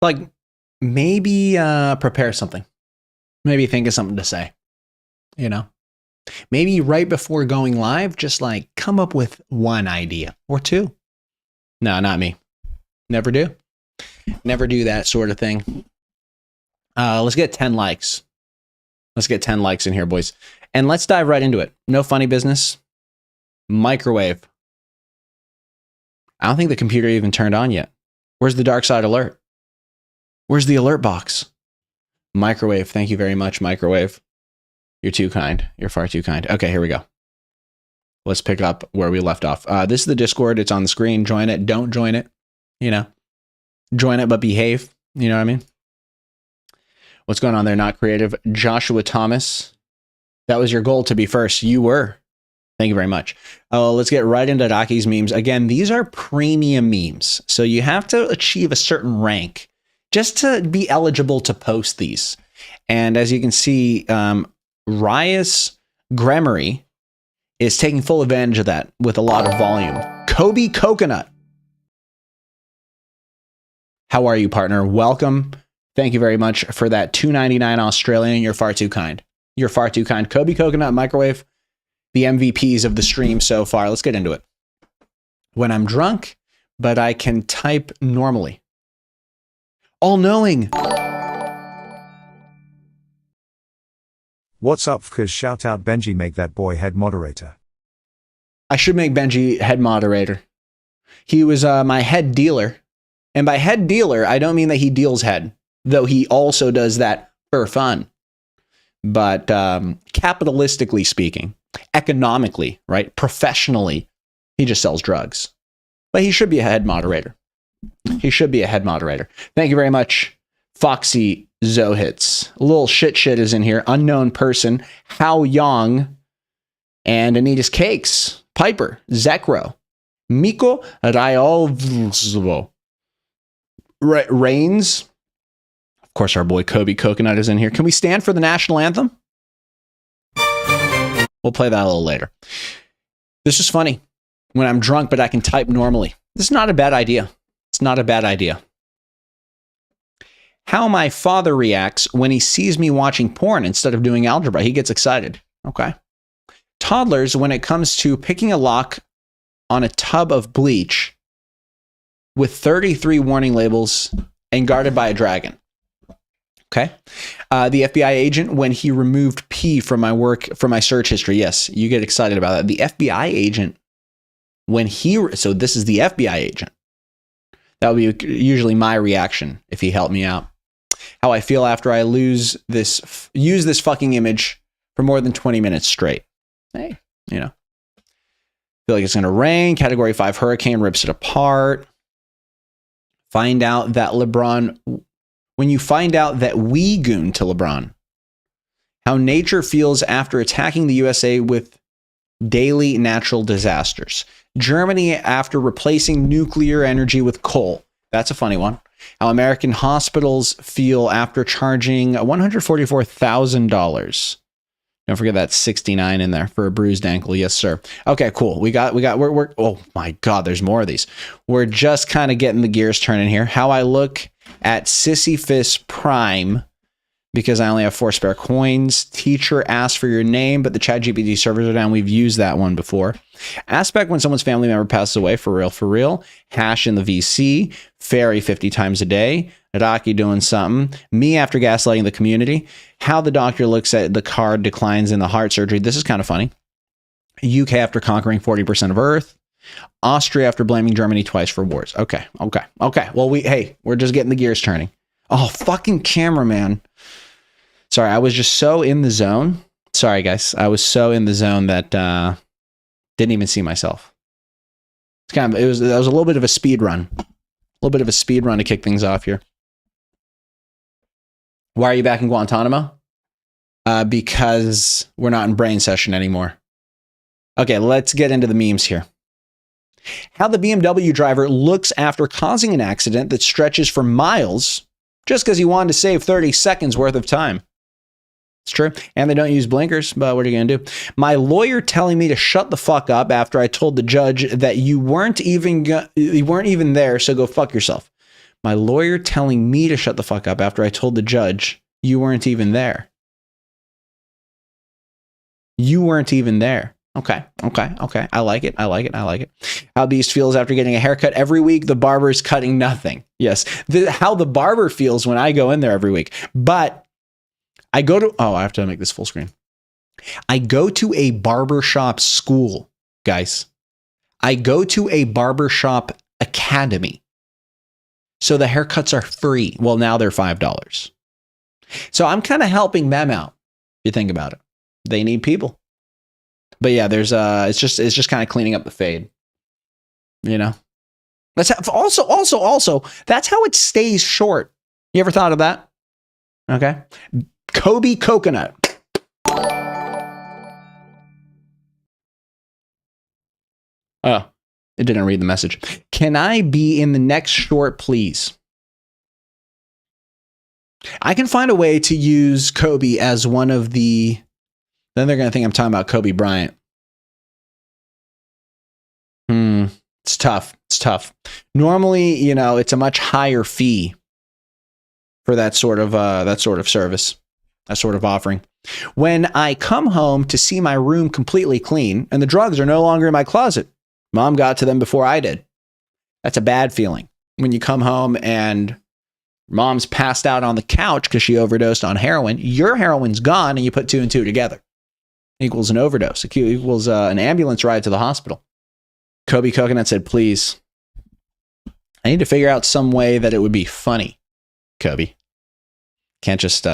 Like, maybe prepare something. Maybe think of something to say. You know? Maybe right before going live, just like come up with one idea or two. No, not me. Never do. Never do that sort of thing. Let's get 10 likes. Let's get 10 likes in here, boys. And let's dive right into it. No funny business. Microwave. I don't think the computer even turned on yet. Where's the dark side alert? Where's the alert box? Microwave. Thank you very much, Microwave. You're too kind. You're far too kind. Okay, here we go. Let's pick up where we left off. This is the Discord. It's on the screen. Join it. Don't join it. You know, join it, but behave. You know what I mean? What's going on there? Not creative. Joshua Thomas. That was your goal to be first. You were. Thank you very much. Let's get right into Daki's memes. Again, these are premium memes. So you have to achieve a certain rank just to be eligible to post these. And as you can see, Rias Gremory is taking full advantage of that with a lot of volume. Kobe Coconut. How are you, partner? Welcome. Thank you very much for that $2.99 Australian. You're far too kind. You're far too kind. Kobe Coconut, Microwave, the MVPs of the stream so far. Let's get into it. When I'm drunk, but I can type normally. All-knowing. What's up, Fkaz? Shout out Benji, make that boy head moderator. I should make Benji head moderator. He was my head dealer. And by head dealer, I don't mean that he deals head, though he also does that for fun. But capitalistically speaking, economically, right, professionally, he just sells drugs. But he should be a head moderator. He should be a head moderator. Thank you very much, Foxy Zohits. Little shit is in here. Unknown person. How Young. And Anita's Cakes. Piper. Zekro. Miko Rayolvzo. Reigns. Of course, our boy Kobe Coconut is in here. Can we stand for the national anthem? We'll play that a little later. This is funny. When I'm drunk, but I can type normally. This is not a bad idea. It's not a bad idea. How my father reacts when he sees me watching porn instead of doing algebra. He gets excited. Okay. Toddlers, when it comes to picking a lock on a tub of bleach with 33 warning labels and guarded by a dragon. Okay. The FBI agent, when he removed P from my work, from my search history. Yes, you get excited about that. The FBI agent, when so this is the FBI agent. That would be usually my reaction if he helped me out. How I feel after I use this fucking image for more than 20 minutes straight. Hey, you know. Feel like it's going to rain. Category 5 hurricane rips it apart. Find out that LeBron, when you find out that we goon to LeBron. How nature feels after attacking the USA with daily natural disasters. Germany after replacing nuclear energy with coal. That's a funny one. How American hospitals feel after charging $144,000. Don't forget that 69 in there for a bruised ankle. Yes, sir. Okay, cool. We're oh my God, there's more of these. We're just kind of getting the gears turning here. How I look at Sisyphus Prime because I only have 4 spare coins. Teacher asks for your name, but the ChatGPT servers are down. We've used that one before. Aspect when someone's family member passes away. For real, for real. Hash in the VC. Fairy 50 times a day. Iraqi doing something. Me after gaslighting the community. How the doctor looks at the card declines in the heart surgery. This is kind of funny. UK after conquering 40% of Earth. Austria after blaming Germany twice for wars. Okay. Well, we're just getting the gears turning. Oh, fucking cameraman. Sorry, I was just so in the zone. Sorry, guys. I was so in the zone that didn't even see myself. That was a little bit of a speed run. A little bit of a speed run to kick things off here. Why are you back in Guantanamo? Because we're not in brain session anymore. Okay, let's get into the memes here. How the BMW driver looks after causing an accident that stretches for miles just because he wanted to save 30 seconds worth of time. It's true. And they don't use blinkers, but what are you going to do? My lawyer telling me to shut the fuck up after I told the judge that you weren't even there, so go fuck yourself. My lawyer telling me to shut the fuck up after I told the judge you weren't even there. You weren't even there. Okay. I like it. How Beast feels after getting a haircut every week. The barber's cutting nothing. Yes. How the barber feels when I go in there every week. But I go to, I have to make this full screen. I go to a barbershop school, guys. I go to a barbershop academy. So the haircuts are free. Well, now they're $5. So I'm kind of helping them out. If you think about it, they need people. But yeah, there's it's just kind of cleaning up the fade. You know, that's also that's how it stays short. You ever thought of that? Okay, Kobe coconut. Oh, it didn't read the message. Can I be in the next short, please? I can find a way to use Kobe as one of the. Then they're going to think I'm talking about Kobe Bryant. It's tough. Normally, you know, it's a much higher fee for that sort of service, that sort of offering. When I come home to see my room completely clean and the drugs are no longer in my closet, Mom got to them before I did. That's a bad feeling. When you come home and Mom's passed out on the couch because she overdosed on heroin, your heroin's gone, and you put 2 and 2 together. Equals an overdose. Equals an ambulance ride to the hospital. Kobe Coconut said, please. I need to figure out some way that it would be funny, Kobe. Can't just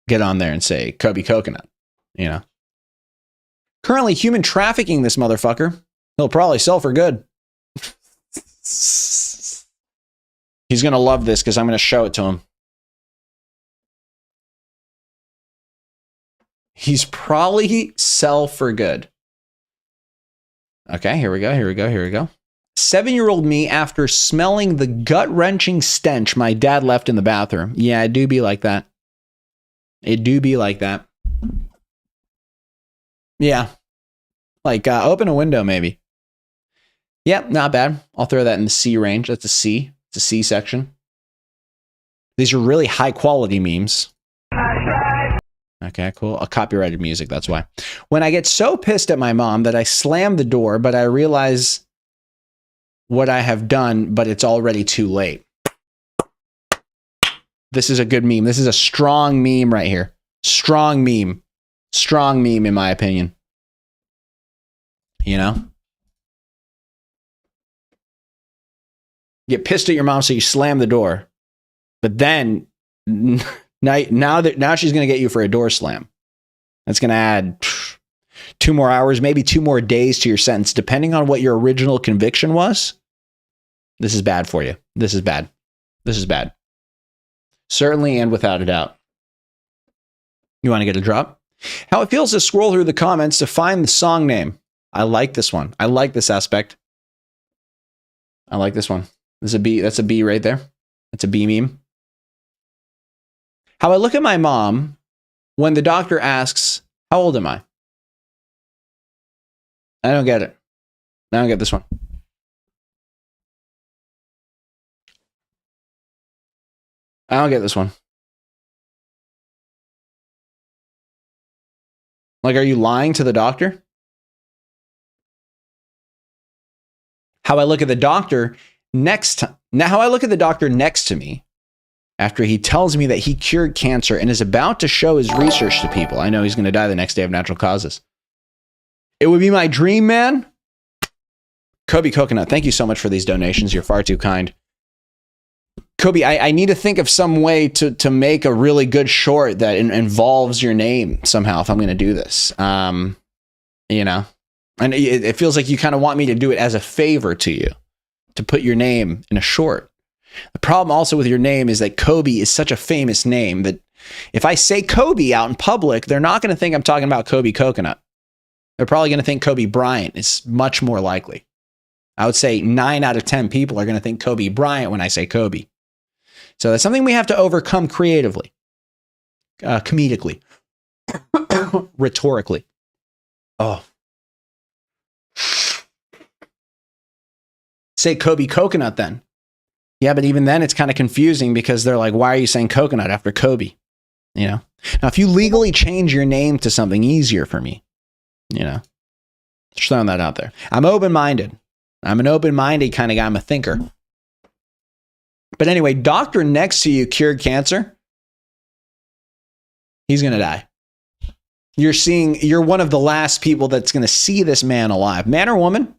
get on there and say Kobe Coconut, you know. Currently human trafficking this motherfucker. He'll probably sell for good. He's going to love this because I'm going to show it to him. He's probably sell for good. Okay, here we go. 7-year-old me after smelling the gut-wrenching stench my dad left in the bathroom. Yeah, it do be like that. Yeah. Like, open a window, maybe. Yep, not bad. I'll throw that in the C range. That's a C. It's a C section. These are really high-quality memes. Okay, cool. A copyrighted music, that's why. When I get so pissed at my mom that I slam the door, but I realize what I have done, but it's already too late. This is a good meme. This is a strong meme right here. Strong meme. Strong meme, in my opinion. You know? You get pissed at your mom, so you slam the door. But then... Now she's going to get you for a door slam. That's going to add 2 more hours, maybe 2 more days to your sentence, depending on what your original conviction was. This is bad for you. This is bad. Certainly and without a doubt. You want to get a drop? How it feels to scroll through the comments to find the song name. I like this one. I like this aspect. I like this one. That's a B right there. That's a B meme. How I look at my mom when the doctor asks, how old am I? I don't get it. I don't get this one. I don't get this one. Like, are you lying to the doctor? How I look at the doctor next to me after he tells me that he cured cancer and is about to show his research to people. I know he's going to die the next day of natural causes. It would be my dream, man. Kobe Coconut, thank you so much for these donations. You're far too kind. Kobe, I need to think of some way to make a really good short that involves your name somehow if I'm going to do this. You know, and it feels like you kind of want me to do it as a favor to you, to put your name in a short. The problem also with your name is that Kobe is such a famous name that if I say Kobe out in public, they're not going to think I'm talking about Kobe Coconut. They're probably going to think Kobe Bryant. It's much more likely. I would say 9 out of 10 people are going to think Kobe Bryant when I say Kobe. So that's something we have to overcome creatively, comedically, rhetorically. Oh. Say Kobe Coconut then. Yeah, but even then it's kind of confusing because they're like, why are you saying coconut after Kobe? You know? Now, if you legally change your name to something easier for me, you know, just throwing that out there. I'm open-minded. I'm an open-minded kind of guy. I'm a thinker. But anyway, doctor next to you cured cancer. He's going to die. You're one of the last people that's going to see this man alive. Man or woman?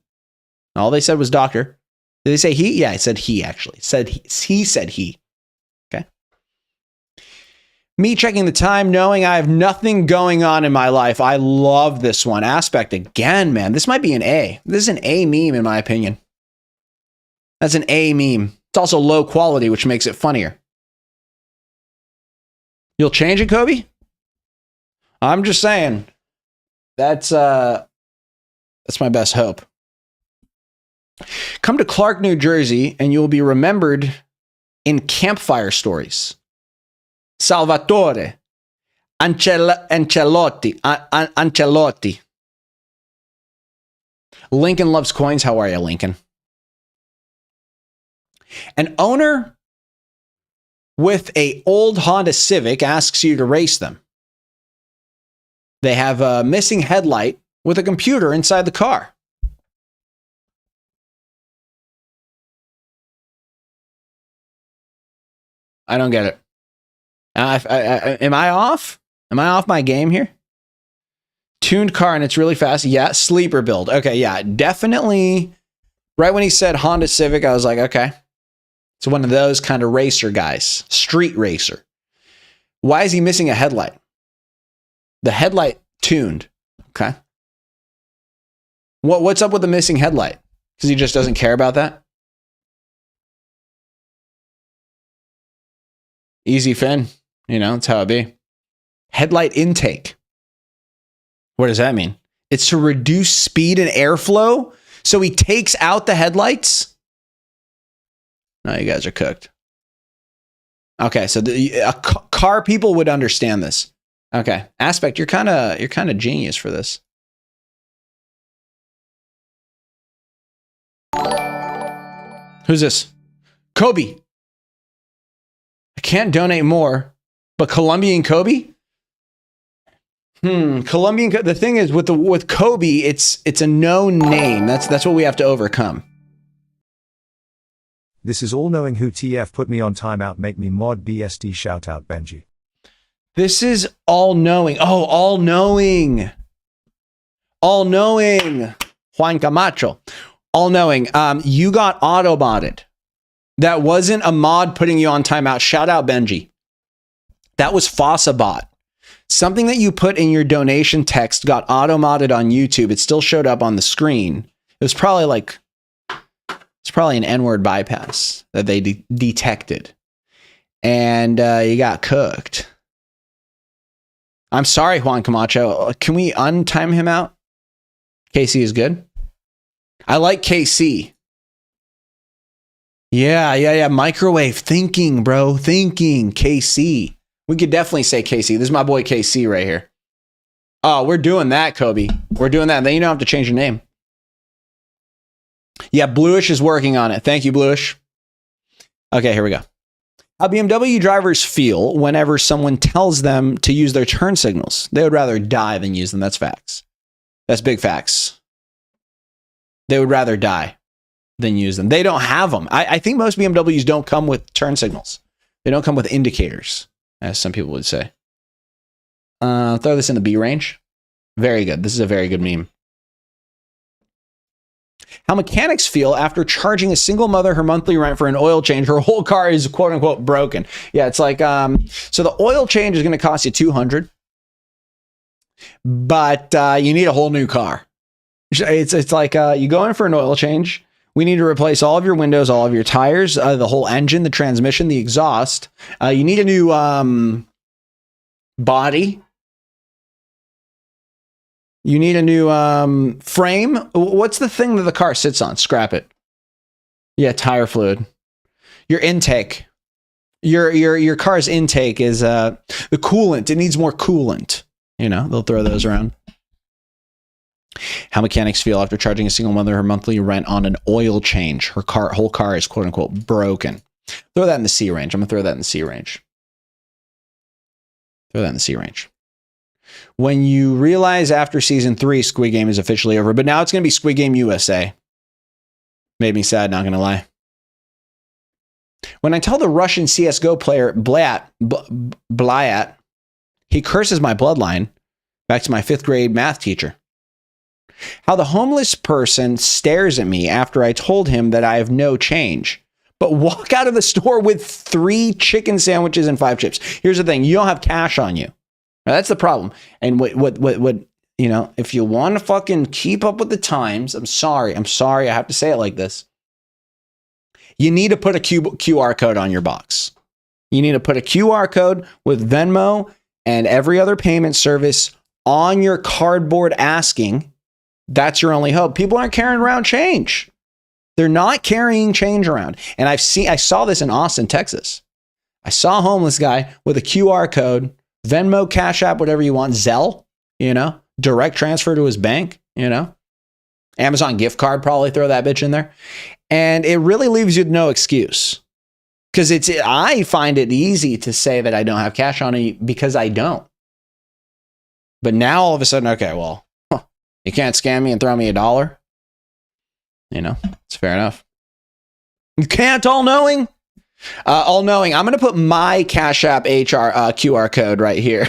All they said was doctor. Did they say he? Yeah, I said he actually. He said he. Okay. Me checking the time, knowing I have nothing going on in my life. I love this one. Aspect again, man. This might be an A. This is an A meme in my opinion. That's an A meme. It's also low quality, which makes it funnier. You'll change it, Kobe? I'm just saying. That's my best hope. Come to Clark, New Jersey, and you will be remembered in campfire stories. Salvatore, Ancelotti. Lincoln loves coins. How are you, Lincoln? An owner with an old Honda Civic asks you to race them. They have a missing headlight with a computer inside the car. I don't get it. Am I off? Am I off my game here? Tuned car and it's really fast. Yeah, sleeper build. Okay, yeah, definitely. Right when he said Honda Civic, I was like, okay. It's one of those kind of racer guys. Street racer. Why is he missing a headlight? The headlight tuned. Okay. What's up with the missing headlight? Because he just doesn't care about that? Easy fin. You know, that's how it be. Headlight intake. What does that mean? It's to reduce speed and airflow. So he takes out the headlights. No, you guys are cooked. Okay, so car people would understand this. Okay, Aspect, you're kind of genius for this. Who's this? Kobe. I can't donate more, but Colombian Kobe? Colombian. The thing is with Kobe, it's a known name. That's what we have to overcome. This is all knowing who TF put me on timeout. Make me mod BSD. Shout out Benji. This is all knowing. Oh, all knowing. All knowing. Juan Camacho. All knowing. You got auto modded. That wasn't a mod putting you on timeout. Shout out Benji. That was FossaBot. Something that you put in your donation text got auto modded on YouTube. It still showed up on the screen. It was probably an N-word bypass that they detected. And you got cooked. I'm sorry, Juan Camacho. Can we untime him out? KC is good. I like KC. Yeah. Microwave thinking, bro. Thinking. KC. We could definitely say KC. This is my boy KC right here. Oh, we're doing that, Kobe. We're doing that. Then you don't have to change your name. Yeah, Bluish is working on it. Thank you, Bluish. Okay, here we go. How BMW drivers feel whenever someone tells them to use their turn signals. They would rather die than use them. That's facts. That's big facts. They would rather die than use them. They don't have them. I think most BMWs don't come with turn signals. They don't come with indicators, as some people would say. Throw this in the B range. Very good. This is a very good meme. How mechanics feel after charging a single mother her monthly rent for an oil change. Her whole car is quote unquote broken. Yeah, it's like, so the oil change is going to cost you $200, but you need a whole new car. It's like you go in for an oil change. We need to replace all of your windows, all of your tires, the whole engine, the transmission, the exhaust. You need a new body. You need a new frame. What's the thing that the car sits on? Scrap it. Yeah, tire fluid. Your intake. Your car's intake is the coolant. It needs more coolant. You know, they'll throw those around. How mechanics feel after charging a single mother her monthly rent on an oil change. Her whole car is quote unquote broken. Throw that in the C range. I'm going to throw that in the C range. Throw that in the C range. When you realize after season 3, Squid Game is officially over, but now it's going to be Squid Game USA. Made me sad, not going to lie. When I tell the Russian CSGO player Blayat, he curses my bloodline, back to my 5th grade math teacher. How the homeless person stares at me after I told him that I have no change, but walk out of the store with 3 chicken sandwiches and 5 chips. Here's the thing. You don't have cash on you. Now, that's the problem. And what, you know, if you want to fucking keep up with the times, I'm sorry. I have to say it like this. You need to put a QR code on your box. You need to put a QR code with Venmo and every other payment service on your cardboard asking. That's your only hope. People aren't carrying around change. They're not carrying change around. And I saw this in Austin, Texas. I saw a homeless guy with a QR code, Venmo, Cash App, whatever you want, Zelle, you know, direct transfer to his bank, you know, Amazon gift card, probably throw that bitch in there. And it really leaves you with no excuse. Because I find it easy to say that I don't have cash on me because I don't. But now all of a sudden, okay, well, you can't scam me and throw me $1. You know, it's fair enough. You can't, all knowing. All knowing. I'm going to put my Cash App QR code right here.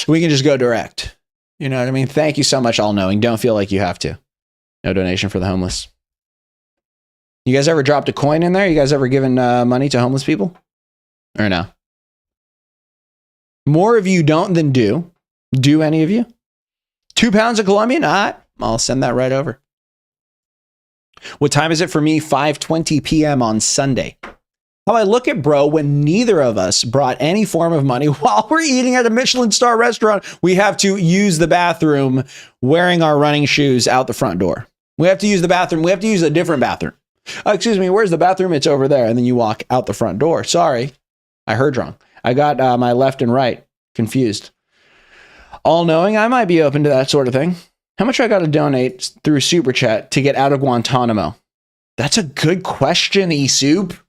We can just go direct. You know what I mean? Thank you so much, all knowing. Don't feel like you have to. No donation for the homeless. You guys ever dropped a coin in there? You guys ever given money to homeless people? Or no? More of you don't than do. Do any of you? 2 pounds of Colombian? I'll send that right over. What time is it for me? 5:20 p.m. on Sunday. How I look at bro when neither of us brought any form of money while we're eating at a Michelin star restaurant. We have to use the bathroom wearing our running shoes out the front door. We have to use the bathroom. We have to use a different bathroom. Excuse me, where's the bathroom? It's over there. And then you walk out the front door. Sorry, I heard wrong. I got my left and right confused. All knowing, I might be open to that sort of thing. How much I got to donate through Super Chat to get out of Guantanamo? That's a good question, eSoup.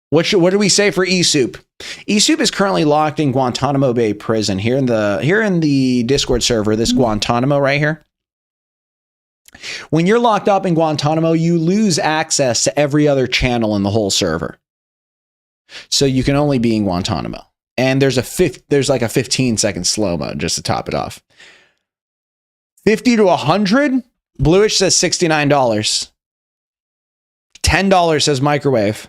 What do we say for eSoup? eSoup is currently locked in Guantanamo Bay Prison here in the Discord server, this Guantanamo right here. When you're locked up in Guantanamo, you lose access to every other channel in the whole server. So you can only be in Guantanamo. And there's like a 15-second slow-mo just to top it off. 50 to 100? Bluish says $69. $10 says microwave.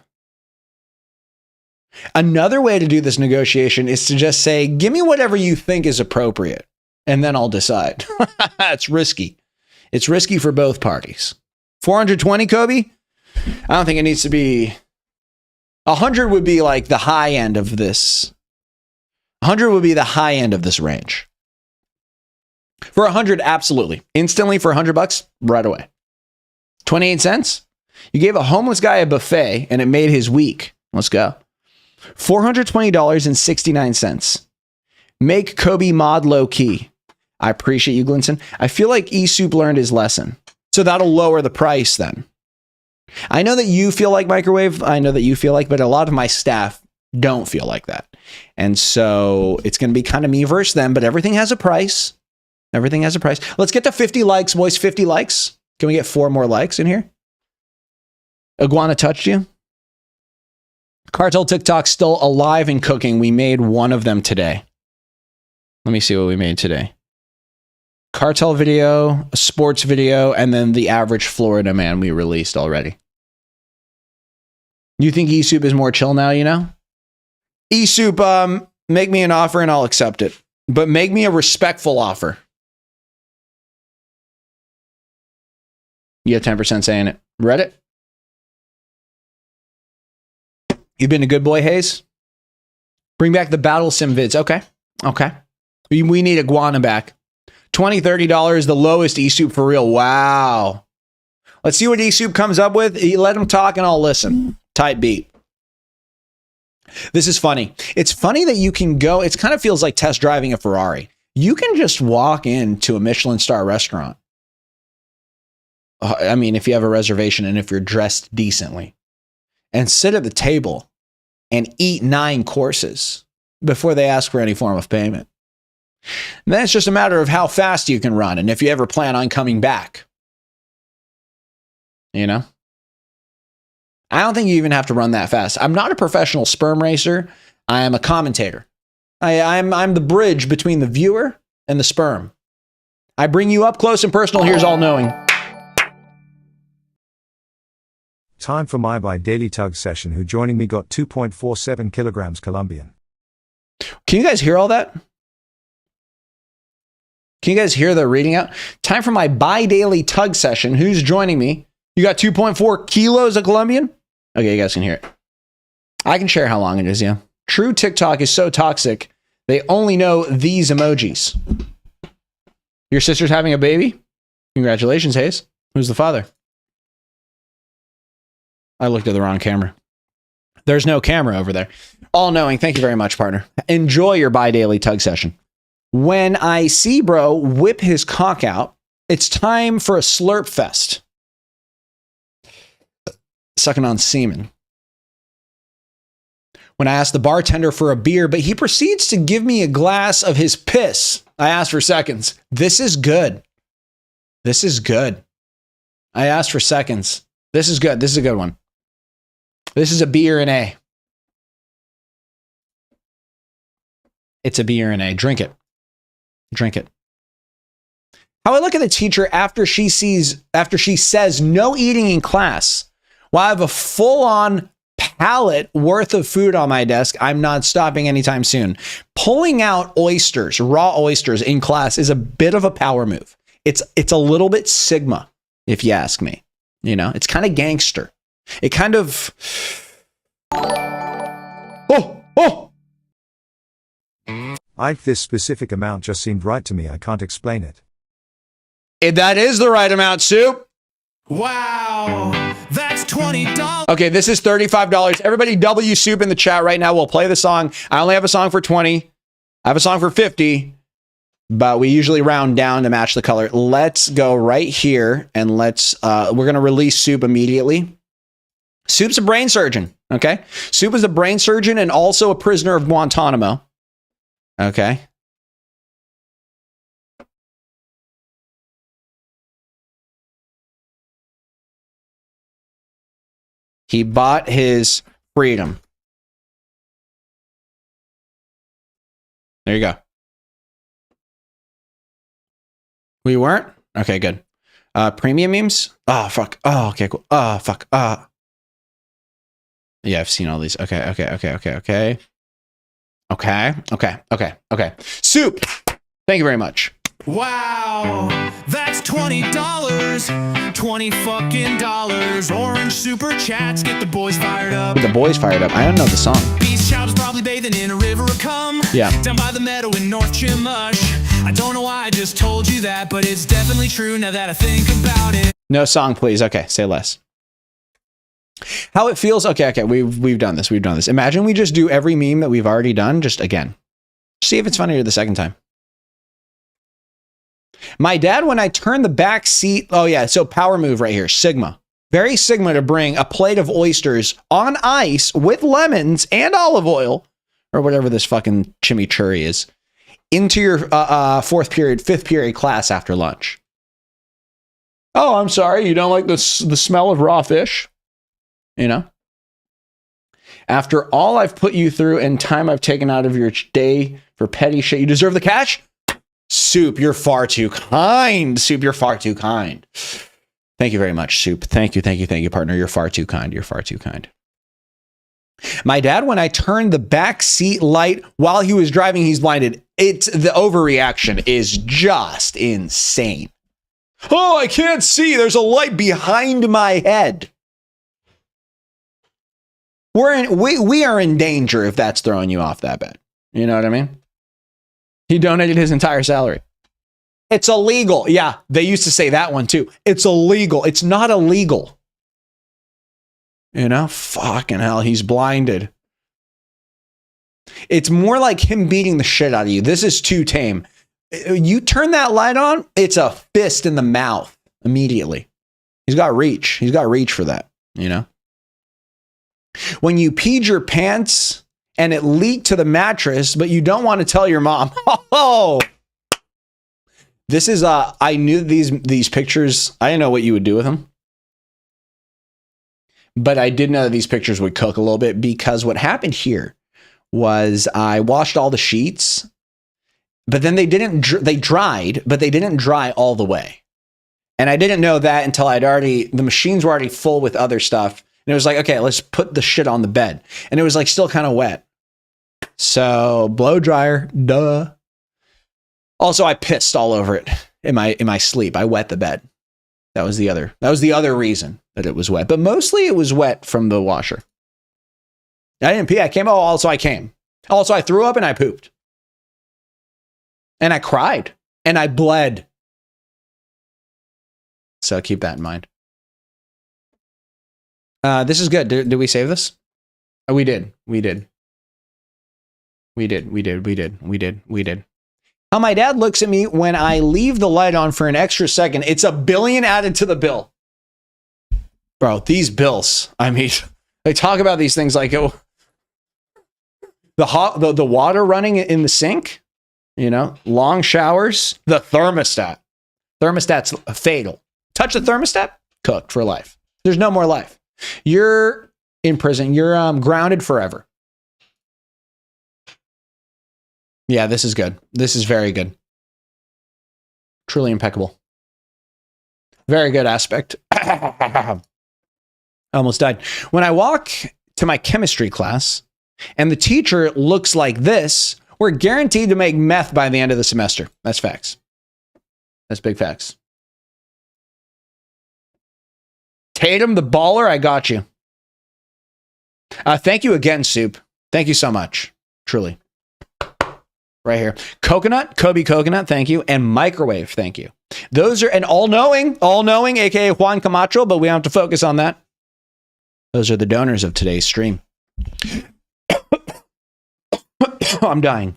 Another way to do this negotiation is to just say, give me whatever you think is appropriate, and then I'll decide. It's risky. It's risky for both parties. 420, Kobe? I don't think it needs to be. 100 would be like the high end of this. 100 would be the high end of this range. For 100, absolutely. Instantly for $100, right away. 28 cents? You gave a homeless guy a buffet and it made his week. Let's go. $420.69. Make Kobe mod low key. I appreciate you, Glinson. I feel like eSoup learned his lesson. So that'll lower the price then. I know that you feel like microwave. I know that you feel like, but a lot of my staff don't feel like that. And so it's going to be kind of me versus them, but everything has a price. Everything has a price. Let's get to 50 likes, boys. 50 likes. Can we get 4 more likes in here? Iguana touched you. Cartel TikTok's still alive and cooking. We made one of them today. Let me see what we made today. Cartel video, a sports video, and then the average Florida man we released already. You think eSoup is more chill now, you know? eSoup, make me an offer and I'll accept it. But make me a respectful offer. You have 10% saying it. Reddit? You've been a good boy, Hayes? Bring back the Battle Sim vids. Okay. Okay. We need Iguana back. $20, $30, the lowest eSoup for real. Wow. Let's see what eSoup comes up with. Let him talk and I'll listen. Tight beat. This is funny. It's funny that you can go, it kind of feels like test driving a Ferrari. You can just walk into a Michelin star restaurant, I mean, if you have a reservation and if you're dressed decently, and sit at the table and eat 9 courses before they ask for any form of payment. And then it's just a matter of how fast you can run and if you ever plan on coming back. You know? I don't think you even have to run that fast. I'm not a professional sperm racer. I am a commentator. I'm the bridge between the viewer and the sperm. I bring you up close and personal. Here's all knowing. Time for my daily tug session. Who joining me got 2.47 kilograms Colombian. Can you guys hear all that? Can you guys hear the reading out? Time for my bi-daily tug session. Who's joining me? You got 2.4 kilos of Colombian? Okay, you guys can hear it. I can share how long it is, yeah. True TikTok is so toxic, they only know these emojis. Your sister's having a baby? Congratulations, Hayes. Who's the father? I looked at the wrong camera. There's no camera over there. All knowing. Thank you very much, partner. Enjoy your bi-daily tug session. When I see bro whip his cock out, it's time for a slurp fest. Sucking on semen. When I ask the bartender for a beer, but he proceeds to give me a glass of his piss, I ask for seconds. This is good. This is good. I asked for seconds. This is good. This is a good one. This is a B or an A. It's a B or an A. Drink it. Drink it. How I look at the teacher after she says no eating in class. While I have a full-on pallet worth of food on my desk, I'm not stopping anytime soon. Pulling out oysters, raw oysters in class is a bit of a power move. It's a little bit Sigma, if you ask me. You know, it's kind of gangster. It kind of... This specific amount just seemed right to me. I can't explain it. That is the right amount, Soup. Wow, that's $20. Okay, this is $35. Everybody W Soup in the chat right now. We'll play the song. I only have a song for 20. I have a song for 50, but we usually round down to match the color. Let's go right here and we're going to release Soup immediately. Soup's a brain surgeon, okay? Soup is a brain surgeon and also a prisoner of Guantanamo. Okay. He bought his freedom. There you go. We weren't? Okay, good. Premium memes? Oh, fuck. Oh, okay, cool. Oh, fuck. Yeah, I've seen all these. Okay. Soup. Thank you very much. Wow, that's $20. 20 fucking dollars. Orange super chats get the boys fired up. Get the boys fired up. I don't know the song. Beast Child was probably bathing in a river of cum. Yeah. Down by the meadow in North Chimush. I don't know why I just told you that, but it's definitely true now that I think about it. No song, please. Okay, say less. How it feels. Okay. We've done this. Imagine we just do every meme that we've already done just again. See if it's funnier the second time. My dad, when I turn the back seat. Oh yeah. So power move right here. Sigma. Very Sigma to bring a plate of oysters on ice with lemons and olive oil or whatever this fucking chimichurri is into your fifth period class after lunch. Oh, I'm sorry. You don't like the smell of raw fish? You know, after all I've put you through and time I've taken out of your day for petty shit, you deserve the cash? Soup, you're far too kind. Soup, you're far too kind. Thank you very much, Soup. Thank you, partner. You're far too kind. My dad, when I turned the back seat light while he was driving, he's blinded. The overreaction is just insane. Oh, I can't see. There's a light behind my head. We are in danger if that's throwing you off that bad. You know what I mean? He donated his entire salary. It's illegal. Yeah, they used to say that one too. It's illegal. It's not illegal. You know? Fucking hell, he's blinded. It's more like him beating the shit out of you. This is too tame. You turn that light on, it's a fist in the mouth immediately. He's got reach. He's got reach for that, you know? When you peed your pants and it leaked to the mattress, but you don't want to tell your mom. Oh, this is, I knew these pictures, I didn't know what you would do with them. But I did know that these pictures would cook a little bit, because what happened here was I washed all the sheets, but then they dried, but they didn't dry all the way. And I didn't know that until the machines were already full with other stuff. And it was like, okay, let's put the shit on the bed. And it was like still kind of wet. So blow dryer, duh. Also, I pissed all over it in my sleep. I wet the bed. That was the other reason that it was wet. But mostly it was wet from the washer. I didn't pee. I came. Oh, also I came. Also, I threw up and I pooped. And I cried. And I bled. So keep that in mind. This is good. Did we save this? Oh, we did. How my dad looks at me when I leave the light on for an extra second. It's $1 billion added to the bill. Bro, these bills. I mean, they talk about these things like the water running in the sink, you know, long showers, the thermostat. Thermostat's fatal. Touch the thermostat, cooked for life. There's no more life. You're in prison. You're grounded forever. Yeah, this is good. This is very good. Truly impeccable. Very good aspect. I almost died. When I walk to my chemistry class and the teacher looks like this, we're guaranteed to make meth by the end of the semester. That's facts. That's big facts. Tatum, the baller, I got you. Thank you again, Soup. Thank you so much. Truly. Right here. Coconut, Kobe Coconut, thank you. And Microwave, thank you. Those are, and all-knowing, aka Juan Camacho, but we don't have to focus on that. Those are the donors of today's stream. I'm dying.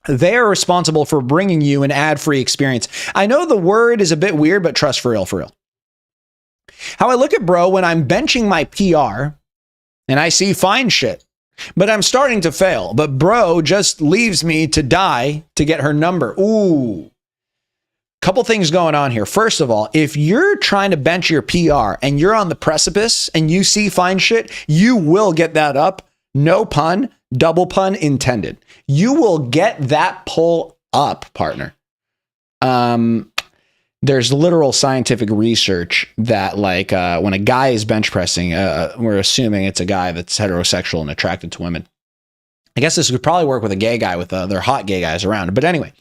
They are responsible for bringing you an ad-free experience. I know the word is a bit weird, but trust for real, for real. How I look at bro when I'm benching my PR and I see fine shit, but I'm starting to fail. But bro just leaves me to die to get her number. Ooh. Couple things going on here. First of all, if you're trying to bench your PR and you're on the precipice and you see fine shit, you will get that up. No pun, double pun intended. You will get that pull up, partner. There's literal scientific research that when a guy is bench pressing, we're assuming it's a guy that's heterosexual and attracted to women. I guess this would probably work with a gay guy with their hot gay guys around. But anyway,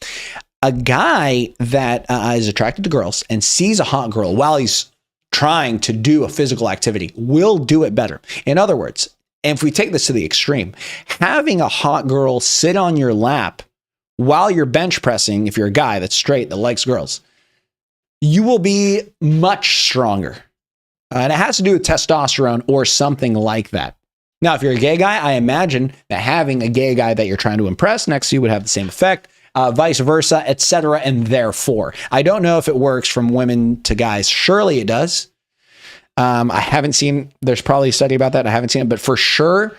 a guy that is attracted to girls and sees a hot girl while he's trying to do a physical activity will do it better. In other words, and if we take this to the extreme, having a hot girl sit on your lap while you're bench pressing, if you're a guy that's straight that likes girls, you will be much stronger. And it has to do with testosterone or something like that. Now, if you're a gay guy, I imagine that having a gay guy that you're trying to impress next to you would have the same effect, vice versa, etc. And therefore, I don't know if it works from women to guys. Surely it does. I haven't seen, there's probably a study about that. I haven't seen it, but for sure,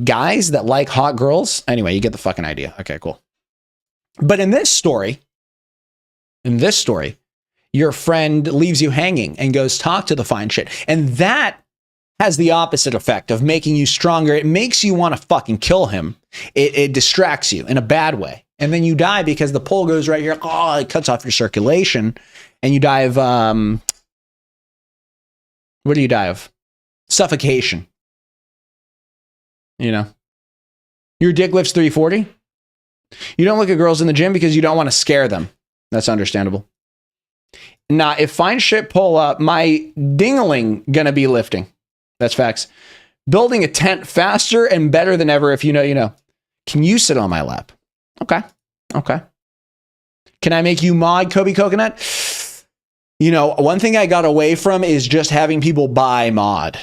guys that like hot girls, anyway, you get the fucking idea. Okay, cool. But in this story, your friend leaves you hanging and goes talk to the fine shit. And that has the opposite effect of making you stronger. It makes you want to fucking kill him. It distracts you in a bad way. And then you die because the pull goes right here. Oh, it cuts off your circulation. And you die of, what do you die of? Suffocation. You know? Your dick lifts 340. You don't look at girls in the gym because you don't want to scare them. That's understandable. Nah, if fine shit pull up, my dingling gonna be lifting. That's facts. Building a tent faster and better than ever. If you know, you know. Can you sit on my lap? Okay. Can I make you mod, Kobe Coconut? You know, one thing I got away from is just having people buy mod.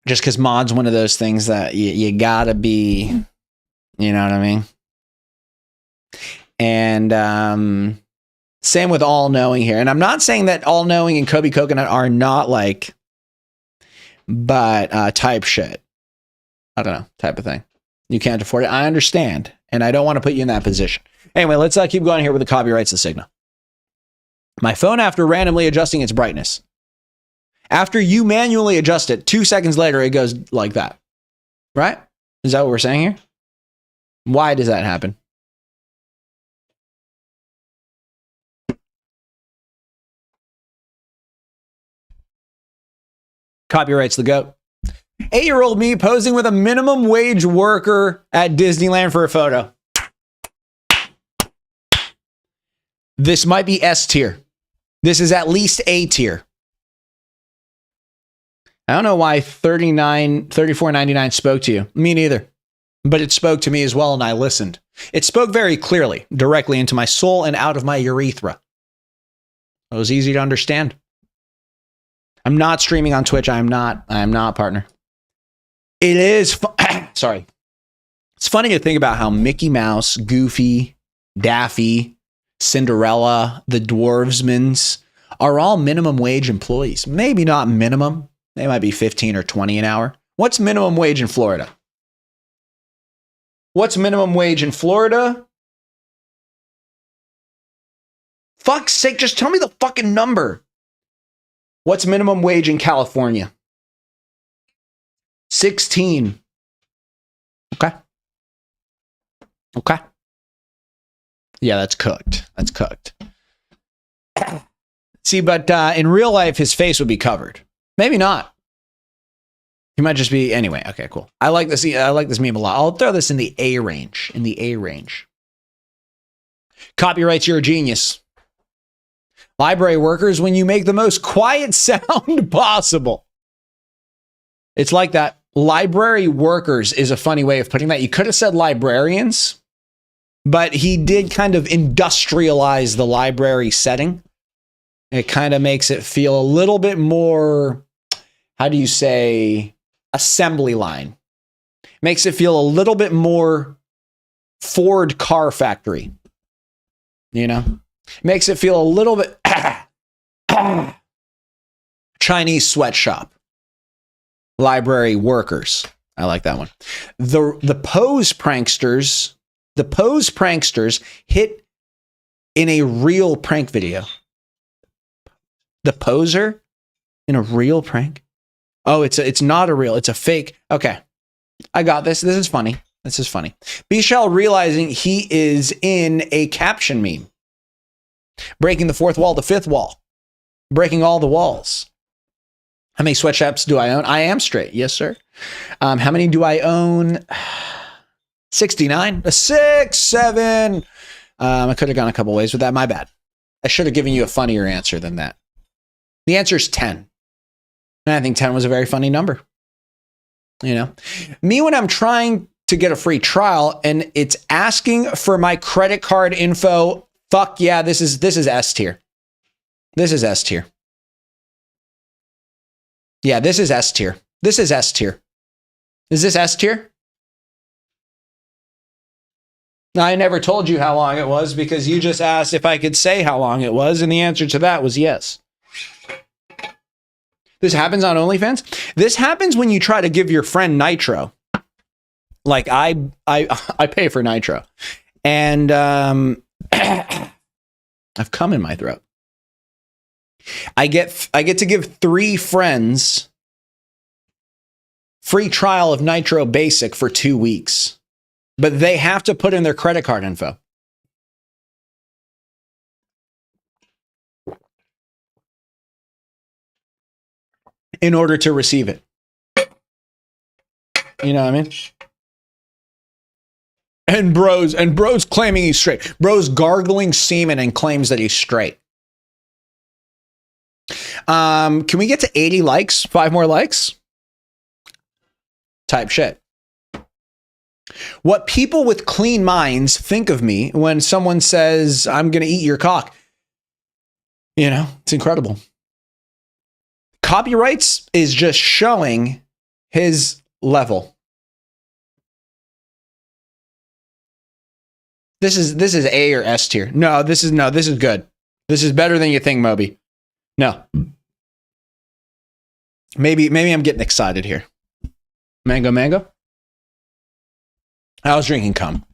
Just because mod's one of those things that you gotta be, you know what I mean? And Same with All Knowing here. And I'm not saying that All Knowing and Kobe Coconut are not like, but type shit. I don't know, type of thing. You can't afford it. I understand. And I don't want to put you in that position. Anyway, let's keep going here with the copyrights the signal. My phone, after randomly adjusting its brightness. After you manually adjust it, 2 seconds later, it goes like that. Right? Is that what we're saying here? Why does that happen? Copyrights the GOAT. 8-year-old me posing with a minimum wage worker at Disneyland for a photo. This might be S tier. This is at least A tier. I don't know why $34.99 spoke to you. Me neither. But it spoke to me as well, and I listened. It spoke very clearly, directly into my soul and out of my urethra. It was easy to understand. I'm not streaming on Twitch. I am not, partner. It is, sorry. It's funny to think about how Mickey Mouse, Goofy, Daffy, Cinderella, the Dwarvesmans are all minimum wage employees. Maybe not minimum. They might be 15 or 20 an hour. What's minimum wage in Florida? What's minimum wage in Florida? Fuck's sake, just tell me the fucking number. What's minimum wage in California? 16. Okay. Okay. Yeah, that's cooked. That's cooked. See, but in real life, his face would be covered. Maybe not. He might just be, anyway. Okay, cool. I like this meme a lot. I'll throw this in the A range. In the A range. Copyrights, you're a genius. Library workers, when you make the most quiet sound possible. It's like that. Library workers is a funny way of putting that. You could have said librarians, but he did kind of industrialize the library setting. It kind of makes it feel a little bit more, how do you say, assembly line. Makes it feel a little bit more Ford car factory. You know? Makes it feel a little bit Chinese sweatshop. Library workers. I like that one. The pose pranksters hit in a real prank video. The poser in a real prank? Oh, it's not a real, it's a fake. Okay. I got this. This is funny. This is funny. B-Shell realizing he is in a caption meme. Breaking the fourth wall, the fifth wall. Breaking all the walls. How many sweatshops do I own? I am straight. Yes, sir. How many do I own? 69. A 6, 7. I could have gone a couple ways with that. My bad. I should have given you a funnier answer than that. The answer is 10. And I think 10 was a very funny number. You know? Me, when I'm trying to get a free trial and it's asking for my credit card info, fuck yeah, this is S tier. This is S tier. Yeah, this is S tier. This is S tier. Is this S tier? I never told you how long it was because you just asked if I could say how long it was, and the answer to that was yes. This happens on OnlyFans. This happens when you try to give your friend nitro. Like I pay for nitro, and I've cum in my throat. I get to give 3 friends free trial of Nitro Basic for 2 weeks, but they have to put in their credit card info. In order to receive it. You know what I mean? And bro's claiming he's straight. Bro's gargling semen and claims that he's straight. Can we get to 80 likes? 5 more likes? Type shit. What people with clean minds think of me when someone says, I'm going to eat your cock. You know, it's incredible. Copyrights is just showing his level. This is A or S tier. No, this is good. This is better than you think, Moby. No. Maybe I'm getting excited here. Mango. I was drinking cum.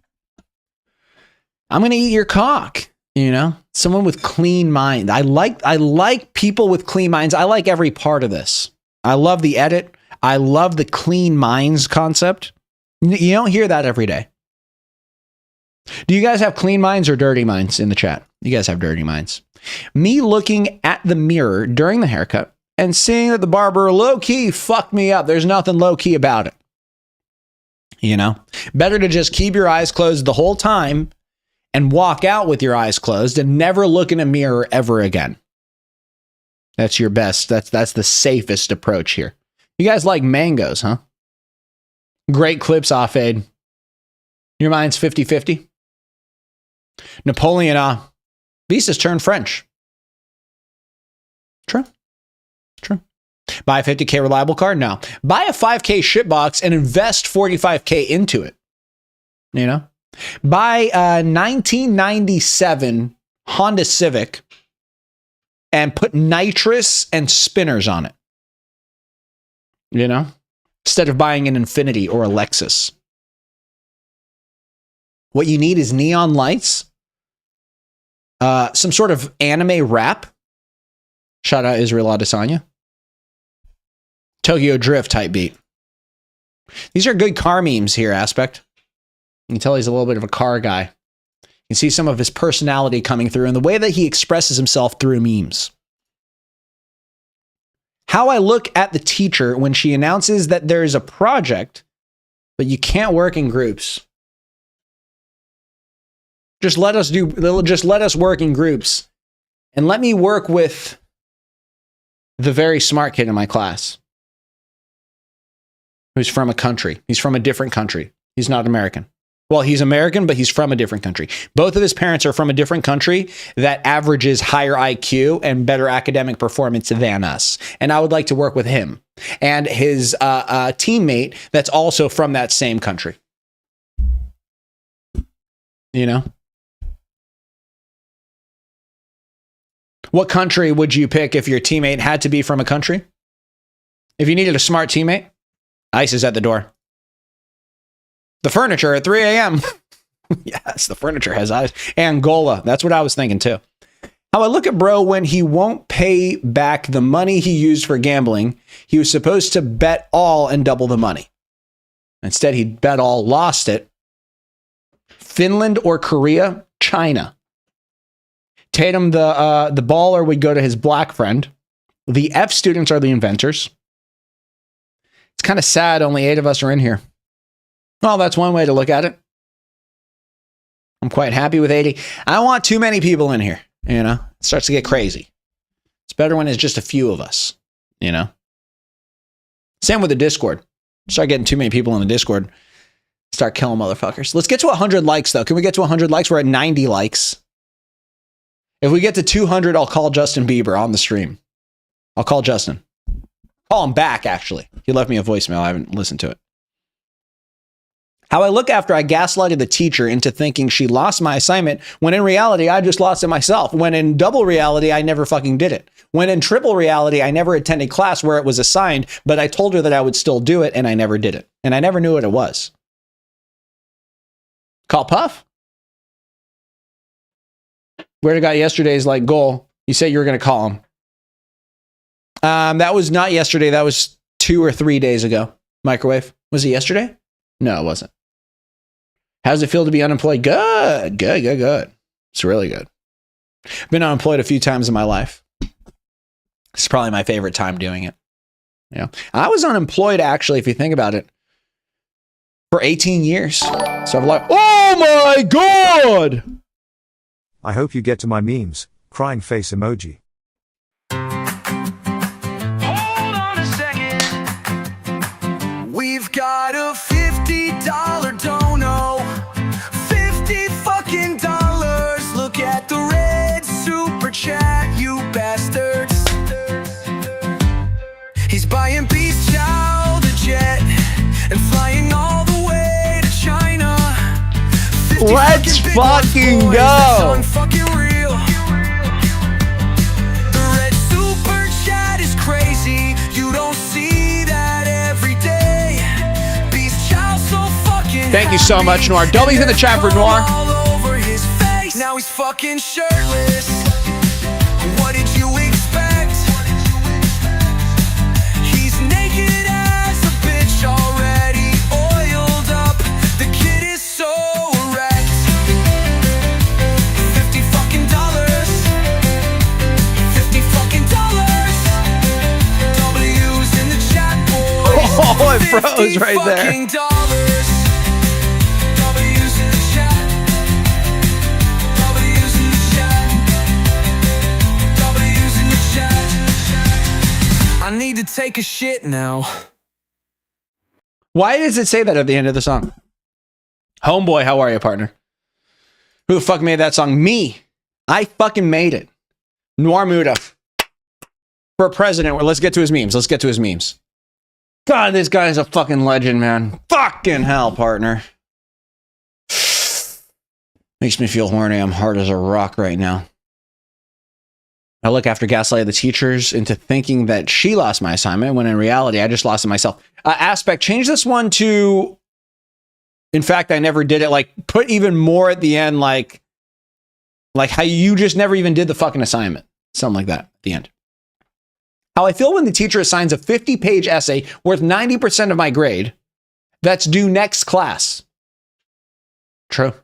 I'm going to eat your cock. You know, someone with clean mind. I like people with clean minds. I like every part of this. I love the edit. I love the clean minds concept. You don't hear that every day. Do you guys have clean minds or dirty minds in the chat? You guys have dirty minds. Me looking at the mirror during the haircut and seeing that the barber low-key fucked me up. There's nothing low-key about it. You know, better to just keep your eyes closed the whole time and walk out with your eyes closed and never look in a mirror ever again. That's your best. That's the safest approach here. You guys like mangoes, huh? Great clips off aid. Your mind's 50-50. Napoleon, Visas turned French. True. Buy a 50K reliable card? No. Buy a 5K shitbox and invest 45K into it. You know? Buy a 1997 Honda Civic and put nitrous and spinners on it. You know? Instead of buying an Infiniti or a Lexus. What you need is neon lights, some sort of anime rap. Shout out Israel Adesanya. Tokyo Drift type beat. These are good car memes here, Aspect. You can tell he's a little bit of a car guy. You can see some of his personality coming through in the way that he expresses himself through memes. How I look at the teacher when she announces that there is a project, but you can't work in groups. Just let us work in groups. And let me work with the very smart kid in my class. Who's from a country. He's from a different country. He's not American. Well, he's American, but he's from a different country. Both of his parents are from a different country that averages higher IQ and better academic performance than us. And I would like to work with him and his teammate that's also from that same country. You know? What country would you pick if your teammate had to be from a country? If you needed a smart teammate, ICE is at the door. The furniture at 3 a.m. Yes, the furniture has eyes. Angola. That's what I was thinking too. How I look at bro when he won't pay back the money he used for gambling. He was supposed to bet all and double the money. Instead, he bet all, lost it. Finland or Korea? China. Tatum, the baller, would go to his black friend. The F students are the inventors. It's kind of sad only 8 of us are in here. Well, that's one way to look at it. I'm quite happy with 80. I don't want too many people in here. You know, it starts to get crazy. It's better when it's just a few of us, you know. Same with the Discord. Start getting too many people in the Discord. Start killing motherfuckers. Let's get to 100 likes, though. Can we get to 100 likes? We're at 90 likes. If we get to 200, I'll call Justin Bieber on the stream. I'll call Justin. Call him back, actually. He left me a voicemail. I haven't listened to it. How I look after I gaslighted the teacher into thinking she lost my assignment, when in reality, I just lost it myself. When in double reality, I never fucking did it. When in triple reality, I never attended class where it was assigned, but I told her that I would still do it, and I never did it. And I never knew what it was. Call Puff. Where got yesterday's like goal? You said you were going to call him. That was not yesterday. That was 2 or 3 days ago. Microwave. Was it yesterday? No, it wasn't. How does it feel to be unemployed? Good. It's really good. I've been unemployed a few times in my life. It's probably my favorite time doing it. Yeah. I was unemployed, actually, if you think about it, for 18 years. So I'm like, oh my God. I hope you get to my memes. Crying face emoji. Hold on a second. We've got a $50 dono. $50 fucking dollars. Look at the red super chat, you bastards. He's buying Beef Chow the jet and flying all the way to China. Let's fucking go. Fucking real. Thank you so much, Noir. W's in the chat for Noir. All over his face. Now he's fucking shirtless. What did you expect? He's naked as a bitch, already oiled up. The kid is so erect. $50 fucking dollars. $50 fucking dollars. W's in the chat, boys. Oh, it froze right there. $50 fucking dollars. W's in the chat. W's in the chat. W's in the chat. I need to take a shit now. Why does it say that at the end of the song? Homeboy, how are you, partner? Who the fuck made that song? Me. I fucking made it. Noir Muda. For president. Well, let's get to his memes. Let's get to his memes. God, this guy's a fucking legend, man. Fucking hell, partner. Makes me feel horny. I'm hard as a rock right now. I look after gaslight the teachers into thinking that she lost my assignment, when in reality, I just lost it myself. Aspect, change this one to, in fact, I never did it. Like, put even more at the end, like how you just never even did the fucking assignment. Something like that at the end. How I feel when the teacher assigns a 50-page essay worth 90% of my grade that's due next class. True.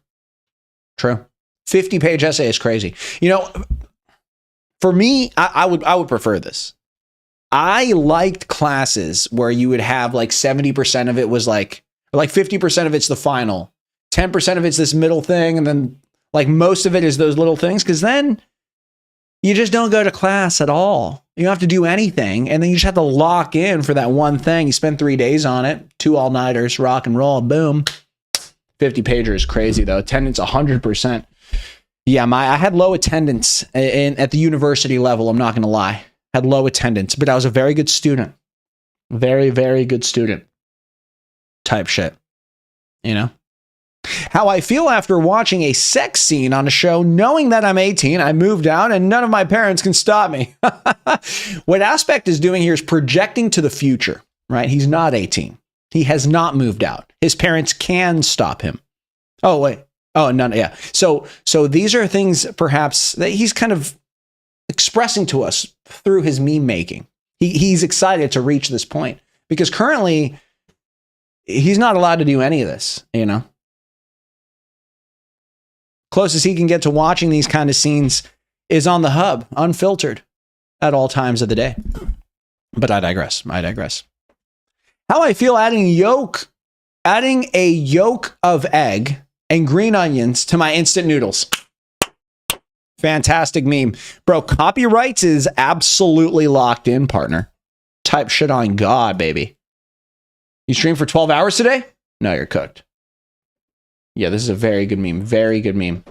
True. 50-page essay is crazy. You know, for me, I would prefer this. I liked classes where you would have like 70% of it was like 50% of it's the final, 10% of it's this middle thing, and then like most of it is those little things, because then you just don't go to class at all. You don't have to do anything, and then you just have to lock in for that one thing. You spend 3 days on it, 2 all-nighters, rock and roll, boom. 50-pager is crazy, though. Attendance, 100%. Yeah, I had low attendance at the university level, I'm not going to lie. Had low attendance, but I was a very good student. Very, very good student. Type shit. You know? How I feel after watching a sex scene on a show, knowing that I'm 18, I moved out, and none of my parents can stop me. What Aspect is doing here is projecting to the future, right? He's not 18. He has not moved out. His parents can stop him. Oh, wait. Oh, no, yeah. So these are things perhaps that he's kind of expressing to us through his meme making. He's excited to reach this point because currently he's not allowed to do any of this, you know? Closest he can get to watching these kind of scenes is on the hub, unfiltered at all times of the day. But I digress. How I feel adding a yolk of egg and green onions to my instant noodles. Fantastic meme. Bro, copyrights is absolutely locked in, partner. Type shit on God, baby. You stream for 12 hours today? No, you're cooked. Yeah, this is a very good meme. Very good meme.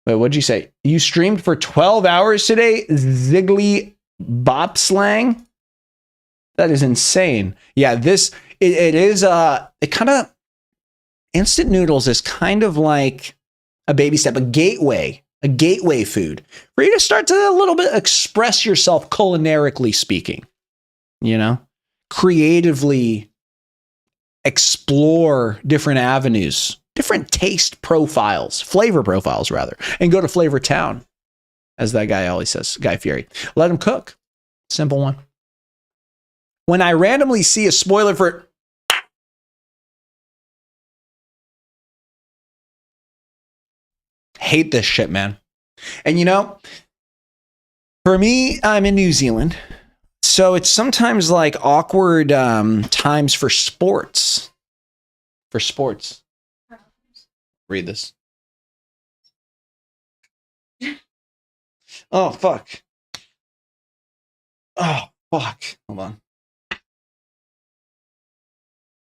Wait, what'd you say? You streamed for 12 hours today? Ziggly bop slang? That is insane. Yeah, instant noodles is kind of like a baby step, a gateway food for you to start to a little bit express yourself culinarically speaking, you know, creatively explore different avenues, different taste profiles, flavor profiles rather, and go to Flavor Town, as that guy always says, Guy Fieri. Let him cook. Simple one. When I randomly see a spoiler for hate this shit, man. And you know, for me, I'm in New Zealand, so it's sometimes like awkward times for sports. Read this. Oh, fuck. Oh, fuck. Hold on.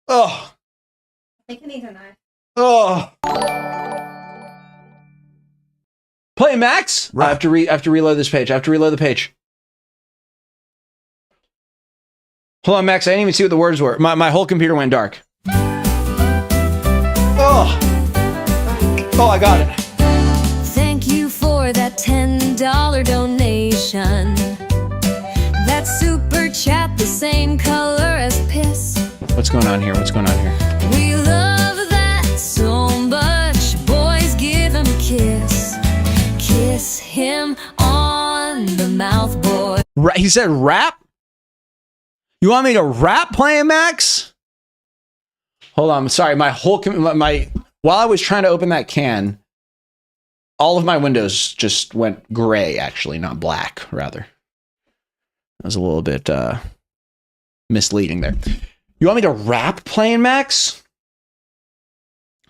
Oh. I think I need a knife. Oh. Play Max? Right. I have to reload this page. I have to reload the page. Hold on, Max. I didn't even see what the words were. My whole computer went dark. Oh. Oh, I got it. Thank you for that $10 donation. That super chat, the same color as piss. What's going on here? We love that him on the mouth, boy. He said rap? You want me to rap playing Max? Hold on. Sorry. My whole, while I was trying to open that can, all of my windows just went gray, actually, not black, rather. That was a little bit misleading there. You want me to rap playing Max?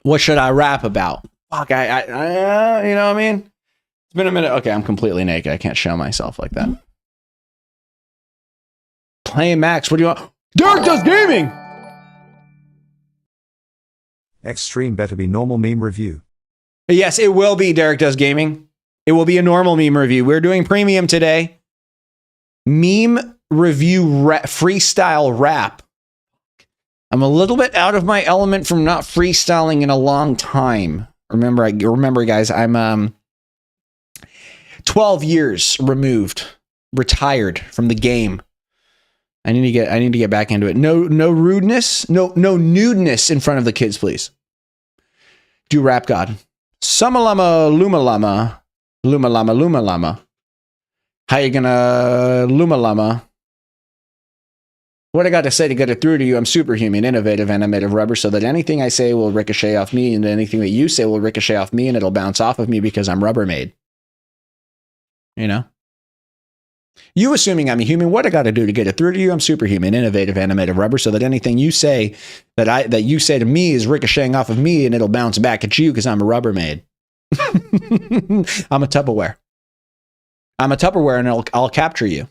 What should I rap about? Fuck, you know what I mean? It's been a minute. Okay, I'm completely naked. I can't show myself like that. Playing Max, what do you want? Derek Does Gaming! Extreme better be normal meme review. Yes, it will be Derek Does Gaming. It will be a normal meme review. We're doing premium today. Meme review freestyle rap. I'm a little bit out of my element from not freestyling in a long time. Remember, guys, I'm 12 years removed, retired from the game. I need to get back into it. No rudeness, no nudeness in front of the kids, please. Do rap god. Sumalama luma lama. Luma lama luma lama. How you gonna luma lama? What I got to say to get it through to you, I'm superhuman, innovative, and I'm made of rubber, so that anything I say will ricochet off me, and anything that you say will ricochet off me, and it'll bounce off of me because I'm Rubbermaid. You know? You assuming I'm a human, what I got to do to get it through to you, I'm superhuman, innovative, and I'm made of rubber, so that anything you say that you say to me is ricocheting off of me, and it'll bounce back at you because I'm a Rubbermaid. I'm a Tupperware. I'm a Tupperware, and I'll capture you.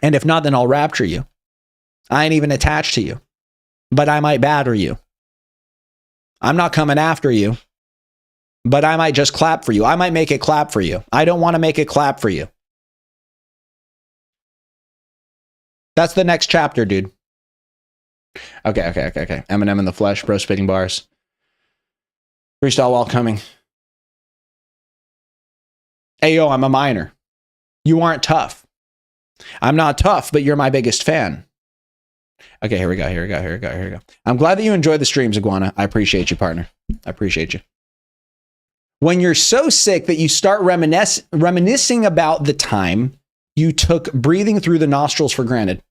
And if not, then I'll rapture you. I ain't even attached to you, but I might batter you. I'm not coming after you, but I might just clap for you. I might make it clap for you. I don't want to make it clap for you. That's the next chapter, dude. Okay. Eminem in the flesh, bro spitting bars. Freestyle while coming. Hey, yo, I'm a minor. You aren't tough. I'm not tough, but you're my biggest fan. Okay, here we go. I'm glad that you enjoy the streams, Iguana. I appreciate you, partner. I appreciate you. When you're so sick that you start reminiscing about the time you took breathing through the nostrils for granted.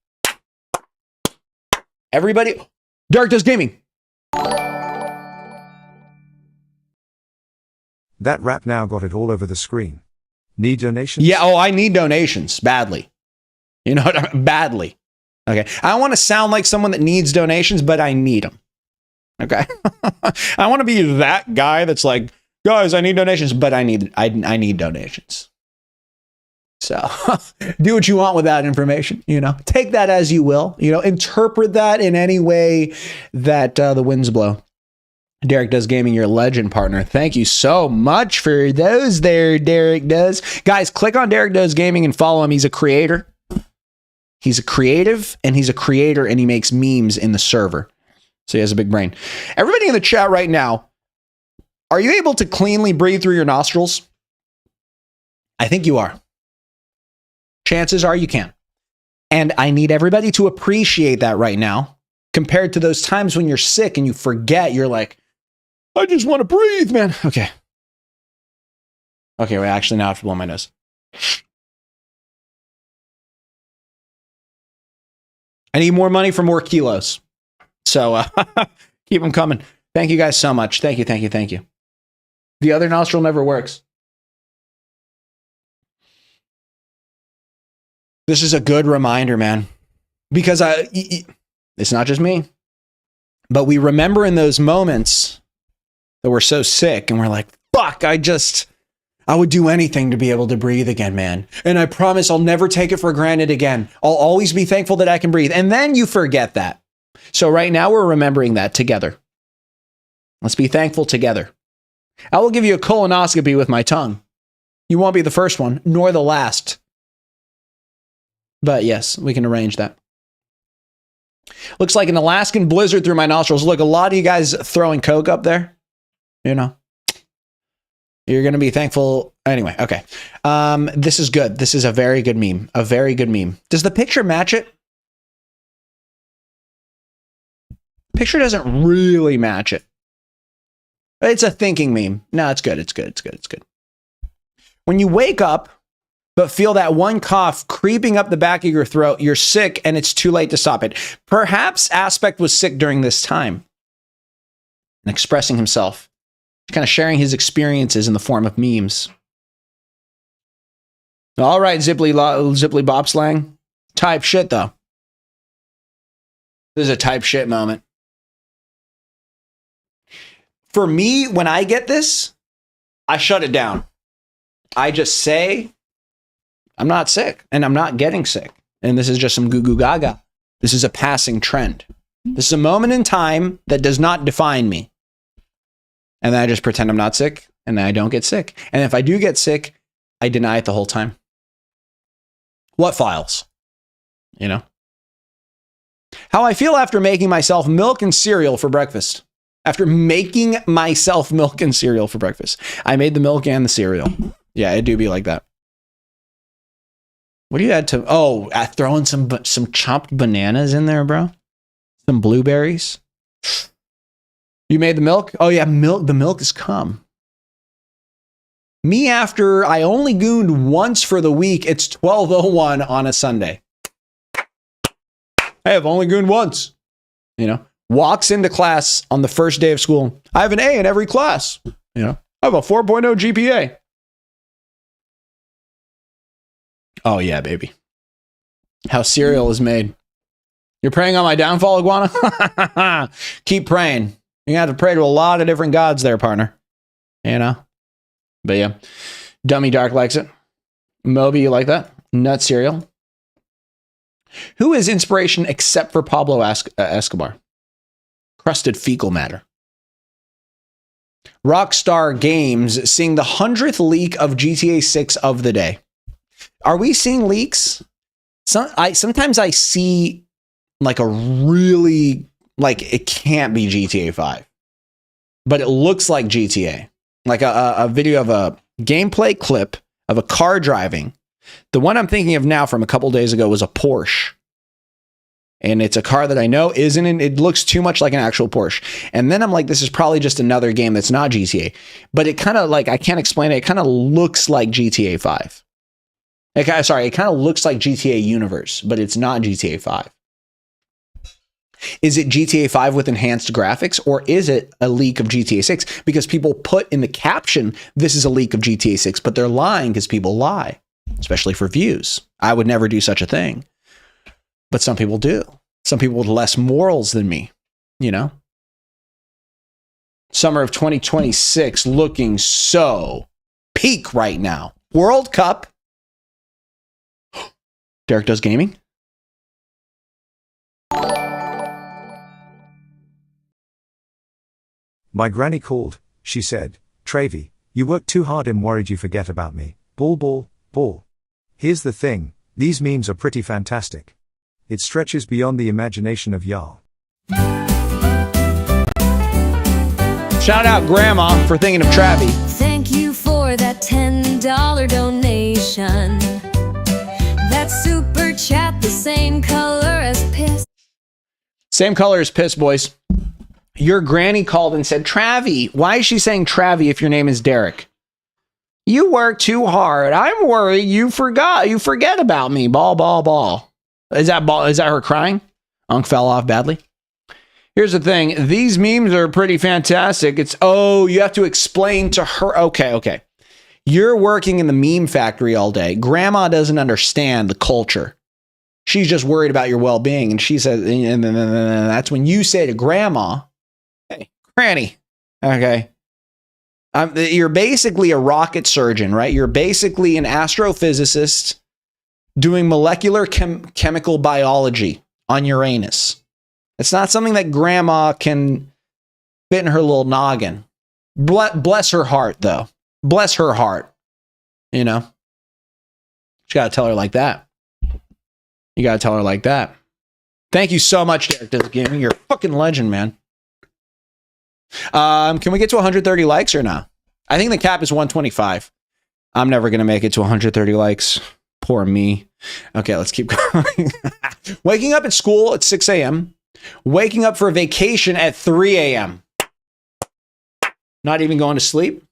Everybody, Derek Does Gaming. That rap now got it all over the screen. Need donations? Yeah, I need donations badly. You know what I mean? Badly. Okay. I don't want to sound like someone that needs donations, but I need them. Okay. I want to be that guy that's like, guys, I need donations, but I need donations. So do what you want with that information, you know, take that as you will, you know, interpret that in any way that the winds blow. Derek Does Gaming, your legend, partner. Thank you so much for those there, Derek Does. Guys, click on Derek Does Gaming and follow him. He's a creator. He's a creative, and he's a creator, and he makes memes in the server. So he has a big brain. Everybody in the chat right now, are you able to cleanly breathe through your nostrils? I think you are. Chances are you can. And I need everybody to appreciate that right now, compared to those times when you're sick and you forget. You're like, I just want to breathe, man. Okay. Okay, wait, actually now I have to blow my nose. I need more money for more kilos. So keep them coming. Thank you guys so much. Thank you. The other nostril never works. This is a good reminder, man. Because it's not just me. But we remember in those moments that we're so sick and we're like, fuck, I would do anything to be able to breathe again, man. And I promise I'll never take it for granted again. I'll always be thankful that I can breathe. And then you forget that. So right now we're remembering that together. Let's be thankful together. I will give you a colonoscopy with my tongue. You won't be the first one, nor the last. But yes, we can arrange that. Looks like an Alaskan blizzard through my nostrils. Look, a lot of you guys throwing Coke up there. You know. You're going to be thankful. Anyway, okay. This is good. This is a very good meme. A very good meme. Does the picture match it? Picture doesn't really match it. It's a thinking meme. No, it's good. It's good. When you wake up, but feel that one cough creeping up the back of your throat, you're sick and it's too late to stop it. Perhaps Aspect was sick during this time and expressing himself, kind of sharing his experiences in the form of memes. All right, Zipply Bop slang. Type shit, though. This is a type shit moment. For me, when I get this, I shut it down. I just say, I'm not sick, and I'm not getting sick. And this is just some goo goo gaga. This is a passing trend. This is a moment in time that does not define me. And then I just pretend I'm not sick, and then I don't get sick. And if I do get sick, I deny it the whole time. What files? You know? How I feel after making myself milk and cereal for breakfast. After making myself milk and cereal for breakfast. I made the milk and the cereal. Yeah, it do be like that. What do you add to? Oh, throwing some chopped bananas in there, bro. Some blueberries. You made the milk? Oh yeah, milk. The milk has come. Me after I only gooned once for the week. It's 12:01 on a Sunday. I have only gooned once. You know, walks into class on the first day of school. I have an A in every class. You know, I have a 4.0 GPA. Oh yeah, baby. How cereal is made. You're praying on my downfall, Iguana? Keep praying. You have to pray to a lot of different gods there, partner. You know? But yeah. Dummy Dark likes it. Moby, you like that? Nut cereal. Who is inspiration except for Pablo Escobar? Crusted fecal matter. Rockstar Games seeing the 100th leak of GTA 6 of the day. Are we seeing leaks? Sometimes I see like a really, like it can't be GTA 5, but it looks like GTA. Like a video of a gameplay clip of a car driving. The one I'm thinking of now from a couple days ago was a Porsche. And it's a car that I know isn't in, it looks too much like an actual Porsche. And then I'm like, this is probably just another game that's not GTA. But it kind of like, I can't explain it. It kind of looks like GTA 5. It kind of looks like GTA Universe, but it's not GTA 5. Is it GTA 5 with enhanced graphics, or is it a leak of GTA 6? Because people put in the caption, this is a leak of GTA 6, but they're lying because people lie, especially for views. I would never do such a thing. But some people do. Some people with less morals than me, you know? Summer of 2026 looking so peak right now. World Cup. Derek does gaming. My granny called. She said, Travy, you work too hard and worried you forget about me. Ball, ball, ball. Here's the thing, these memes are pretty fantastic. It stretches beyond the imagination of y'all. Shout out Grandma for thinking of Travy. Thank you for that $10 donation. That super chat, the same color as piss. Same color as piss, boys. Your granny called and said, Travy. Why is she saying Travy if your name is Derek? You work too hard. I'm worried you forgot. You forget about me. Ball, ball, ball. Is that her crying? Unk fell off badly. Here's the thing. These memes are pretty fantastic. You have to explain to her. Okay. You're working in the meme factory all day. Grandma doesn't understand the culture. She's just worried about your well-being. And she says, and that's when you say to Grandma, hey, Granny, okay. You're basically a rocket surgeon, right? You're basically an astrophysicist doing molecular chemical biology on Uranus. It's not something that Grandma can fit in her little noggin. Bless her heart, though. Bless her heart. You know? You gotta tell her like that. You gotta tell her like that. Thank you so much, Derek Does Gaming. You're a fucking legend, man. Can we get to 130 likes or not? I think the cap is 125. I'm never gonna make it to 130 likes. Poor me. Okay, let's keep going. Waking up at school at 6 a.m. Waking up for a vacation at 3 a.m. Not even going to sleep.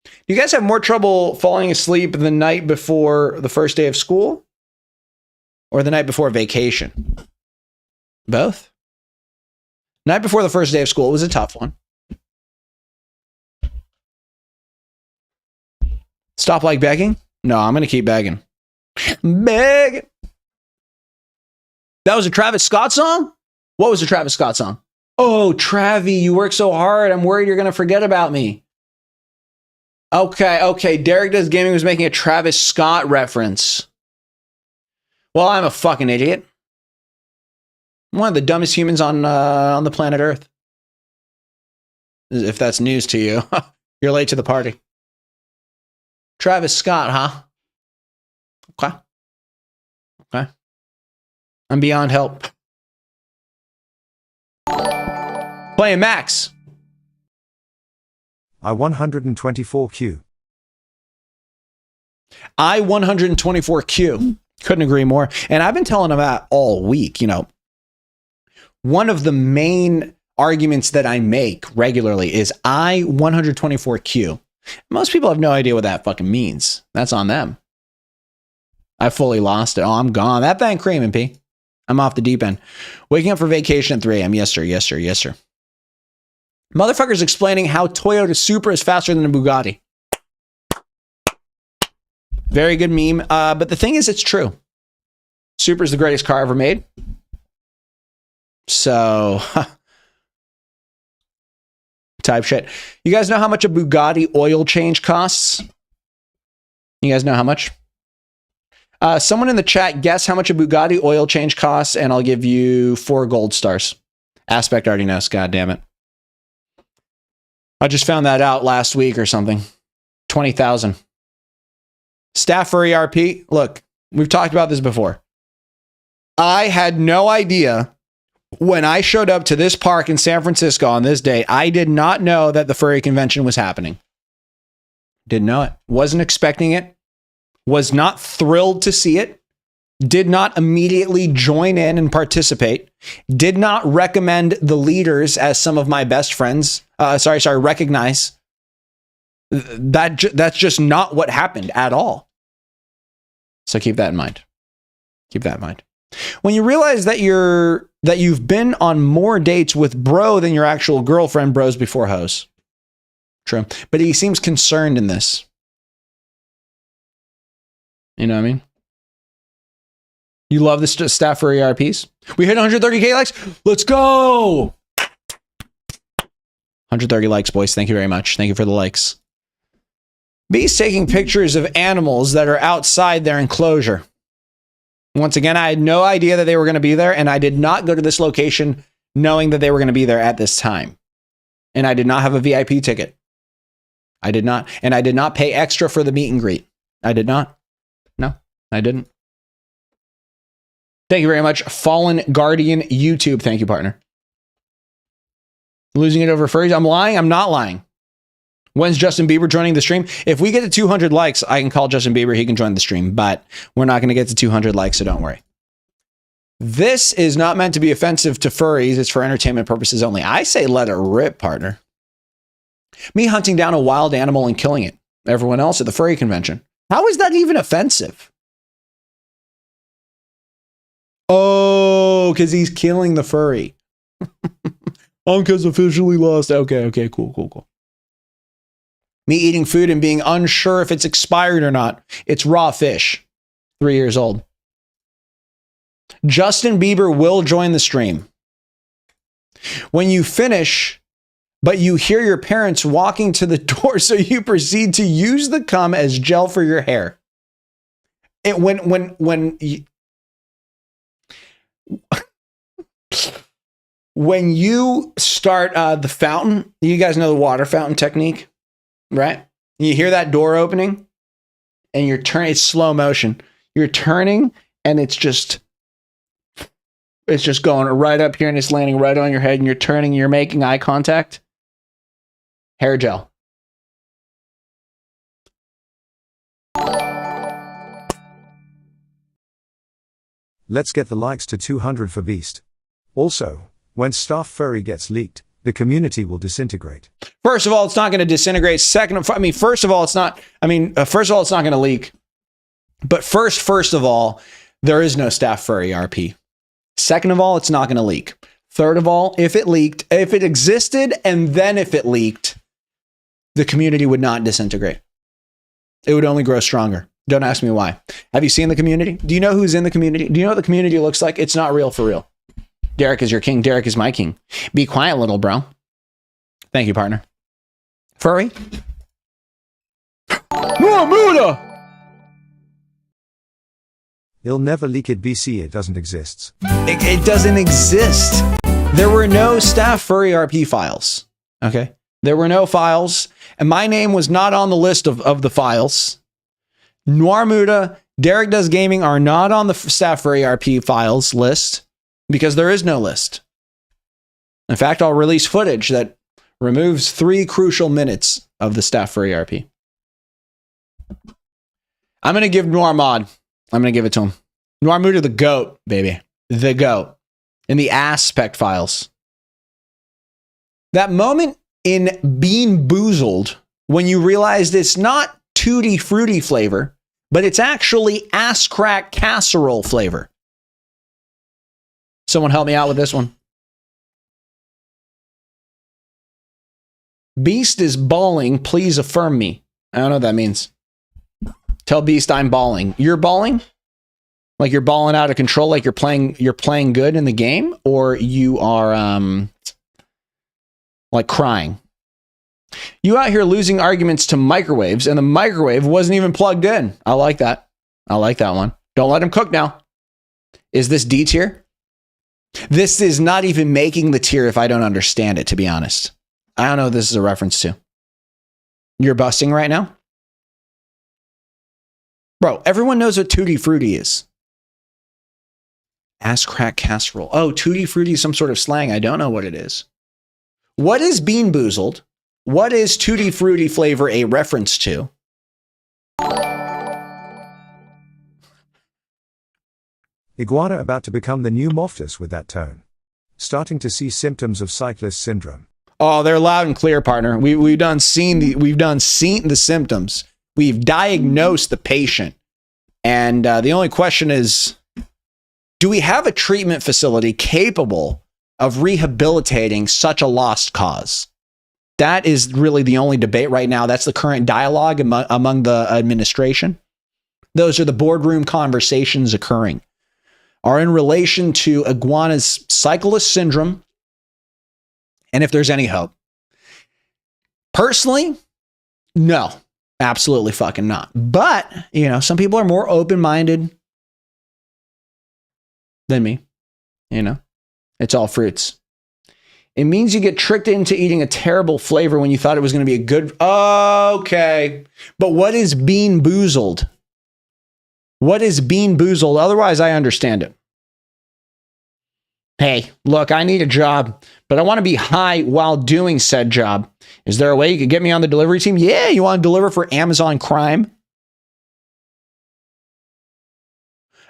Do you guys have more trouble falling asleep the night before the first day of school or the night before vacation? Both? Night before the first day of school was a tough one. Stop like begging? No, I'm going to keep begging. Beg. That was a Travis Scott song? What was a Travis Scott song? Oh, Travi, you work so hard. I'm worried you're going to forget about me. Okay. Derek Does Gaming was making a Travis Scott reference. Well, I'm a fucking idiot. I'm one of the dumbest humans on the planet Earth. If that's news to you, you're late to the party. Travis Scott, huh? Okay. I'm beyond help. Playing Max. I-124Q. I-124Q. Couldn't agree more. And I've been telling them that all week. You know, one of the main arguments that I make regularly is I-124Q. Most people have no idea what that fucking means. That's on them. I fully lost it. Oh, I'm gone. That thing creaming, P. I'm off the deep end. Waking up for vacation at 3 a.m. Yes, sir. Motherfuckers explaining how Toyota Supra is faster than a Bugatti. Very good meme. But the thing is, it's true. Supra is the greatest car ever made. So, type shit. You guys know how much a Bugatti oil change costs? You guys know how much? Someone in the chat, guess how much a Bugatti oil change costs, and I'll give you 4 gold stars. Aspect already knows. God damn it. I just found that out last week or something. 20,000. Staff for ERP. Look, we've talked about this before. I had no idea when I showed up to this park in San Francisco on this day. I did not know that the furry convention was happening. Didn't know it. Wasn't expecting it. Was not thrilled to see it. Did not immediately join in and participate. Did not recommend the leaders as some of my best friends. Recognize. That's just not what happened at all. So keep that in mind. Keep that in mind. When you realize that you've been on more dates with bro than your actual girlfriend, bros before hoes. True. But he seems concerned in this. You know what I mean? You love this staff for ERPs? We hit 130K likes. Let's go. 130 likes, boys. Thank you very much. Thank you for the likes. Bees taking pictures of animals that are outside their enclosure. Once again, I had no idea that they were going to be there, and I did not go to this location knowing that they were going to be there at this time. And I did not have a VIP ticket. I did not. And I did not pay extra for the meet and greet. I did not. No, I didn't. Thank you very much. Fallen Guardian YouTube. Thank you, partner. Losing it over furries. I'm lying. I'm not lying. When's Justin Bieber joining the stream? If we get to 200 likes, I can call Justin Bieber. He can join the stream, but we're not going to get to 200 likes, so don't worry. This is not meant to be offensive to furries. It's for entertainment purposes only. I say let it rip, partner. Me hunting down a wild animal and killing it. Everyone else at the furry convention. How is that even offensive? Oh, because he's killing the furry. Uncle's officially lost. Okay, cool. Me eating food and being unsure if it's expired or not. It's raw fish. 3 years old. Justin Bieber will join the stream. When you finish, but you hear your parents walking to the door, so you proceed to use the cum as gel for your hair. When you start the fountain, you guys know the water fountain technique, right? You hear that door opening and you're turning, it's slow motion. You're turning and it's just going right up here and it's landing right on your head and you're turning, you're making eye contact. Hair gel. Let's get the likes to 200 for Beast. Also, when Staff Furry gets leaked, The community will disintegrate. First of all, it's not going to disintegrate. First of all, it's not going to leak. But first of all, there is no staff for ERP. Second of all, it's not going to leak. Third of all, if it existed, and then if it leaked, the community would not disintegrate. It would only grow stronger. Don't ask me why. Have you seen the community? Do you know who's in the community? Do you know what the community looks like? It's not real for real. Derek is your king. Derek is my king. Be quiet, little bro. Thank you, partner. Furry? Noir Muda! It'll never leak it, BC. It doesn't exist. It doesn't exist. There were no staff furry RP files. Okay? There were no files. And my name was not on the list of the files. Noir Muda, Derek Does Gaming are not on the staff furry RP files list because there is no list. In fact, I'll release footage that removes 3 crucial minutes of the staff furry RP. I'm going to give Noir Mod. I'm going to give it to him. Noir Muda, the GOAT, baby. The GOAT. In the aspect files. That moment in Bean Boozled, when you realized it's not Tutti Fruity flavor, but it's actually ass crack casserole flavor. Someone help me out with this one. Beast is bawling. Please affirm me. I don't know what that means. Tell Beast I'm bawling. You're bawling? Like you're balling out of control, like you're playing good in the game, or you are like crying. You out here losing arguments to microwaves, and the microwave wasn't even plugged in. I like that. I like that one. Don't let him cook now. Is this D tier? This is not even making the tier if I don't understand it, to be honest. I don't know what this is a reference to. You're busting right now? Bro, everyone knows what Tutti Frutti is. Ass crack casserole. Oh, Tutti Frutti is some sort of slang. I don't know what it is. What is Bean Boozled? What is Tutti Frutti flavor a reference to? Iguana about to become the new Moftus with that tone. Starting to see symptoms of cyclist syndrome. Oh, they're loud and clear, partner. We've done seen the symptoms. We've diagnosed the patient. And the only question is, do we have a treatment facility capable of rehabilitating such a lost cause? That is really the only debate right now. That's the current dialogue among the administration. Those are the boardroom conversations occurring, are in relation to Iguana's cyclist syndrome and if there's any hope. Personally, no, absolutely fucking not. But, you know, some people are more open-minded than me. You know, it's all fruits. It means you get tricked into eating a terrible flavor when you thought it was going to be a good. Okay. But what is Bean Boozled? What is Bean Boozled? Otherwise, I understand it. Hey, look, I need a job, but I want to be high while doing said job. Is there a way you could get me on the delivery team? Yeah, you want to deliver for Amazon Crime?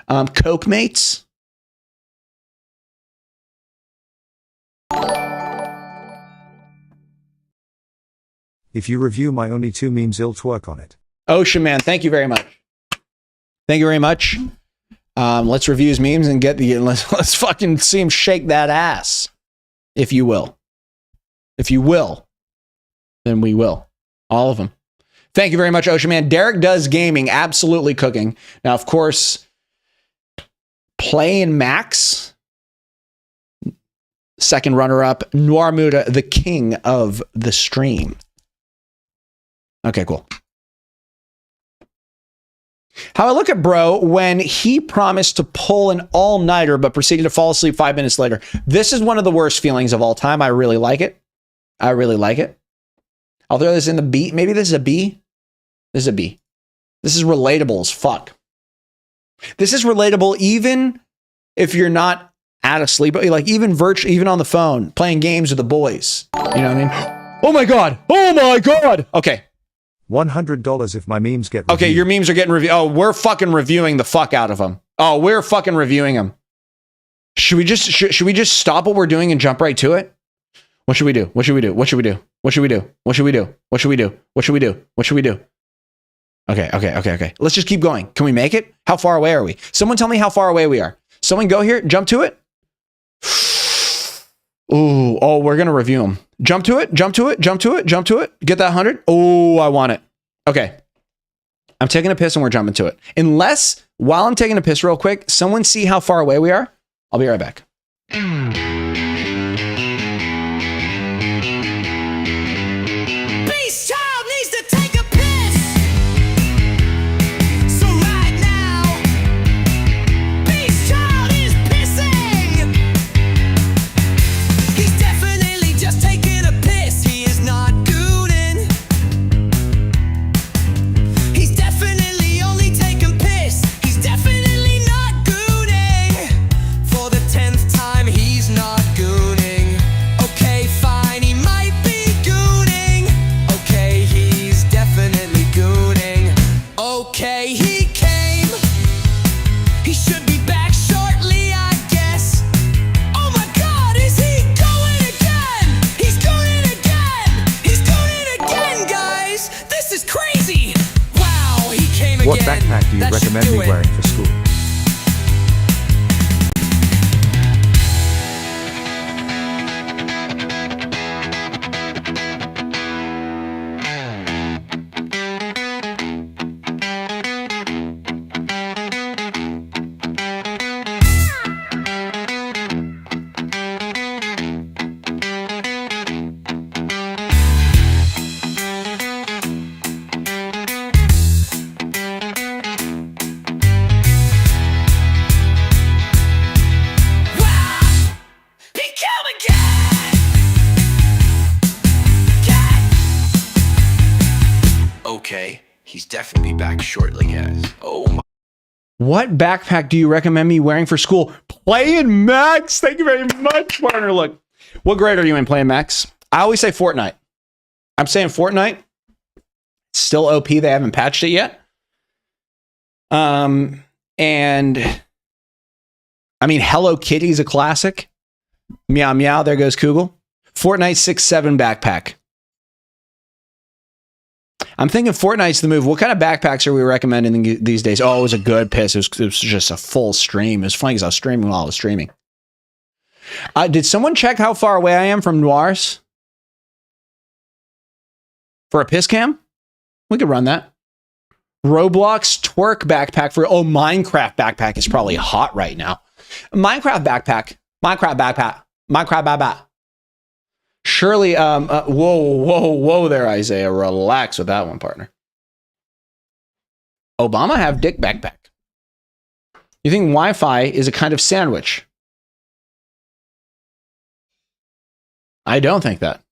Coke Mates? If you review my only 2 memes, I'll twerk on it. Ocean Man, thank you very much. Thank you very much. Let's review his memes and let's fucking see him shake that ass, if you will. If you will, then we will. All of them. Thank you very much, Ocean Man. Derek Does Gaming, absolutely cooking. Now, of course, Playin Max, second runner-up. Noir Muda, the king of the stream. Okay, cool. How I look at bro when he promised to pull an all-nighter but proceeded to fall asleep 5 minutes later. This is one of the worst feelings of all time. I really like it. I really like it. I'll throw this in the B. Maybe this is a B. This is a B. This is relatable as fuck. This is relatable even if you're not out of sleep. Like even even on the phone, playing games with the boys. You know what I mean? Oh my God. Oh my God. Okay. $100 if my memes get reviewed. Okay, your memes are getting reviewed. Oh, we're fucking reviewing the fuck out of them. Oh, we're fucking reviewing them. Should we just stop what we're doing and jump right to it? What should we do? What should we do? What should we do? What should we do? What should we do? What should we do? What should we do? What should we do? Okay. Let's just keep going. Can we make it? How far away are we? Someone tell me how far away we are. Someone go here. Jump to it. Ooh, oh, we're going to review them. Jump to it. Jump to it. Jump to it. Jump to it. Get that 100. Oh, I want it. Okay. I'm taking a piss and we're jumping to it. Unless, while I'm taking a piss real quick, someone see how far away we are. I'll be right back. Beast Child needs to take a piss. So right now, Beast Child is pissing. He's definitely just taking a piss. He is not gooning. He's definitely only taking piss. He's definitely not gooning. For the 10th time, he's not gooning. Okay, fine, he might be gooning. Okay, he's definitely gooning. Okay, he came. He should be back shortly, I guess. Oh my god, is he going again? He's gooning again. He's gooning again, guys. This is crazy. Wow, he came again. What backpack do you That should recommend do me it. wearing for school? Wow, he came again. Okay, he's definitely back shortly, guys. Oh my. What backpack do you recommend me wearing for school? Playing Max. Thank you very much, partner. Look, what grade are you in playing Max? I always say Fortnite. I'm saying Fortnite. It's still OP. They haven't patched it yet. And I mean, Hello Kitty's a classic. Meow meow. There goes Kugel. Fortnite 6-7 backpack. I'm thinking Fortnite's the move. What kind of backpacks are we recommending these days? Oh, it was a good piss. It was just a full stream. It was funny because I was streaming while I was streaming. Did someone check how far away I am from Noirs? For a piss cam? We could run that. Roblox twerk backpack for... Oh, Minecraft backpack is probably hot right now. Minecraft backpack. Surely, whoa there, Isaiah. Relax with that one, partner. Obama have dick backpack. You think Wi-Fi is a kind of sandwich? I don't think that.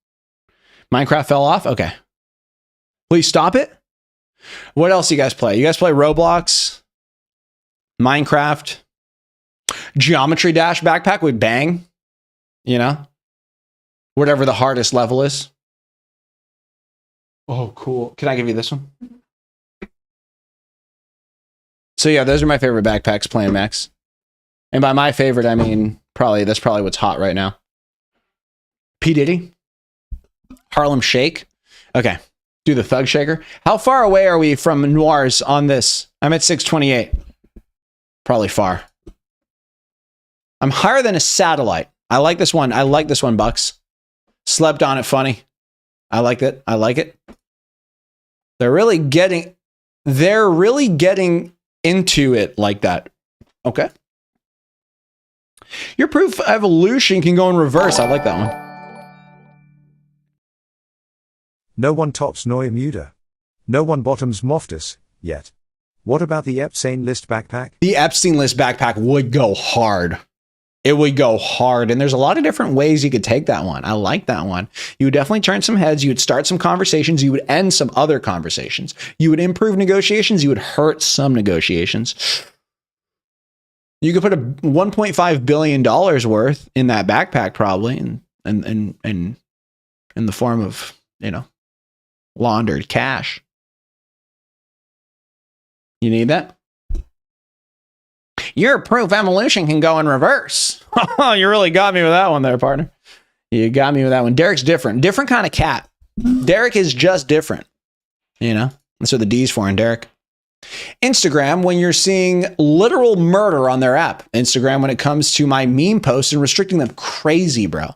Minecraft fell off? Okay. Please stop it. What else do you guys play? You guys play Roblox? Minecraft? Geometry Dash backpack would bang. You know? Whatever the hardest level is. Oh, cool. Can I give you this one? So yeah, those are my favorite backpacks playing Max. And by my favorite, I mean, that's probably what's hot right now. P. Diddy? Harlem Shake? Okay. Do the Thug Shaker. How far away are we from Noirs on this? I'm at 628. Probably far. I'm higher than a satellite. I like this one. I like this one, Bucks. Slept on it funny. I like it. I like it. They're really getting into it like that. Okay. Your proof evolution can go in reverse. I like that one. No one tops Noir Muda. No one bottoms Moftus, yet. What about the Epstein List backpack? The Epstein List backpack would go hard. It would go hard. And there's a lot of different ways you could take that one. I like that one. You would definitely turn some heads. You would start some conversations. You would end some other conversations. You would improve negotiations. You would hurt some negotiations. You could put a $1.5 billion worth in that backpack probably in the form of, laundered cash. You need that? Your proof evolution can go in reverse. You really got me with that one there, partner. You got me with that one. Derek's different. Different kind of cat. Derek is just different. You know? That's what the D's for in Derek. Instagram, when you're seeing literal murder on their app. Instagram, when it comes to my meme posts and restricting them. Crazy, bro.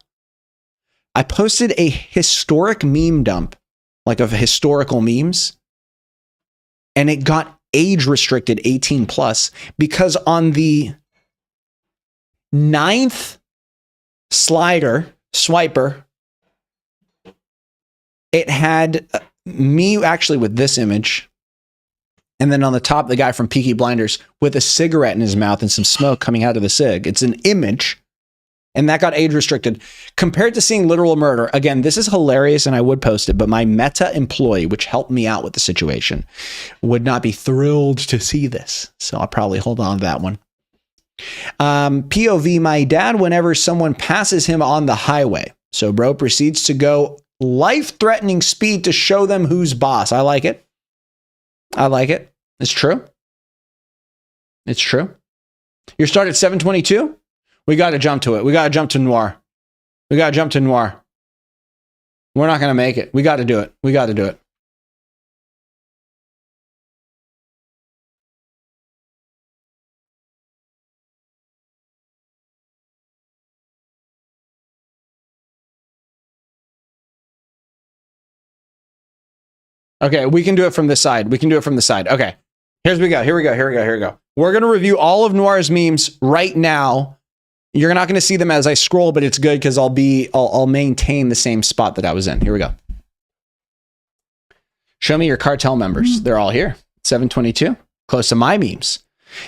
I posted a historic meme dump, like of historical memes, and it got age restricted 18 plus because on the 9th swiper, it had me actually with this image. And then on the top, the guy from Peaky Blinders with a cigarette in his mouth and some smoke coming out of the cig. It's an image. And that got age restricted. Compared to seeing literal murder, again, this is hilarious and I would post it, but my Meta employee, which helped me out with the situation, would not be thrilled to see this. So I'll probably hold on to that one. POV, my dad, whenever someone passes him on the highway. So bro proceeds to go life-threatening speed to show them who's boss. I like it. I like it. It's true. It's true. You're started at 722? We got to jump to it. We got to jump to Noir. We got to jump to Noir. We're not going to make it. We got to do it. We got to do it. Okay, we can do it from this side. We can do it from the side. Okay, here we go. Here we go. We're going to review all of Noir's memes right now. You're not going to see them as I scroll, but it's good because I'll maintain the same spot that I was in. Here we go. Show me your cartel members. They're all here. 722, close to my memes.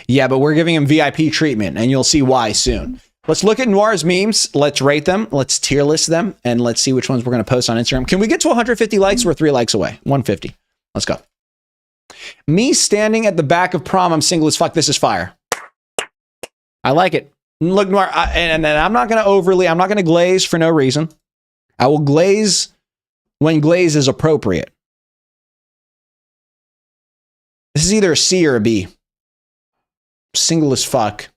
Yeah, but we're giving them VIP treatment, and you'll see why soon. Let's look at Noir's memes. Let's rate them. Let's tier list them, and let's see which ones we're going to post on Instagram. Can we get to 150 likes? We're 3 likes away. 150. Let's go. Me standing at the back of prom. I'm single as fuck. This is fire. I like it. Look, Noir, and I'm not going to glaze for no reason. I will glaze when glaze is appropriate. This is either a C or a B. Single as fuck.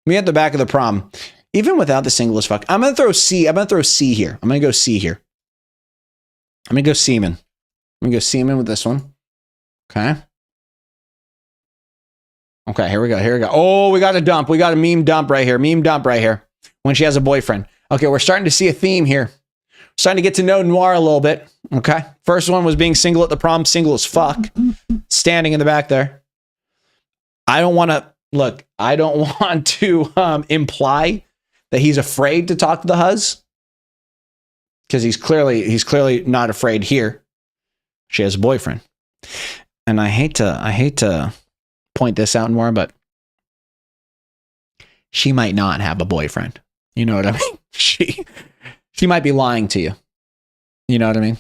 Me at the back of the prom. Even without the single as fuck. I'm going to throw C. I'm going to throw C here. I'm going to go C here. I'm going to go semen. I'm going to go semen with this one. Okay. Okay, here we go. Oh, we got a dump. We got a meme dump right here. Meme dump right here. When she has a boyfriend. Okay, we're starting to see a theme here. Starting to get to know Noir a little bit. Okay. First one was being single at the prom. Single as fuck. Standing in the back there. I don't want to imply that he's afraid to talk to the huz. Because he's clearly not afraid here. She has a boyfriend. And I hate to point this out more, but she might not have a boyfriend. You know what I mean? She might be lying to you. You know what I mean?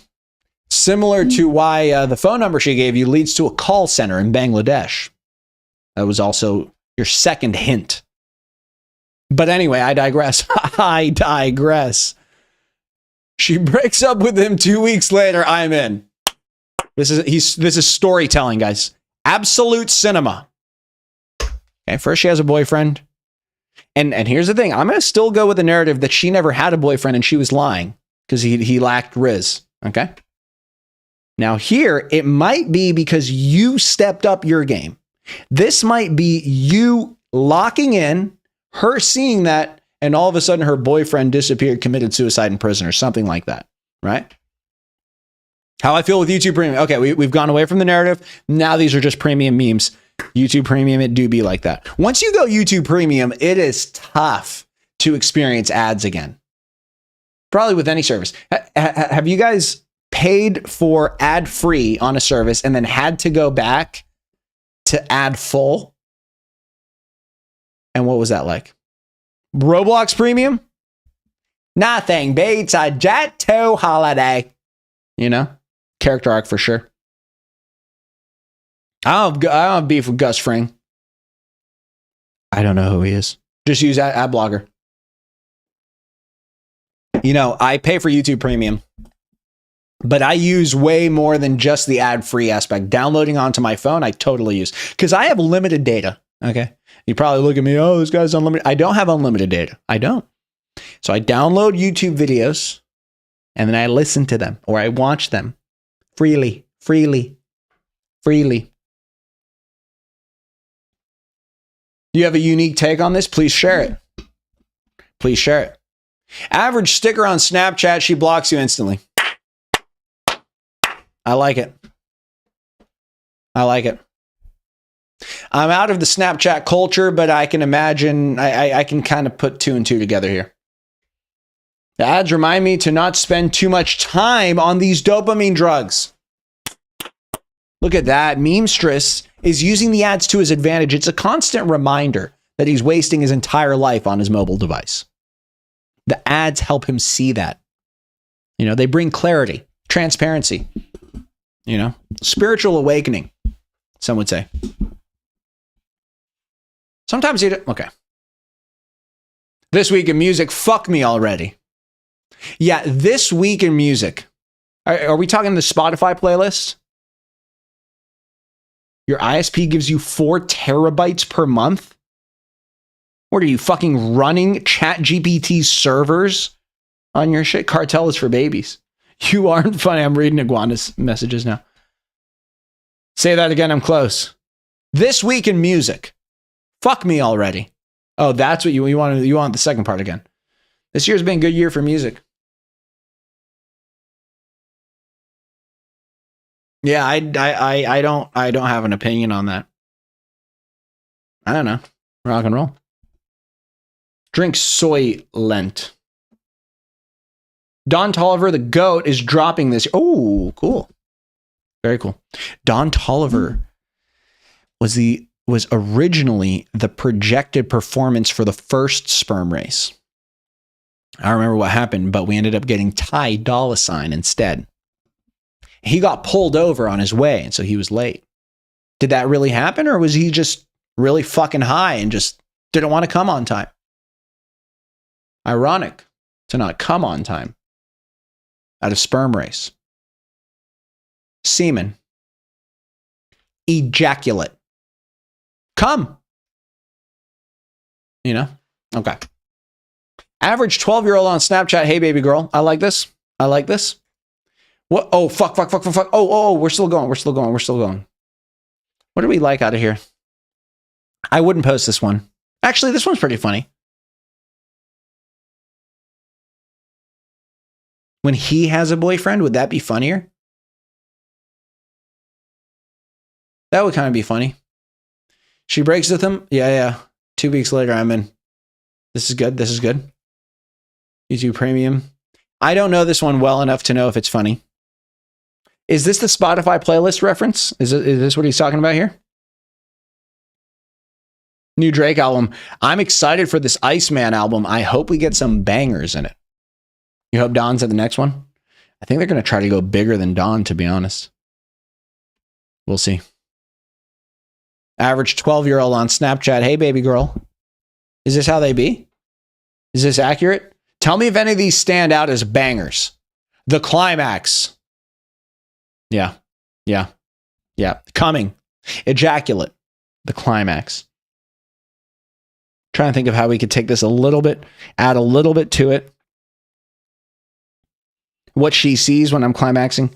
Similar to why the phone number she gave you leads to a call center in Bangladesh. That was also your second hint. But anyway, I digress. I digress. She breaks up with him 2 weeks later. I'm in. This is storytelling, guys. Absolute cinema. Okay, first she has a boyfriend. And here's the thing. I'm going to still go with the narrative that she never had a boyfriend and she was lying because he lacked riz. Okay. Now here, it might be because you stepped up your game. This might be you locking in, her seeing that, and all of a sudden her boyfriend disappeared, committed suicide in prison or something like that. Right? How I feel with YouTube Premium. Okay, we've gone away from the narrative. Now these are just premium memes. YouTube Premium, it do be like that. Once you go YouTube Premium, it is tough to experience ads again. Probably with any service. Have you guys paid for ad free on a service and then had to go back to ad full? And what was that like? Roblox Premium? Nothing beats a Jet 2 holiday. You know? Character arc for sure. I don't have beef with Gus Fring. I don't know who he is. Just use ad blogger. You know, I pay for YouTube Premium, but I use way more than just the ad-free aspect. Downloading onto my phone, I totally use. Because I have limited data. Okay. You probably look at me, oh, this guy's unlimited. I don't have unlimited data. I don't. So I download YouTube videos and then I listen to them or I watch them freely. You have a unique take on this? Please share it. Please share it. Average sticker on Snapchat, she blocks you instantly. I like it. I like it. I'm out of the Snapchat culture, but I can imagine, I can kind of put 2 and 2 together here. The ads remind me to not spend too much time on these dopamine drugs. Look at that. Memestress is using the ads to his advantage. It's a constant reminder that he's wasting his entire life on his mobile device. The ads help him see that. You know, they bring clarity, transparency, you know, spiritual awakening, some would say. Sometimes you don't. Okay. This week in music, fuck me already. Yeah, this week in music. Are we talking the Spotify playlist? Your ISP gives you 4 terabytes per month? What are you fucking running ChatGPT servers on your shit? Cartel is for babies. You aren't funny. I'm reading Iguana's messages now. Say that again. I'm close. This week in music. Fuck me already. Oh, that's what you want. You want the second part again. This year's been a good year for music. Yeah, I don't have an opinion on that. I don't know. Rock and roll. Drink soy lent. Don Toliver, the GOAT, is dropping this. Oh, cool. Very cool. Don Toliver was originally the projected performance for the first sperm race. I don't remember what happened, but we ended up getting Ty Dolla $ign instead. He got pulled over on his way, and so he was late. Did that really happen, or was he just really fucking high and just didn't want to come on time? Ironic to not come on time at a sperm race. Semen. Ejaculate. Come. You know? Okay. Average 12-year-old on Snapchat. Hey, baby girl. I like this. I like this. What? Oh, fuck. Oh, we're still going. What do we like out of here? I wouldn't post this one. Actually, this one's pretty funny. When he has a boyfriend, would that be funnier? That would kind of be funny. She breaks with him. Yeah. 2 weeks later, I'm in. This is good. YouTube Premium. I don't know this one well enough to know if it's funny. Is this the Spotify playlist reference? Is this what he's talking about here? New Drake album. I'm excited for this Iceman album. I hope we get some bangers in it. You hope Don's at the next one? I think they're going to try to go bigger than Don, to be honest. We'll see. Average 12-year-old on Snapchat. Hey, baby girl. Is this how they be? Is this accurate? Tell me if any of these stand out as bangers. The climax. Yeah. Coming. Ejaculate. The climax. Trying to think of how we could take this a little bit, add a little bit to it. What she sees when I'm climaxing.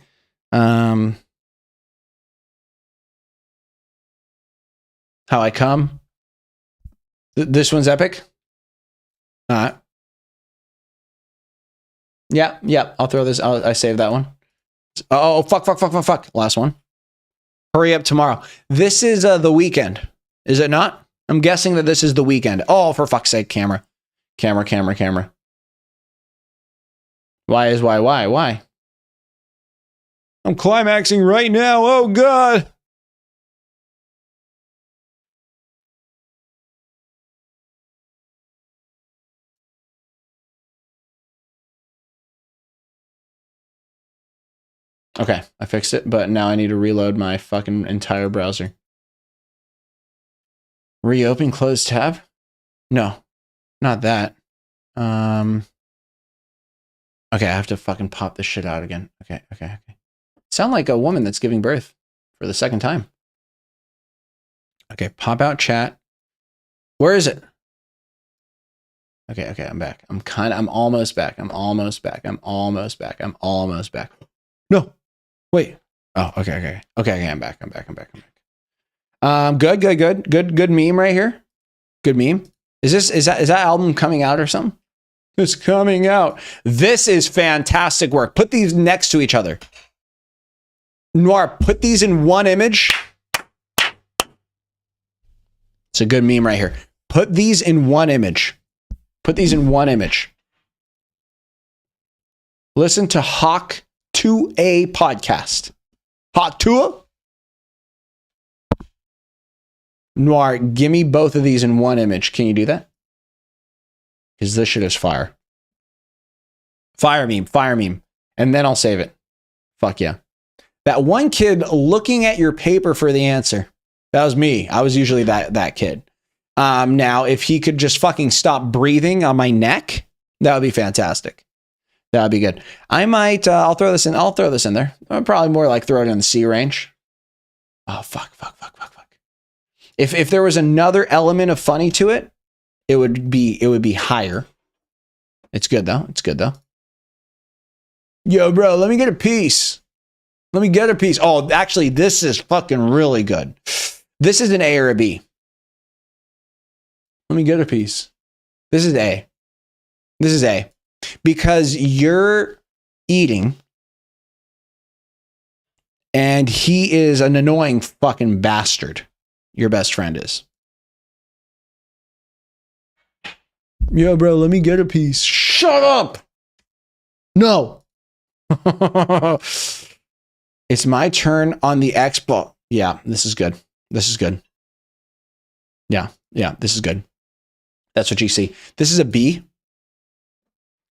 How I come. This one's epic. Yeah. I'll throw this. I saved that one. Oh, fuck. Last one. Hurry up tomorrow. This is The Weekend. Is it not? I'm guessing that this is The Weekend. Oh, for fuck's sake, camera. Why? I'm climaxing right now. Oh, God. Okay, I fixed it, but now I need to reload my fucking entire browser. Reopen closed tab? No, not that. Okay, I have to fucking pop this shit out again. Okay. Sound like a woman that's giving birth for the second time. Okay, pop out chat, Where is it? Okay, I'm back. I'm almost back. I'm almost back. No, wait. Oh, okay, I'm back. Good meme right here. Good meme. Is that album coming out or something? It's coming out. This is fantastic work. Put these next to each other. Noir, put these in one image. It's a good meme right here. Put these in one image. Listen to Hawk 2A podcast. Hawk 2A? Noir, give me both of these in one image. Can you do that? Because this shit is fire. Fire meme. And then I'll save it. Fuck yeah. That one kid looking at your paper for the answer. That was me. I was usually that kid. Now, if he could just fucking stop breathing on my neck, that would be fantastic. That would be good. I might, I'll throw this in there. I'll probably more like throw it in the C range. Oh, fuck. If there was another element of funny to it, it would be higher. It's good though. Yo, bro, let me get a piece. Oh, actually, this is fucking really good. This is an A or a B. Let me get a piece. This is A. Because you're eating and he is an annoying fucking bastard. Your best friend is. Yo, bro, let me get a piece. Shut up. No. It's my turn on the Xbox. Yeah, this is good. Yeah, this is good. That's what you see. This is a B.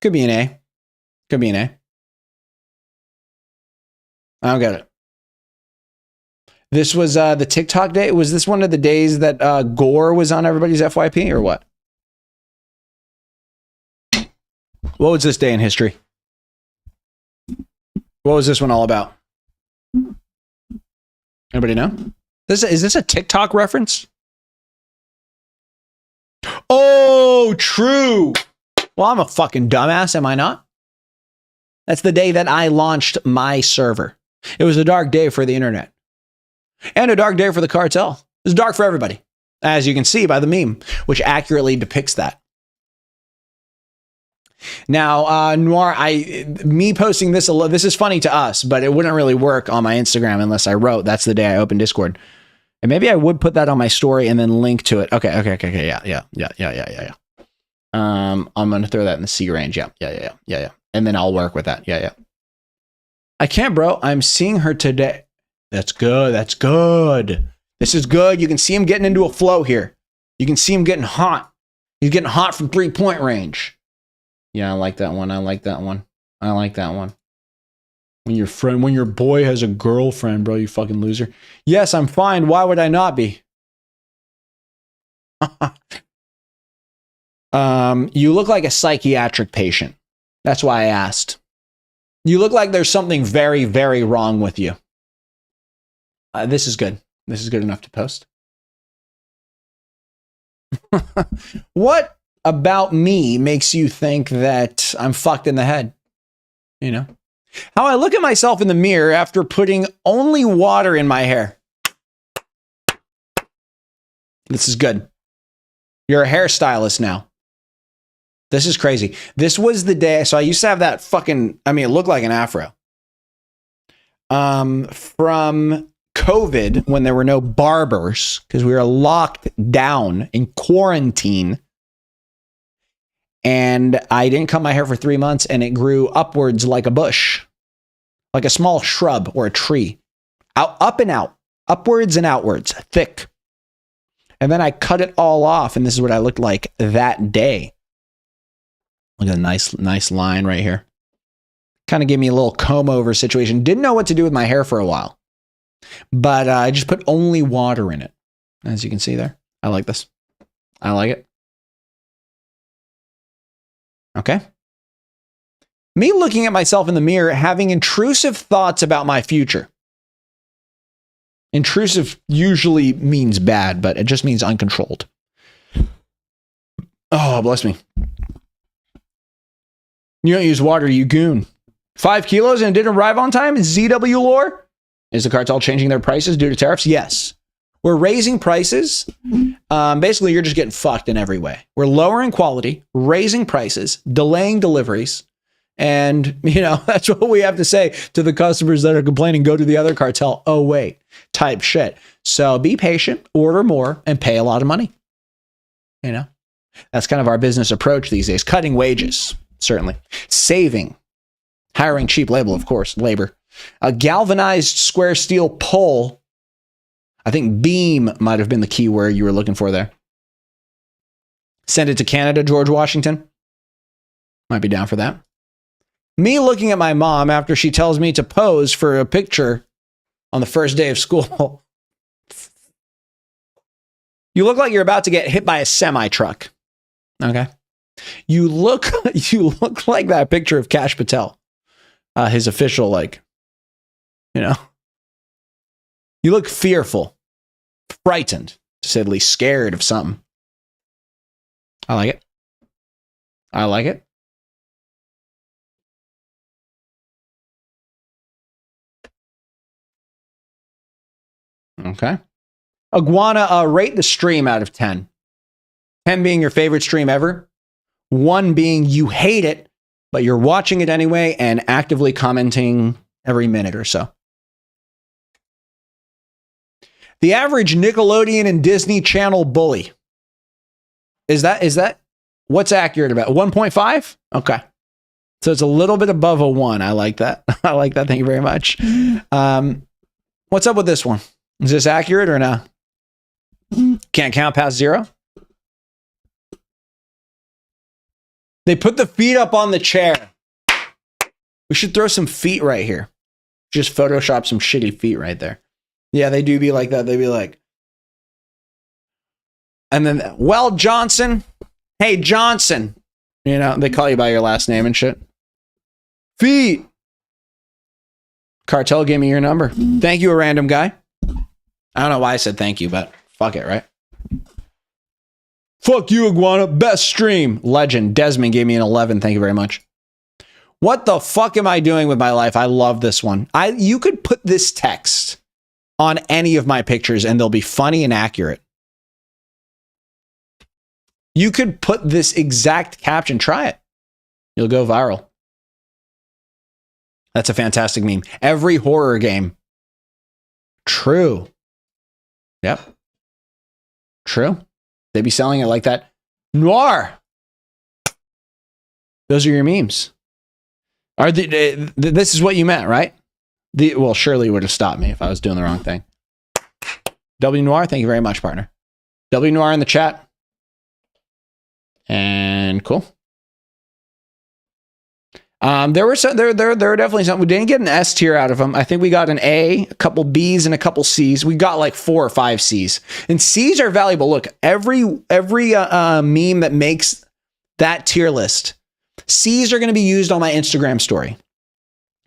Could be an A. I don't get it. This was the TikTok day. Was this one of the days that Gore was on everybody's FYP or what? What was this day in history? What was this one all about? Anybody know? Is this a TikTok reference? Oh, true. Well, I'm a fucking dumbass, am I not? That's the day that I launched my server. It was a dark day for the internet. And a dark day for the cartel. It was dark for everybody, as you can see by the meme, which accurately depicts that. Now, Noir, me posting this is funny to us, but it wouldn't really work on my Instagram unless I wrote, that's the day I opened Discord. And maybe I would put that on my story and then link to it. Okay. Yeah. I'm going to throw that in the C range. Yeah. And then I'll work with that. Yeah. I can't, bro. I'm seeing her today. That's good. This is good. You can see him getting into a flow here. You can see him getting hot. He's getting hot from 3-point range. Yeah, I like that one. When your boy has a girlfriend, bro, you fucking loser. Yes, I'm fine. Why would I not be? You look like a psychiatric patient. That's why I asked. You look like there's something very, very wrong with you. This is good. This is good enough to post. What about me makes you think that I'm fucked in the head? You know? How I look at myself in the mirror after putting only water in my hair. This is good. You're a hairstylist now. This is crazy. This was the day. So I used to have that fucking, it looked like an afro. From COVID, when there were no barbers, because we were locked down in quarantine. And I didn't cut my hair for 3 months, and it grew upwards like a bush, like a small shrub or a tree, up and out, upwards and outwards, thick. And then I cut it all off, and this is what I looked like that day. Look at a nice line right here. Kind of gave me a little comb over situation. Didn't know what to do with my hair for a while, but I just put only water in it. As you can see there, I like this. I like it. Okay. Me looking at myself in the mirror, having intrusive thoughts about my future. Intrusive usually means bad, but it just means uncontrolled. Oh, bless me. You don't use water, you goon. 5 kilos and it didn't arrive on time? ZW lore? Is the cartel changing their prices due to tariffs? Yes. We're raising prices. Basically, you're just getting fucked in every way. We're lowering quality, raising prices, delaying deliveries. And, that's what we have to say to the customers that are complaining, go to the other cartel. Oh, wait, type shit. So be patient, order more, and pay a lot of money. That's kind of our business approach these days. Cutting wages, certainly. Saving. Hiring cheap labor, of course, labor. A galvanized square steel pole. I think beam might have been the key word you were looking for there. Send it to Canada, George Washington. Might be down for that. Me looking at my mom after she tells me to pose for a picture on the first day of school. You look like you're about to get hit by a semi-truck. Okay. You look like that picture of Kash Patel. His official, you look fearful, frightened, to say the least, scared of something. I like it. I like it. Okay. Iguana, rate the stream out of 10. 10 being your favorite stream ever. 1 being you hate it, but you're watching it anyway and actively commenting every minute or so. The average Nickelodeon and Disney Channel bully. Is that what's accurate about 1.5? Okay. So it's a little bit above a 1. I like that. I like that. Thank you very much. What's up with this one? Is this accurate or no? Can't count past 0? They put the feet up on the chair. We should throw some feet right here. Just Photoshop some shitty feet right there. Yeah, they do be like that. They be like, and then, well, Johnson. Hey, Johnson. They call you by your last name and shit. Feet. Cartel gave me your number. Thank you, a random guy. I don't know why I said thank you, but fuck it, right? Fuck you, Iguana. Best stream. Legend. Desmond gave me an 11. Thank you very much. What the fuck am I doing with my life? I love this one. You could put this text on any of my pictures and they'll be funny and accurate. You could put this exact caption. Try it. You'll go viral. That's a fantastic meme. Every horror game. True. Yep. True. They be selling it like that. Noir. Those are your memes. This is what you meant, right? Well, Shirley would have stopped me if I was doing the wrong thing. W Noir, thank you very much, partner. W Noir in the chat. And cool. There were definitely some. We didn't get an S tier out of them. I think we got an A, a couple B's, and a couple C's. We got like 4 or 5 C's. And C's are valuable. Look, every meme that makes that tier list, C's are going to be used on my Instagram story.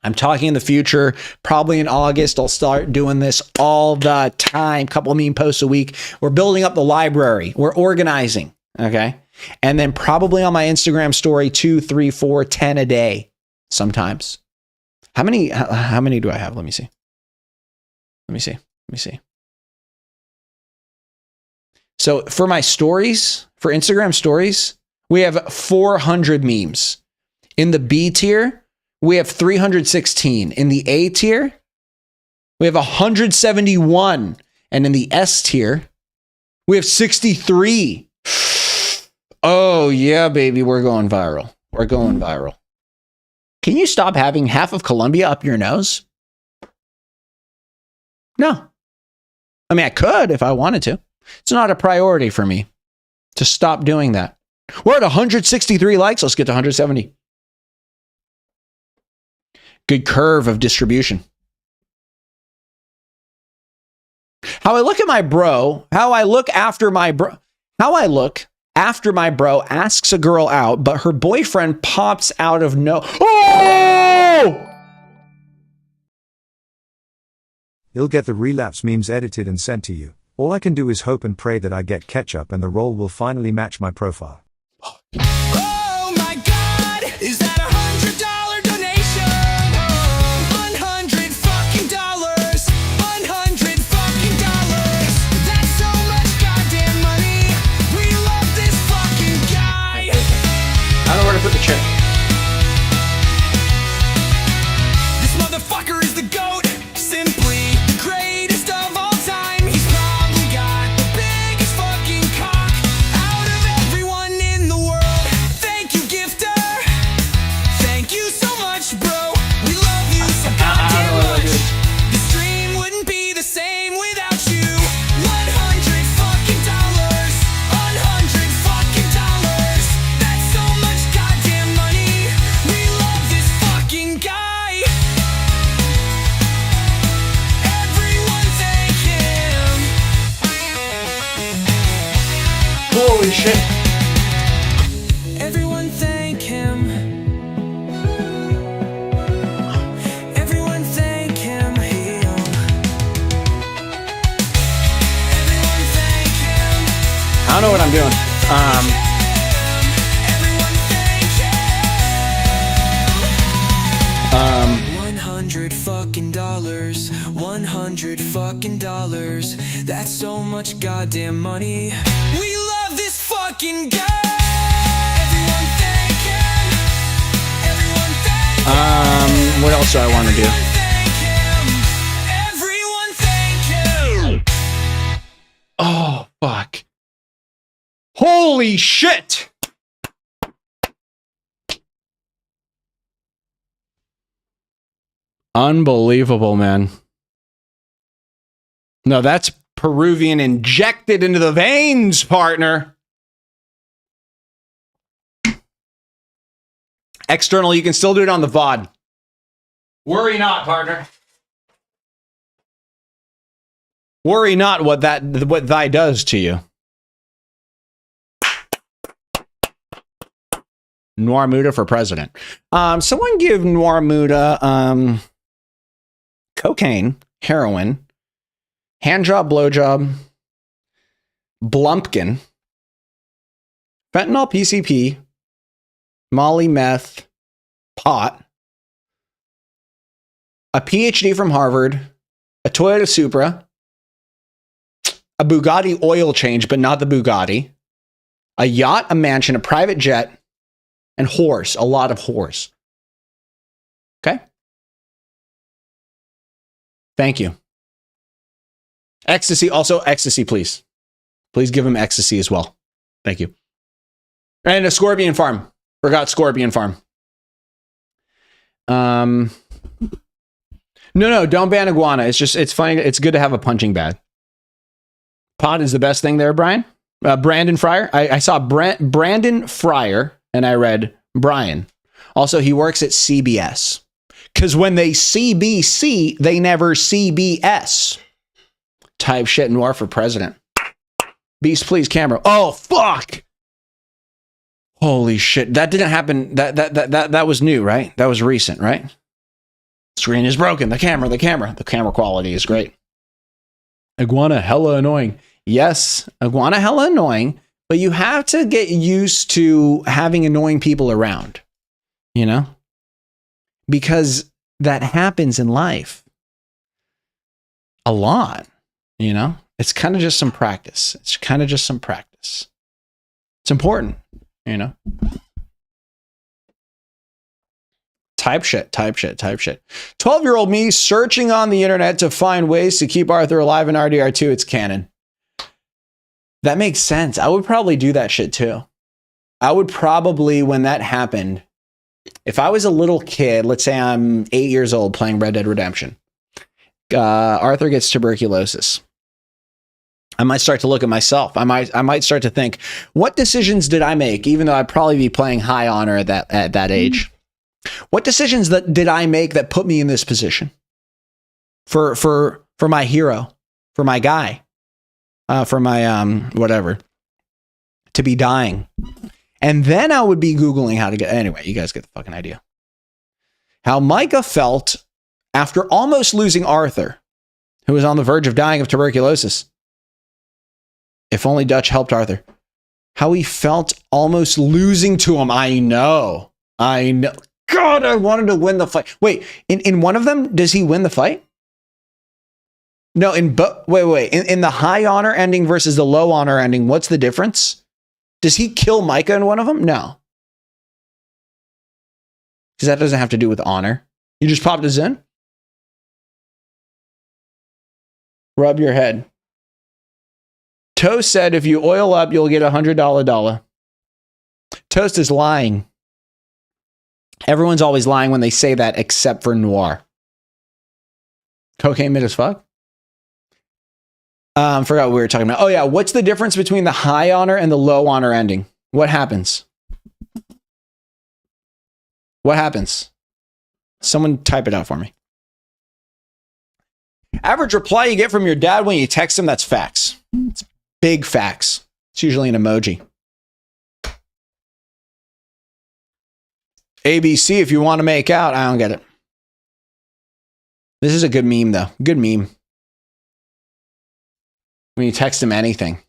I'm talking in the future, probably in August. I'll start doing this all the time. Couple meme posts a week. We're building up the library. We're organizing. Okay. And then probably on my Instagram story, 2, 3, 4, 10 a day. Sometimes. How many do I have? Let me see. So for my stories, for Instagram stories, we have 400 memes. In the B tier, we have 316. In the A tier, we have 171. And in the S tier, we have 63. Oh, yeah, baby. We're going viral. We're going viral. Can you stop having half of Colombia up your nose? No. I mean, I could if I wanted to. It's not a priority for me to stop doing that. We're at 163 likes. Let's get to 170. Good curve of distribution. How I look at my bro, how I look after my bro asks a girl out, but her boyfriend pops out of no. Oh! He'll get the relapse memes edited and sent to you. All I can do is hope and pray that I get ketchup and the role will finally match my profile. shit. This motherfucker is the GOAT, simply the greatest of all time. He's probably got the biggest fucking cock out of everyone in the world. Thank you, Gifter. Thank you so much, bro. We love you so goddamn much. The stream wouldn't be the same without you. $100 fucking dollars. $100 fucking dollars. That's so much goddamn money. We love this fucking guy. Everyone thank him. Holy shit. Everyone thank him. Everyone thank him. Everyone thank him. I don't know what I'm doing. Everyone thank him. $100 fucking dollars. $100 fucking dollars. That's so much goddamn money. We love this fucking guy. Everyone thank him. Everyone thank him. What else do I want to do? Everyone thank him. Oh, fuck. Holy shit! Unbelievable, man. No, that's Peruvian injected into the veins, partner. External, you can still do it on the VOD. Worry not, partner. Worry not what thy does to you. Noir Muda for president. Someone give Noir Muda cocaine, heroin, handjob, blowjob, Blumpkin, fentanyl, PCP, Molly, meth, pot, a PhD from Harvard, a Toyota Supra, a Bugatti oil change, but not the Bugatti, a yacht, a mansion, a private jet, and horse, a lot of horse. Okay? Thank you. Ecstasy, also ecstasy, please. Please give him ecstasy as well. Thank you. And a scorpion farm. Forgot scorpion farm. No, don't ban iguana. It's funny. It's good to have a punching bag. Pot is the best thing there, Brian. Brandon Fryer. I saw Brandon Fryer and I read Brian. Also, he works at CBS. Because when they CBC, they never CBS. Type shit. Noir for president. Beast, please, camera. Oh, fuck. Holy shit. That didn't happen. That was new, right? That was recent, right? Screen is broken. The camera quality is great. Iguana hella annoying. Yes, iguana hella annoying, but you have to get used to having annoying people around, you know? Because that happens in life a lot, you know? It's kind of just some practice. It's important, you know? Type shit. 12-year-old me searching on the internet to find ways to keep Arthur alive in RDR2. It's canon. That makes sense. I would probably do that shit too. I would probably, when that happened, if I was a little kid, let's say I'm 8 years old playing Red Dead Redemption, Arthur gets tuberculosis. I might start to look at myself. I might start to think, what decisions did I make? Even though I'd probably be playing high honor at that age. What decisions did I make that put me in this position? For my hero, for my guy, for my whatever, to be dying. And then I would be Googling how to get, anyway, you guys get the fucking idea. How Micah felt after almost losing Arthur, who was on the verge of dying of tuberculosis. If only Dutch helped Arthur. How he felt almost losing to him. I know. God, I wanted to win the fight. Wait, in one of them, does he win the fight? No, wait. In the high honor ending versus the low honor ending, what's the difference? Does he kill Micah in one of them? No. Because that doesn't have to do with honor. You just popped this in? Rub your head. Toast said if you oil up, you'll get $100 dollar. Toast is lying. Everyone's always lying when they say that except for Noir. Cocaine mid as fuck? Forgot what we were talking about. Oh yeah, what's the difference between the high honor and the low honor ending? What happens? What happens? Someone type it out for me. Average reply you get from your dad when you text him, that's facts. It's big facts. It's usually an emoji. ABC, if you want to make out, I don't get it. This is a good meme, though. Good meme. When you text him anything.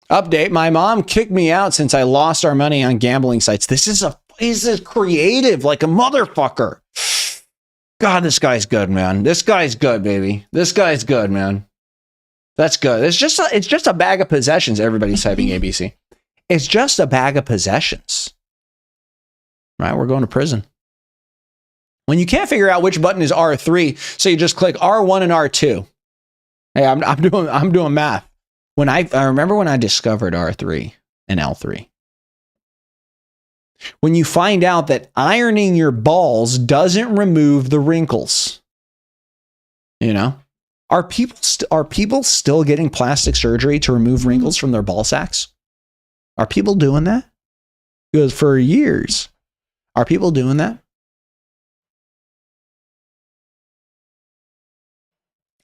Update, my mom kicked me out since I lost our money on gambling sites. This is creative like a motherfucker. God, this guy's good, man. This guy's good, baby. This guy's good, man. That's good. It's just a bag of possessions. Everybody's typing ABC. It's just a bag of possessions. Right? We're going to prison. When you can't figure out which button is R3, so you just click R1 and R2. Hey, I'm doing math. When I remember when I discovered R3 and L3. When you find out that ironing your balls doesn't remove the wrinkles. You know? Are people still getting plastic surgery to remove wrinkles from their ball sacks? Are people doing that? Because for years. Are people doing that?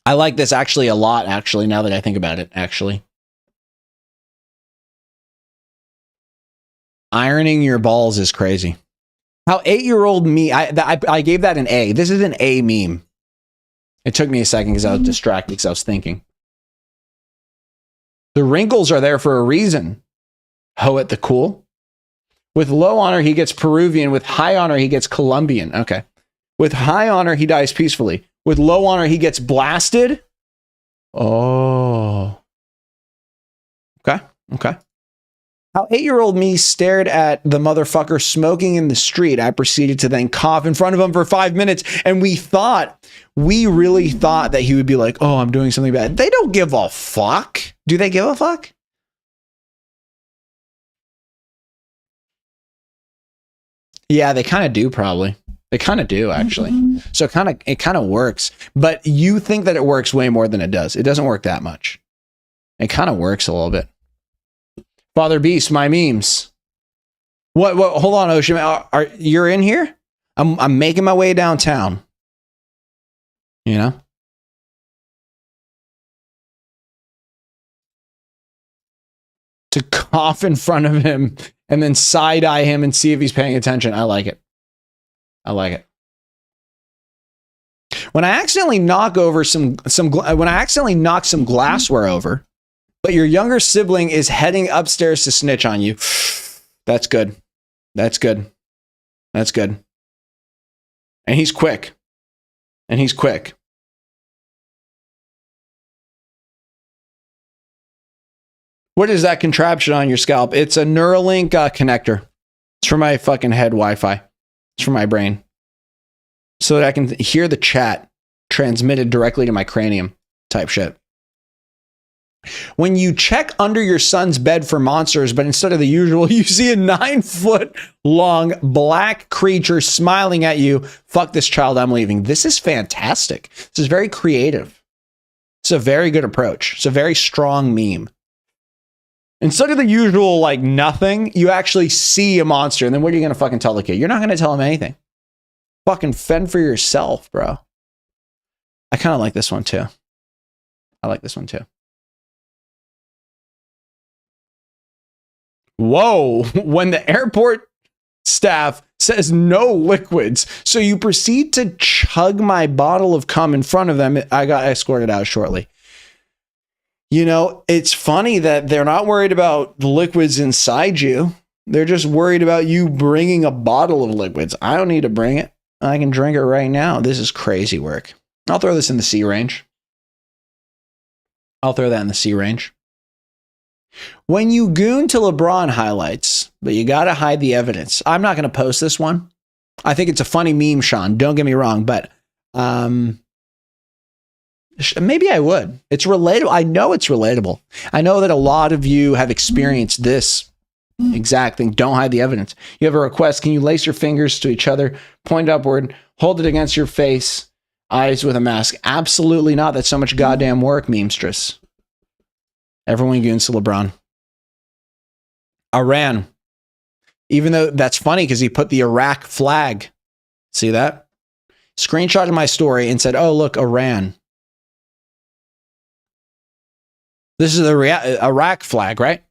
I like this actually a lot, actually, now that I think about it, actually. Ironing your balls is crazy. How 8-year-old me, I gave that an A. This is an A meme. It took me a second because I was distracted because I was thinking. The wrinkles are there for a reason. Hoet the cool. With low honor, he gets Peruvian. With high honor, he gets Colombian. Okay. With high honor, he dies peacefully. With low honor, he gets blasted. Oh. Okay. Okay. How 8-year-old me stared at the motherfucker smoking in the street. I proceeded to then cough in front of him for 5 minutes. And we really thought that he would be like, oh, I'm doing something bad. They don't give a fuck. Do they give a fuck? Yeah, they kind of do probably. They kind of do actually. So it kind of works, but you think that it works way more than it does. It doesn't work that much. It kind of works a little bit. Father Beast, my memes. What, hold on, Ocean. You're in here? I'm making my way downtown. You know? To cough in front of him and then side-eye him and see if he's paying attention. I like it. I like it. When I accidentally knock some glassware over, but your younger sibling is heading upstairs to snitch on you. That's good. That's good. That's good. And he's quick. And he's quick. What is that contraption on your scalp? It's a Neuralink connector. It's for my fucking head Wi-Fi. It's for my brain. So that I can hear the chat transmitted directly to my cranium type shit. When you check under your son's bed for monsters, but instead of the usual, you see a 9-foot long black creature smiling at you. Fuck this child, I'm leaving. This is fantastic. This is very creative. It's a very good approach. It's a very strong meme. Instead of the usual, like, nothing, you actually see a monster. And then what are you going to fucking tell the kid? You're not going to tell him anything. Fucking fend for yourself, bro. I kind of like this one, too. I like this one, too. Whoa. When the airport staff says no liquids, so you proceed to chug my bottle of cum in front of them, I got escorted out shortly. You know, it's funny that they're not worried about the liquids inside you. They're just worried about you bringing a bottle of liquids. I don't need to bring it. I can drink it right now. This is crazy work. I'll throw this in the C range. I'll throw that in the C range. When you goon to LeBron highlights, but you got to hide the evidence. I'm not going to post this one. I think it's a funny meme, Sean. Don't get me wrong, but maybe I would. It's relatable. I know it's relatable. I know that a lot of you have experienced this exact thing. Don't hide the evidence. You have a request. Can you lace your fingers to each other, point upward, hold it against your face, eyes with a mask? Absolutely not. That's so much goddamn work, memestress. Everyone goons to LeBron. Iran. Even though that's funny because he put the Iraq flag. See that? Screenshotted my story and said, oh, look, Iran. This is the Iraq flag, right?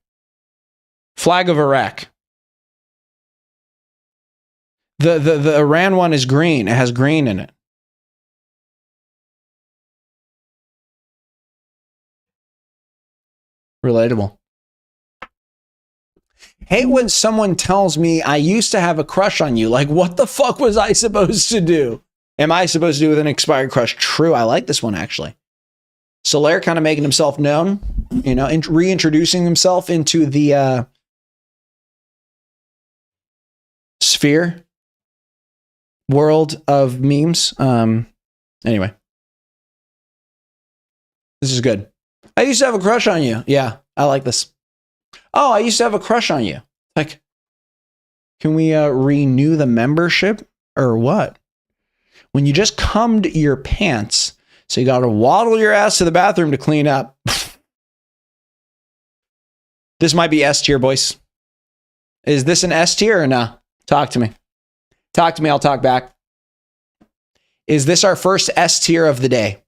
Flag of Iraq. The Iran one is green. It has green in it. Relatable. Hate when someone tells me I used to have a crush on you. Like, what the fuck was I supposed to do? Am I supposed to do with an expired crush? True. I like this one, actually. Soler kind of making himself known, you know, reintroducing himself into the sphere world of memes. Anyway, this is good. I used to have a crush on you. Yeah, I like this. Oh, I used to have a crush on you. Like, can we renew the membership or what? When you just cummed your pants, so you got to waddle your ass to the bathroom to clean up. This might be S tier, boys. Is this an S tier or no? Talk to me. Talk to me. I'll talk back. Is this our first S tier of the day?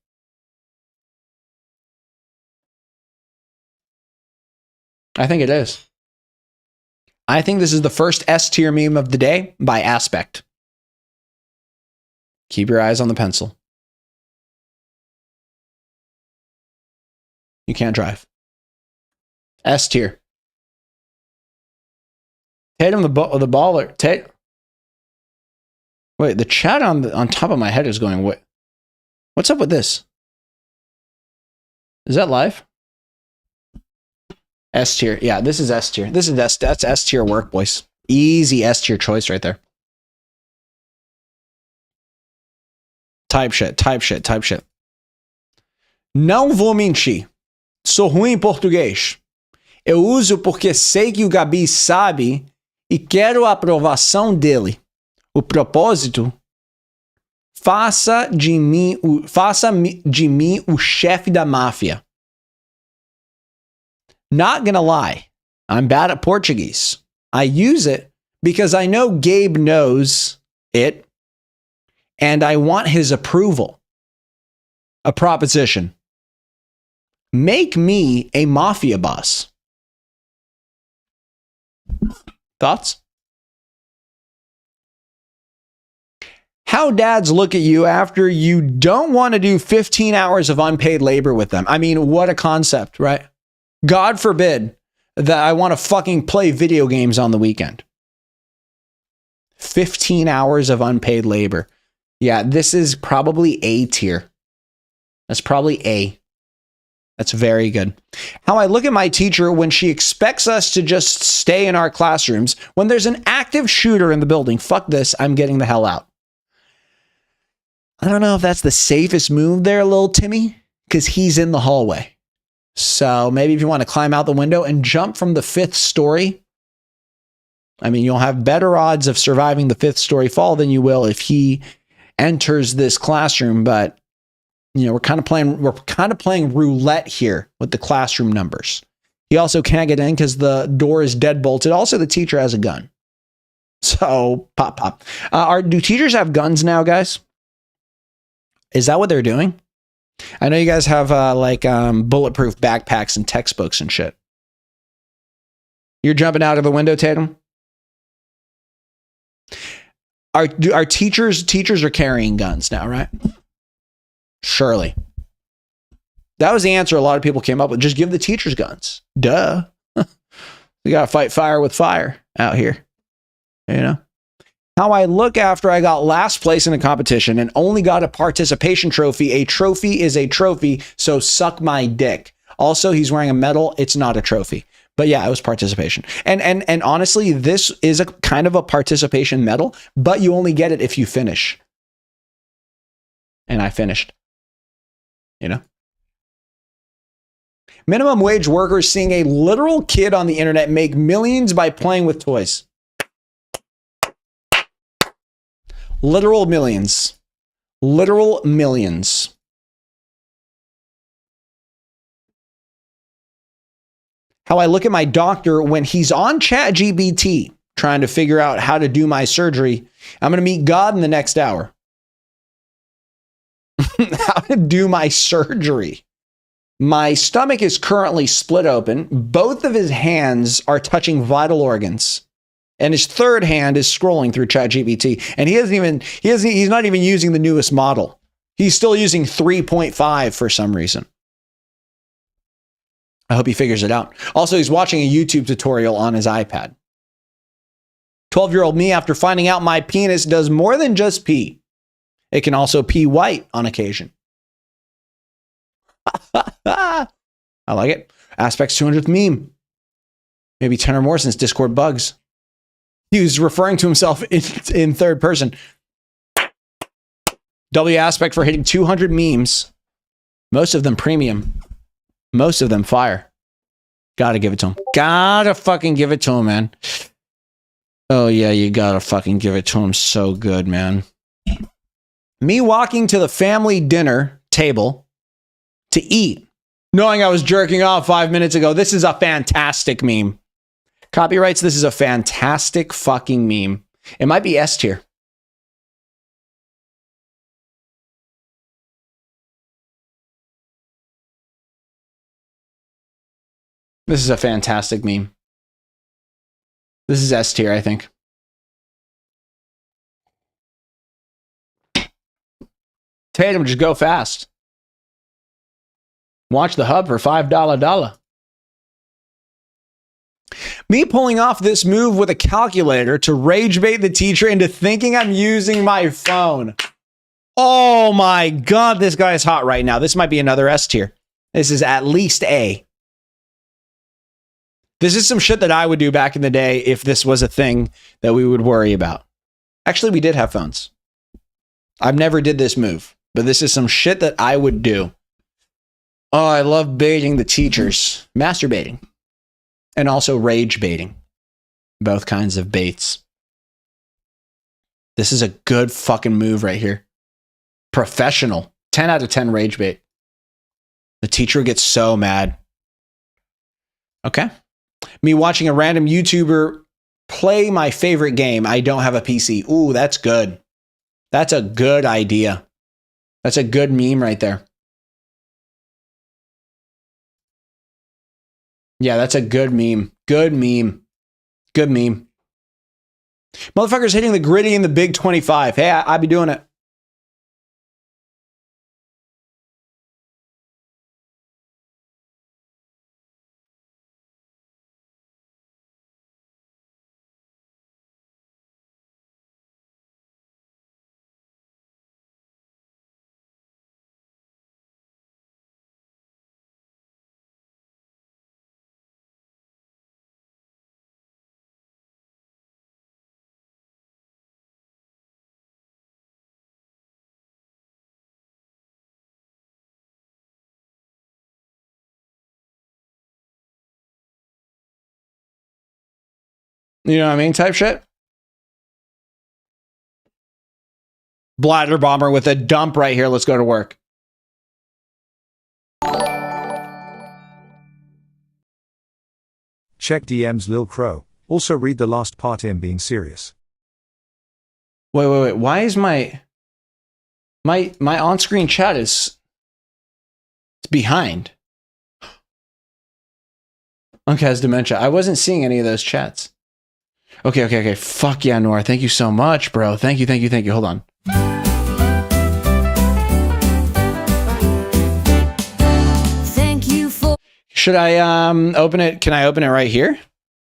I think it is. I think this is the first S tier meme of the day by Aspect. Keep your eyes on the pencil. You can't drive. S tier. Tatum the baller. Wait, the chat on top of my head is going, what? What's up with this? Is that live? S tier. Yeah, this is S tier. That's S tier work, boys. Easy S tier choice right there. Type shit. Não vou mentir. Sou ruim em português. Eu uso porque sei que o Gabi sabe e quero a aprovação dele. O propósito, faça de mim o chefe da máfia. Not gonna lie, I'm bad at Portuguese. I use it because I know Gabe knows it and I want his approval. A proposition. Make me a mafia boss. Thoughts? How dads look at you after you don't want to do 15 hours of unpaid labor with them. I mean, what a concept, right? God forbid that I want to fucking play video games on the weekend. 15 hours of unpaid labor. Yeah, this is probably A tier. That's probably A. That's very good. How I look at my teacher when she expects us to just stay in our classrooms when there's an active shooter in the building. Fuck this, I'm getting the hell out. I don't know if that's the safest move there, little Timmy, because he's in the hallway. So maybe if you want to climb out the window and jump from the 5th story, I mean, you'll have better odds of surviving the 5th story fall than you will if he enters this classroom. But you know, we're kind of playing roulette here with the classroom numbers. He also can't get in because the door is dead bolted. Also, the teacher has a gun. So pop. Do teachers have guns now, guys? Is that what they're doing? I know you guys have bulletproof backpacks and textbooks and shit. You're jumping out of the window, Tatum? Our teachers are carrying guns now, right? Surely. That was the answer a lot of people came up with. Just give the teachers guns. Duh. We got to fight fire with fire out here. You know? How I look after I got last place in a competition and only got a participation trophy. A trophy is a trophy, so suck my dick. Also, he's wearing a medal. It's not a trophy. But yeah, it was participation. And honestly, this is a kind of a participation medal, but you only get it if you finish. And I finished. You know? Minimum wage workers seeing a literal kid on the internet make millions by playing with toys. Literal millions. Literal millions. How I look at my doctor when he's on ChatGPT trying to figure out how to do my surgery. I'm going to meet God in the next hour. How to do my surgery. My stomach is currently split open. Both of his hands are touching vital organs. And his third hand is scrolling through ChatGPT. And he's not even using the newest model. He's still using 3.5 for some reason. I hope he figures it out. Also, he's watching a YouTube tutorial on his iPad. 12-year-old me, after finding out my penis does more than just pee. It can also pee white on occasion. I like it. Aspect's 200th meme. Maybe 10 or more since Discord bugs. He was referring to himself in third person. W Aspect for hitting 200 memes. Most of them premium. Most of them fire. Gotta give it to him. Gotta fucking give it to him, man. Oh yeah, you gotta fucking give it to him so good, man. Me walking to the family dinner table to eat, knowing I was jerking off 5 minutes ago. This is a fantastic meme. Copyrights, this is a fantastic fucking meme. It might be S tier. This is a fantastic meme. This is S tier, I think. Tatum, just go fast. Watch the hub for $5. Me pulling off this move with a calculator to rage bait the teacher into thinking I'm using my phone. Oh my God, this guy is hot right now. This might be another S tier. This is at least A. This is some shit that I would do back in the day if this was a thing that we would worry about. Actually, we did have phones. I've never did this move, but this is some shit that I would do. Oh, I love baiting the teachers. Masturbating. And also rage baiting. Both kinds of baits. This is a good fucking move right here. Professional. 10 out of 10 rage bait. The teacher gets so mad. Okay. Me watching a random YouTuber play my favorite game. I don't have a PC. Ooh, that's good. That's a good idea. That's a good meme right there. Yeah, that's a good meme. Good meme. Good meme. Motherfuckers hitting the gritty in the big 25. Hey, I be doing it. You know what I mean? Type shit. Bladder bomber with a dump right here. Let's go to work. Check DMs Lil Crow. Also read the last part him being serious. Wait. Why is my on-screen chat it's behind? Unc has dementia. I wasn't seeing any of those chats. Okay. Fuck yeah, Noir. Thank you so much, bro. Thank you. Hold on. Thank you for Should I open it? Can I open it right here?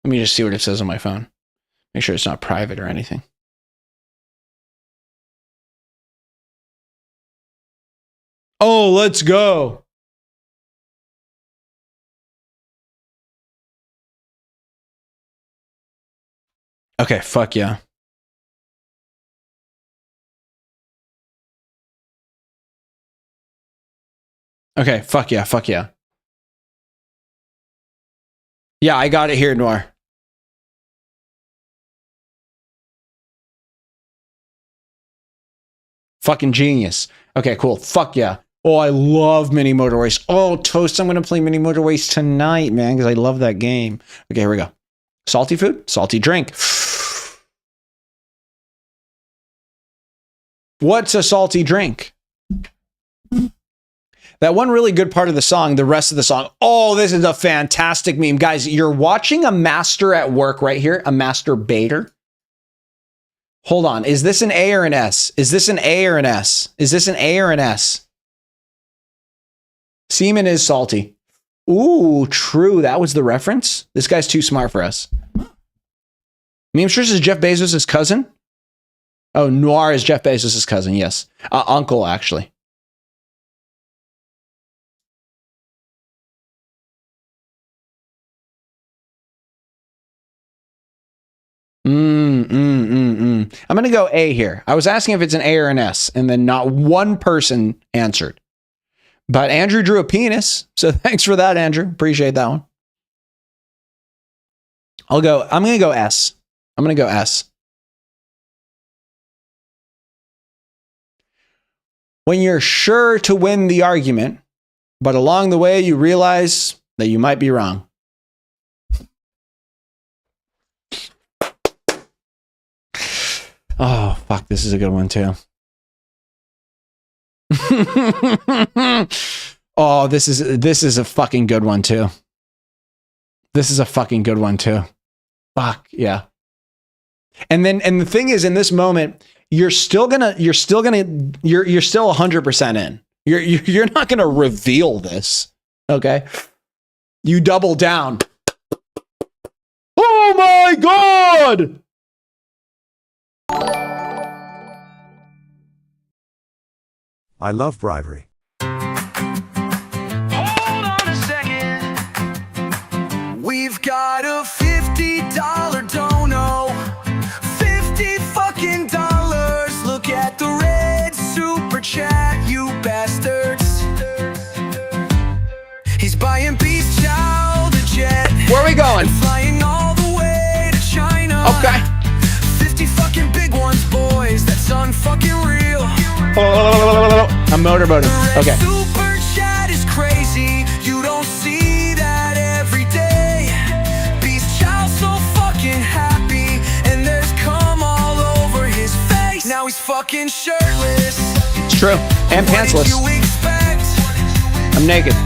Let me just see what it says on my phone. Make sure it's not private or anything. Oh, let's go. Okay, fuck yeah. Okay, fuck yeah, fuck yeah. Yeah, I got it here, Noir. Fucking genius. Okay, cool. Fuck yeah. Oh, I love Mini Motor Race. Oh, Toast, I'm going to play Mini Motor Race tonight, man, because I love that game. Okay, here we go. Salty food, salty drink. What's a salty drink? That one really good part of the song, the rest of the song. Oh, this is a fantastic meme. Guys, you're watching a master at work right here, a masturbator. Hold on. Is this an A or an S? Is this an A or an S? Is this an A or an S? Semen is salty. Ooh, true. That was the reference. This guy's too smart for us. Memesters is Jeff Bezos' cousin? Oh, Noir is Jeff Bezos' cousin, yes. Uncle, actually. I'm going to go A here. I was asking if it's an A or an S, and then not one person answered. But Andrew drew a penis, so thanks for that, Andrew. Appreciate that one. I'm going to go S. I'm going to go S. When you're sure to win the argument, but along the way you realize that you might be wrong. Oh, fuck, this is a good one too. Oh, this is a fucking good one too. This is a fucking good one too. Fuck, yeah. And the thing is, in this moment, you're still 100% in. You're not gonna reveal this, okay? You double down. Oh my God! I love bribery. Hold on a second. We've got a $50 dono. 50 fucking dollars. Look at the red super chat, you bastards. He's buying beast chow the jet. Where are we going? And flying all the way to China. Okay. 50 fucking big ones, boys. That's unfucking real. I'm motorboating. Okay. Super chat is crazy. You don't see that every day. Beast Chow so fucking happy, and there's cum all over his face. Now he's fucking shirtless. It's true. And What pantsless. did you expect? I'm naked.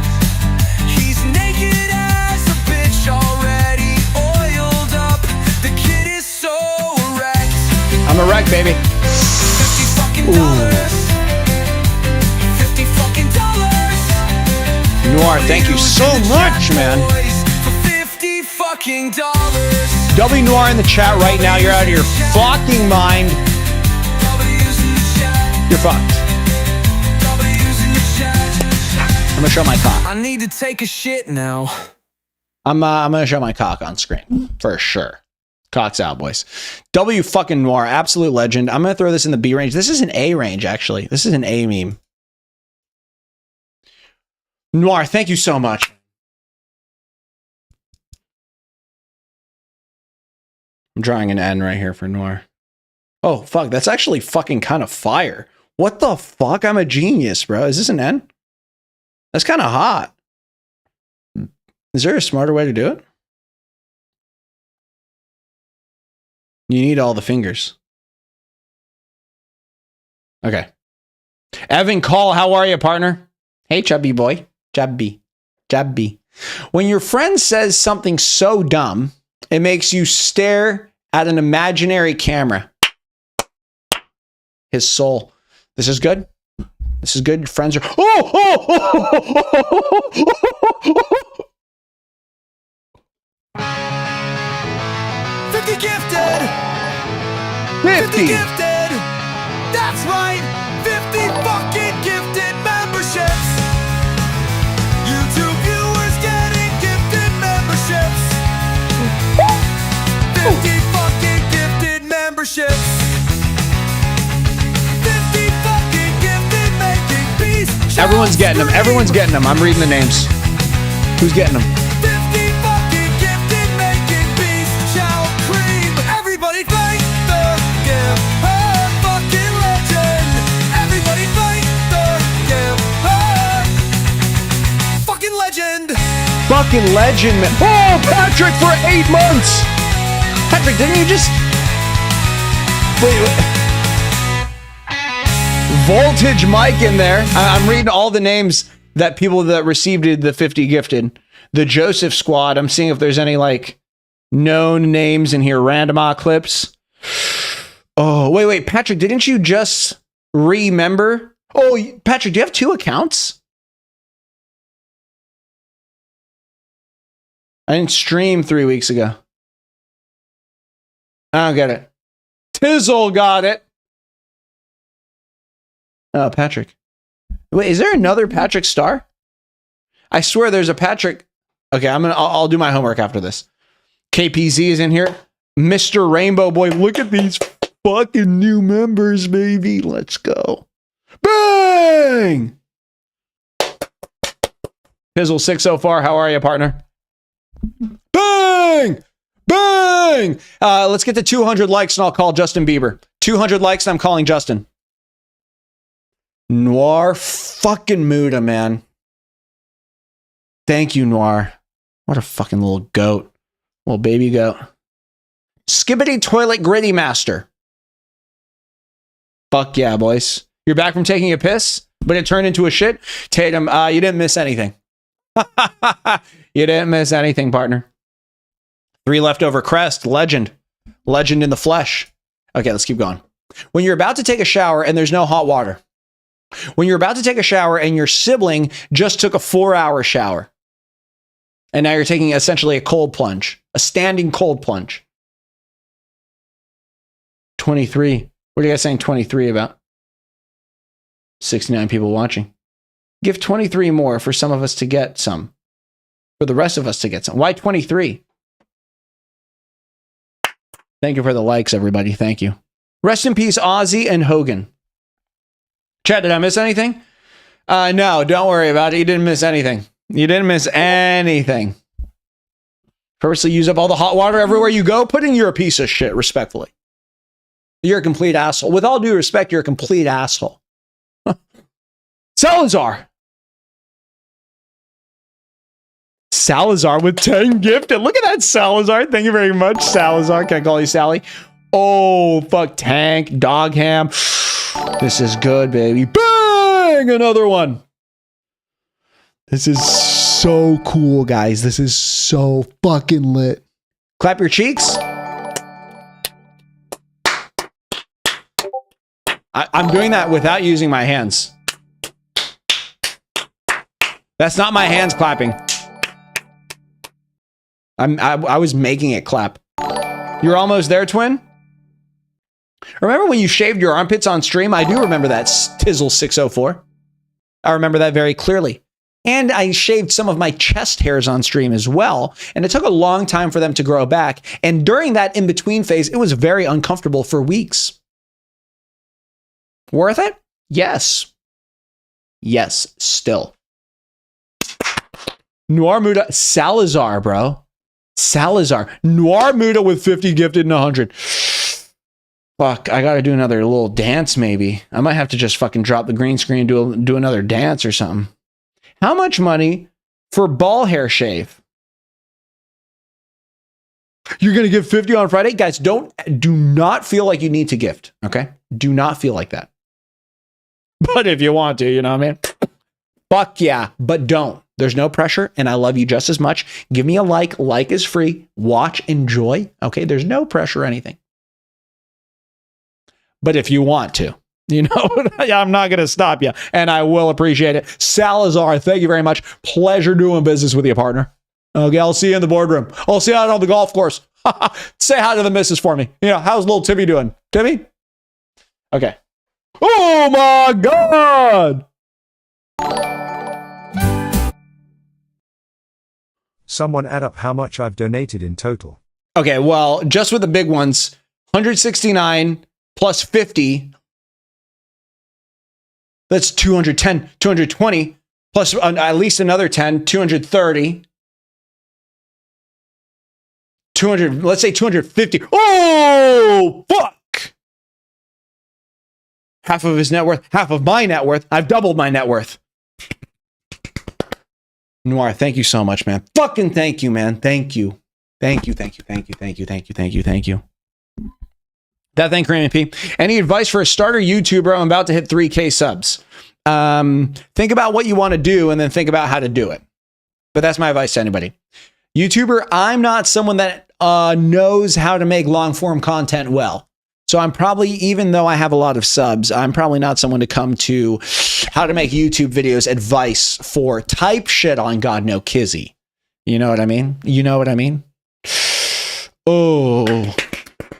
He's naked as a bitch already oiled up. The kid is so erect. I'm a wreck, baby. 50 fucking dollars. 50 fucking dollars. Noir, thank you so much, man. For 50 fucking dollars. W Noir in the chat right now. You're out of your fucking mind. You're fucked. I'm gonna show my cock. I need to take a shit now. I'm gonna show my cock on screen for sure. Cock's out, boys. W fucking Noir, absolute legend. I'm gonna throw this in the B range. This is an A range, actually. This is an A meme. Noir, thank you so much. I'm drawing an N right here for Noir. Oh, fuck. That's actually fucking kind of fire. What the fuck? I'm a genius, bro. Is this an N? That's kind of hot. Is there a smarter way to do it? You need all the fingers. Okay. Evan Call, how are you, partner? Hey, chubby boy. Chubby. Chubby. When your friend says something so dumb, it makes you stare at an imaginary camera. His soul. This is good. This is good. Your friends are. $50 gifted. 50. Gifted. That's right. 50 fucking gifted memberships. YouTube viewers getting gifted memberships. 50 fucking gifted Everyone's getting them. Everyone's getting them. I'm reading the names. Who's getting them? 50 fucking gifted, making beef chow cream. Everybody thank the gift, fucking legend. Everybody thank the gift, fucking legend. Fucking legend, man. Oh, Patrick for 8 months. Patrick, didn't you just... Wait. Voltage Mike in there. I'm reading all the names that people that received the 50 gifted. The Joseph Squad. I'm seeing if there's any like known names in here. Random clips. Oh, wait. Patrick, didn't you just remember? Oh, Patrick, do you have 2 accounts? I didn't stream 3 weeks ago. I don't get it. Tizzle got it. Oh, Patrick. Wait, is there another Patrick Star? I swear there's a Patrick. Okay, I'll do my homework after this. KPZ is in here. Mr. Rainbow Boy, look at these fucking new members, baby. Let's go. Bang! Pizzle 6 so far. How are you, partner? Bang! Bang! Let's get to 200 likes and I'll call Justin Bieber. 200 likes and I'm calling Justin. Noir fucking Muda, man. Thank you, Noir. What a fucking little goat. Little baby goat. Skibbity Toilet Gritty Master. Fuck yeah, boys. You're back from taking a piss, but it turned into a shit? Tatum, you didn't miss anything. You didn't miss anything, partner. 3 leftover crest. Legend. Legend in the flesh. Okay, let's keep going. When you're about to take a shower and there's no hot water. When you're about to take a shower and your sibling just took a 4-hour shower. And now you're taking essentially a cold plunge. A standing cold plunge. 23. What are you guys saying 23 about? 69 people watching. Give 23 more for some of us to get some. For the rest of us to get some. Why 23? Thank you for the likes, everybody. Thank you. Rest in peace, Ozzy and Hogan. Chad, did I miss anything? No, don't worry about it. You didn't miss anything. You didn't miss anything. Purposely use up all the hot water everywhere you go. Pudding, you're a piece of shit, respectfully. You're a complete asshole. With all due respect, you're a complete asshole. Salazar. Salazar with 10 gifted. Look at that, Salazar. Thank you very much, Salazar. Can I call you Sally? Oh, fuck. Tank. Dog ham. This is good, baby. Bang! Another one. This is so cool, guys. This is so fucking lit. Clap your cheeks. I'm doing that without using my hands. That's not my hands clapping. I was making it clap. You're almost there, twin? Remember when you shaved your armpits on stream? I do remember that, Tizzle 604. I remember that very clearly. And I shaved some of my chest hairs on stream as well. And it took a long time for them to grow back. And during that in-between phase, it was very uncomfortable for weeks. Worth it? Yes. Yes, still. Noir Muda. Salazar, bro. Salazar. Noir Muda with 50 gifted and 100. Fuck, I gotta do another little dance maybe. I might have to just fucking drop the green screen and do another dance or something. How much money for ball hair shave? You're gonna give 50 on Friday? Guys, do not feel like you need to gift, okay? Do not feel like that. But if you want to, you know what I mean? Fuck yeah, but don't. There's no pressure, and I love you just as much. Give me a like. Like is free. Watch, enjoy. Okay, there's no pressure or anything. But if you want to, you know, I'm not going to stop you, and I will appreciate it. Salazar, thank you very much. Pleasure doing business with you, partner. Okay, I'll see you in the boardroom. I'll see you out on the golf course. Say hi to the missus for me. You know, how's little Timmy doing? Timmy? Okay. Oh my God! Someone add up how much I've donated in total. Okay, well, just with the big ones, 169 plus 50. That's 210, 220, plus at least another 10, 230, 200, let's say 250. Oh, fuck. Half of his net worth, half of my net worth. I've doubled my net worth. Noir, thank you so much, man. Fucking thank you, man. Thank you. Thank you, thank you, thank you, thank you, thank you, thank you, thank you. That thank Raymond P. Any advice for a starter YouTuber? I'm about to hit 3K subs. Think about what you want to do and then think about how to do it. But that's my advice to anybody. YouTuber, I'm not someone that knows how to make long form content well. So I'm probably, even though I have a lot of subs, I'm probably not someone to come to how to make YouTube videos advice for type shit on God No Kizzy. You know what I mean? You know what I mean? Oh,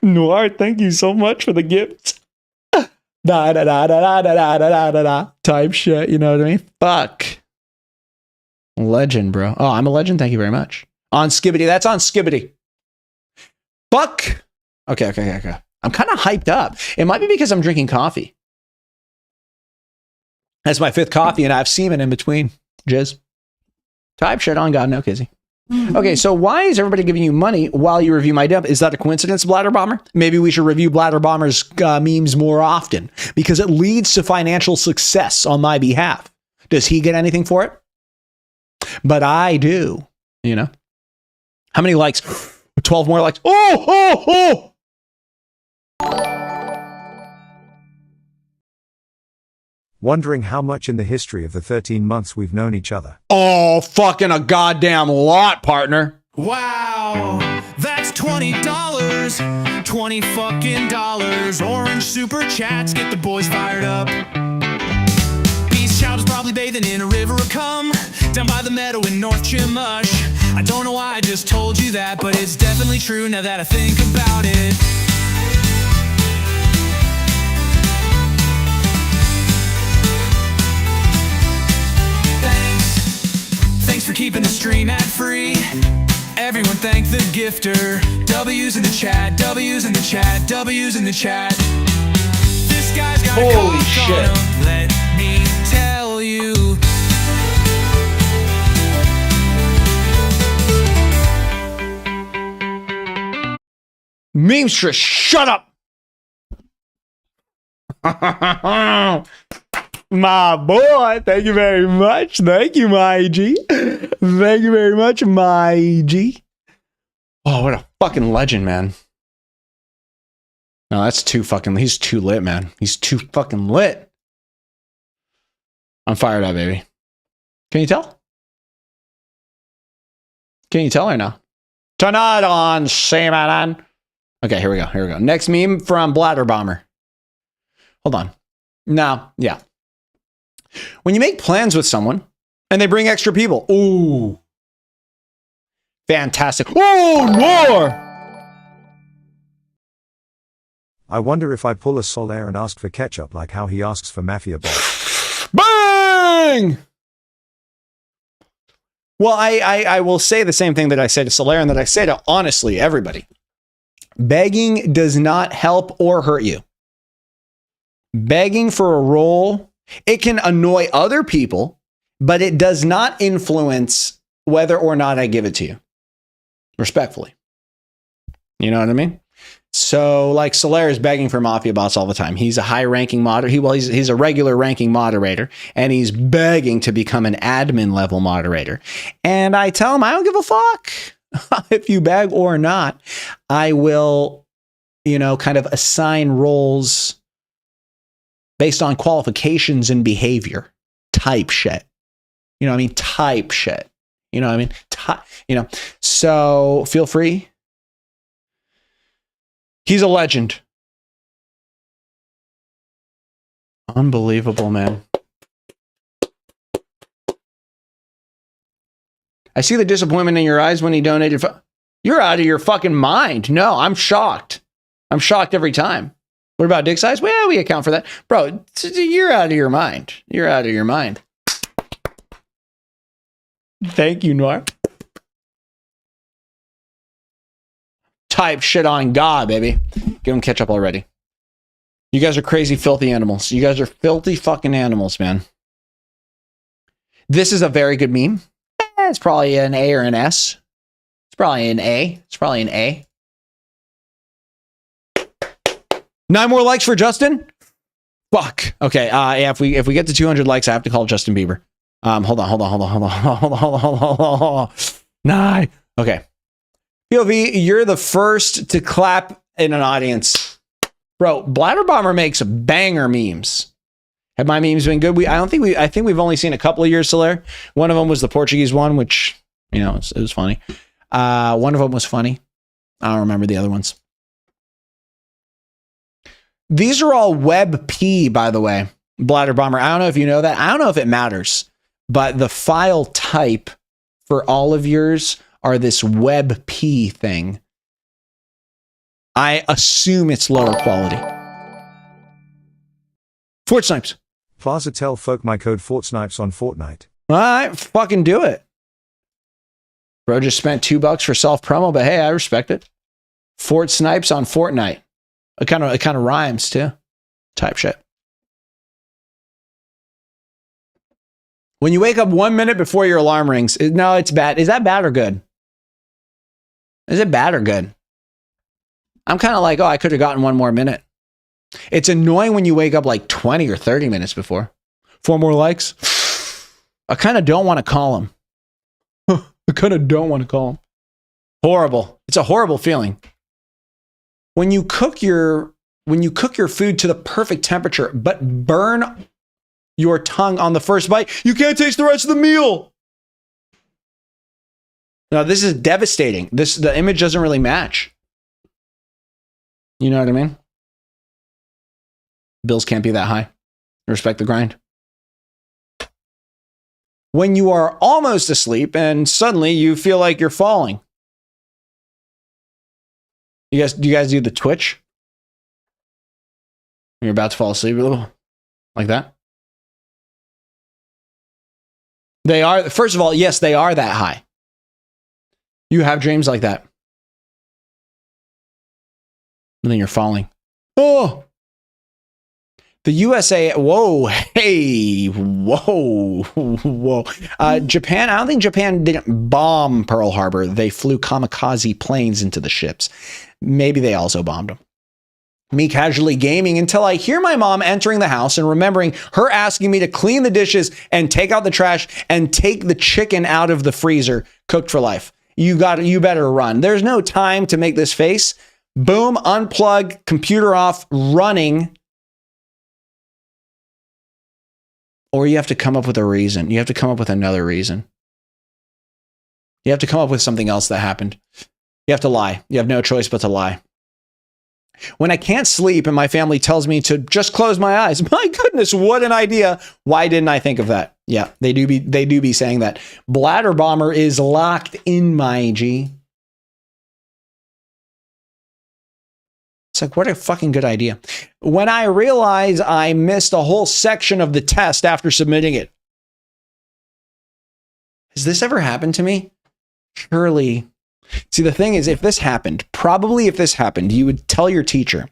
Noir, thank you so much for the gifts. Da da da da da da da da da type shit. You know what I mean? Fuck. Legend, bro. Oh, I'm a legend. Thank you very much. On Skibbity. That's on Skibbity. Fuck. Okay. I'm kind of hyped up. It might be because I'm drinking coffee. That's my 5th coffee, and I have semen in between. Jizz. Type shit on God No Kizzy. Okay, so why is everybody giving you money while you review my dub? Is that a coincidence, Bladder Bomber? Maybe we should review Bladder Bomber's memes more often because it leads to financial success on my behalf. Does he get anything for it? But I do, you know? How many likes? 12 more likes. Oh! Wondering how much in the history of the 13 months we've known each other. Oh, fucking a goddamn lot, partner. Wow, that's $20. 20 fucking dollars. Orange super chats get the boys fired up. Beast Child is probably bathing in a river of cum down by the meadow in North Chimush. I don't know why I just told you that, but it's definitely true now that I think about it. Thanks for keeping the stream ad-free. Everyone thank the gifter. W's in the chat, W's in the chat, W's in the chat. This guy's got a Holy cough shit. on him, let me tell you. Memestra, shut up! My boy, thank you very much. Thank you, my G. Thank you very much, my G. Oh, what a fucking legend, man. No, that's too fucking, he's too lit, man. He's too fucking lit. I'm fired up, baby. Can you tell? Can you tell or no? Tonight on Seaman. Okay, here we go. Next meme from Bladder Bomber. Hold on. No, yeah. When you make plans with someone and they bring extra people. Ooh. Fantastic. Oh, Noir! I wonder if I pull a Solaire and ask for ketchup like how he asks for Mafia Boss. Bang! Well, I will say the same thing that I said to Solaire and that I say to honestly everybody. Begging does not help or hurt you. Begging for a role, it can annoy other people, but it does not influence whether or not I give it to you. Respectfully. You know what I mean? So, like, Solaire is begging for Mafia Boss all the time. He's a high-ranking moderator. He's a regular ranking moderator, and he's begging to become an admin level moderator. And I tell him, I don't give a fuck if you beg or not. I will, you know, kind of assign roles based on qualifications and behavior. Type shit. You know what I mean? Type shit. You know what I mean? So feel free. He's a legend. Unbelievable, man. I see the disappointment in your eyes when he donated. You're out of your fucking mind. No, I'm shocked. I'm shocked every time. What about dick size? Well, we account for that. Bro, you're out of your mind. You're out of your mind. Thank you, Noir. Type shit on God, baby. Give him ketchup already. You guys are crazy, filthy animals. You guys are filthy fucking animals, man. This is a very good meme. It's probably an A or an S. It's probably an A. It's probably an A. 9 more likes for Justin? Fuck. Okay, yeah, if we get to 200 likes, I have to call Justin Bieber. Hold on. 9. Okay. POV, you're the first to clap in an audience. Bro, Bladder Bomber makes banger memes. Have my memes been good? I think we've only seen a couple of yours, Solaire. One of them was the Portuguese one, which, you know, it was funny. One of them was funny. I don't remember the other ones. These are all WebP, by the way. Bladder Bomber. I don't know if you know that. I don't know if it matters, but the file type for all of yours are this WebP thing. I assume it's lower quality. Fort Snipes. Plaza tell folk my code Fort Snipes on Fortnite. All right, fucking do it. Bro just spent $2 for self promo, but hey, I respect it. Fort Snipes on Fortnite. It kind of rhymes too. Type shit. When you wake up 1 minute before your alarm rings, no, it's bad. Is that bad or good? Is it bad or good? I'm kind of like, oh, I could have gotten 1 more minute. It's annoying when you wake up like 20 or 30 minutes before. 4 more likes. I kind of don't want to call him. I kind of don't want to call him. Horrible. It's a horrible feeling. When you cook your food to the perfect temperature, but burn your tongue on the first bite, you can't taste the rest of the meal. Now, this is devastating. The image doesn't really match. You know what I mean? Bills can't be that high. Respect the grind. When you are almost asleep and suddenly you feel like you're falling. Do you guys do the twitch? When you're about to fall asleep a little like that? They are, first of all, yes, they are that high. You have dreams like that. And then you're falling. Oh! The USA, whoa, hey, whoa. Japan, I don't think Japan didn't bomb Pearl Harbor. They flew kamikaze planes into the ships. Maybe they also bombed them. Me casually gaming until I hear my mom entering the house and remembering her asking me to clean the dishes and take out the trash and take the chicken out of the freezer, cooked for life. You better run. There's no time to make this face. Boom, unplug, computer off, running. Or you have to come up with a reason. You have to come up with another reason. You have to come up with something else that happened. You have to lie. You have no choice but to lie. When I can't sleep and my family tells me to just close my eyes, my goodness, what an idea. Why didn't I think of that? Yeah, they do be saying that. Bladder Bomber is locked in, my G. It's like, what a fucking good idea. When I realize I missed a whole section of the test after submitting it. Has this ever happened to me? Surely. See, the thing is, if this happened, you would tell your teacher.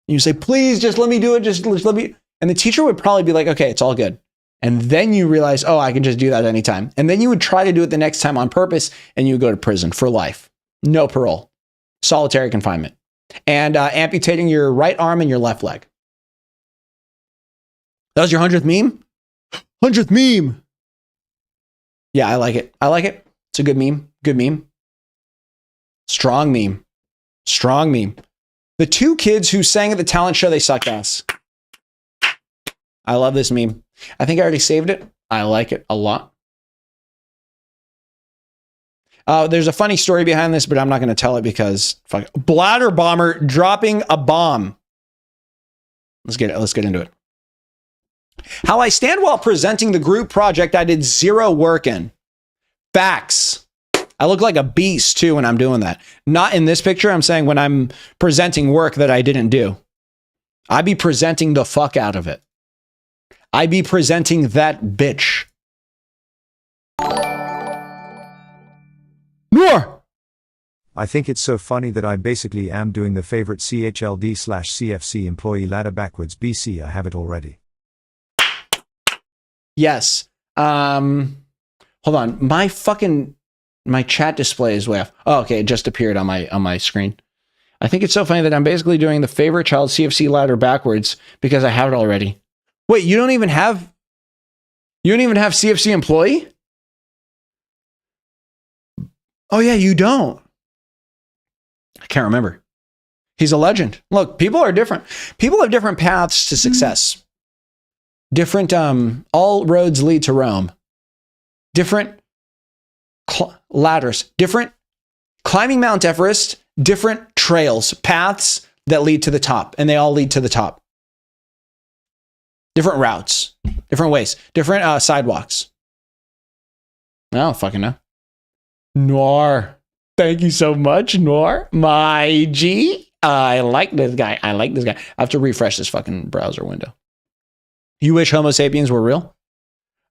You say, please, just let me do it. Just let me. And the teacher would probably be like, okay, it's all good. And then you realize, oh, I can just do that anytime. And then you would try to do it the next time on purpose, and you would go to prison for life. No parole. Solitary confinement. And amputating your right arm and your left leg. That was your 100th meme? 100th meme! Yeah, I like it. It's a good meme. Good meme. Strong meme. Strong meme. The 2 kids who sang at the talent show, they sucked ass. I love this meme. I think I already saved it. I like it a lot. There's a funny story behind this, but I'm not going to tell it because fuck. Bladder Bomber dropping a bomb. Let's get into it. How I stand while presenting the group project I did 0 work in. Facts. I look like a beast too when I'm doing that. Not in this picture. I'm saying when I'm presenting work that I didn't do. I be presenting the fuck out of it. I be presenting that bitch. Noir! I think it's so funny that I basically am doing the favorite CHLD/CFC employee ladder backwards BC. I have it already. Yes. Hold on. My chat display is way off. Oh, okay. It just appeared on my screen. I think it's so funny that I'm basically doing the favorite child CFC ladder backwards because I have it already. Wait, you don't even have CFC employee? Oh yeah, you don't. I can't remember. He's a legend. Look, people are different. People have different paths to success. Different, all roads lead to Rome. Different ladders, different climbing Mount Everest, different trails, paths that lead to the top, and they all lead to the top. Different routes, different ways, different sidewalks. I don't fucking know. Noir. Thank you so much, Noir. My G. I like this guy. I have to refresh this fucking browser window. You wish Homo sapiens were real?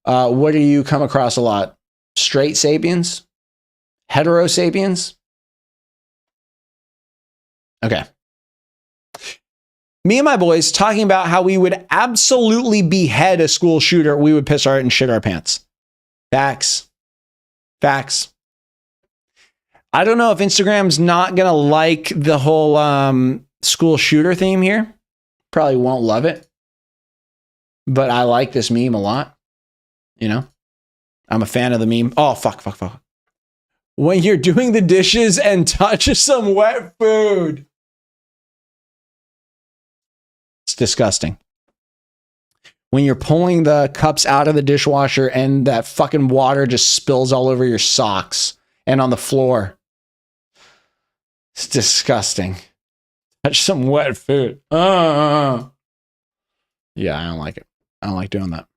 What do you come across a lot? Straight sapiens? Hetero sapiens? Okay. Me and my boys talking about how we would absolutely behead a school shooter. We would piss our and shit our pants. Facts. I don't know if Instagram's not going to like the whole school shooter theme here. Probably won't love it. But I like this meme a lot. You know? I'm a fan of the meme. Oh, fuck. When you're doing the dishes and touch some wet food. It's disgusting. When you're pulling the cups out of the dishwasher and that fucking water just spills all over your socks and on the floor. It's disgusting. Touch some wet food. Yeah, I don't like it. I don't like doing that.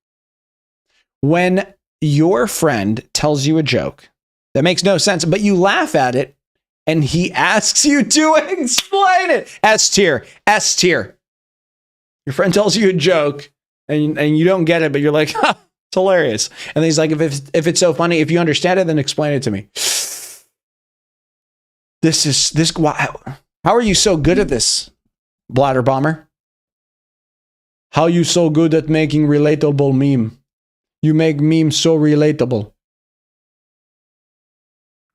When your friend tells you a joke that makes no sense, but you laugh at it and he asks you to explain it. S tier. Your friend tells you a joke and you don't get it, but you're like, ha, it's hilarious. And he's like, if it's so funny, if you understand it, then explain it to me. How are you so good at this, Bladder Bomber? How you so good at making relatable meme? You make memes so relatable.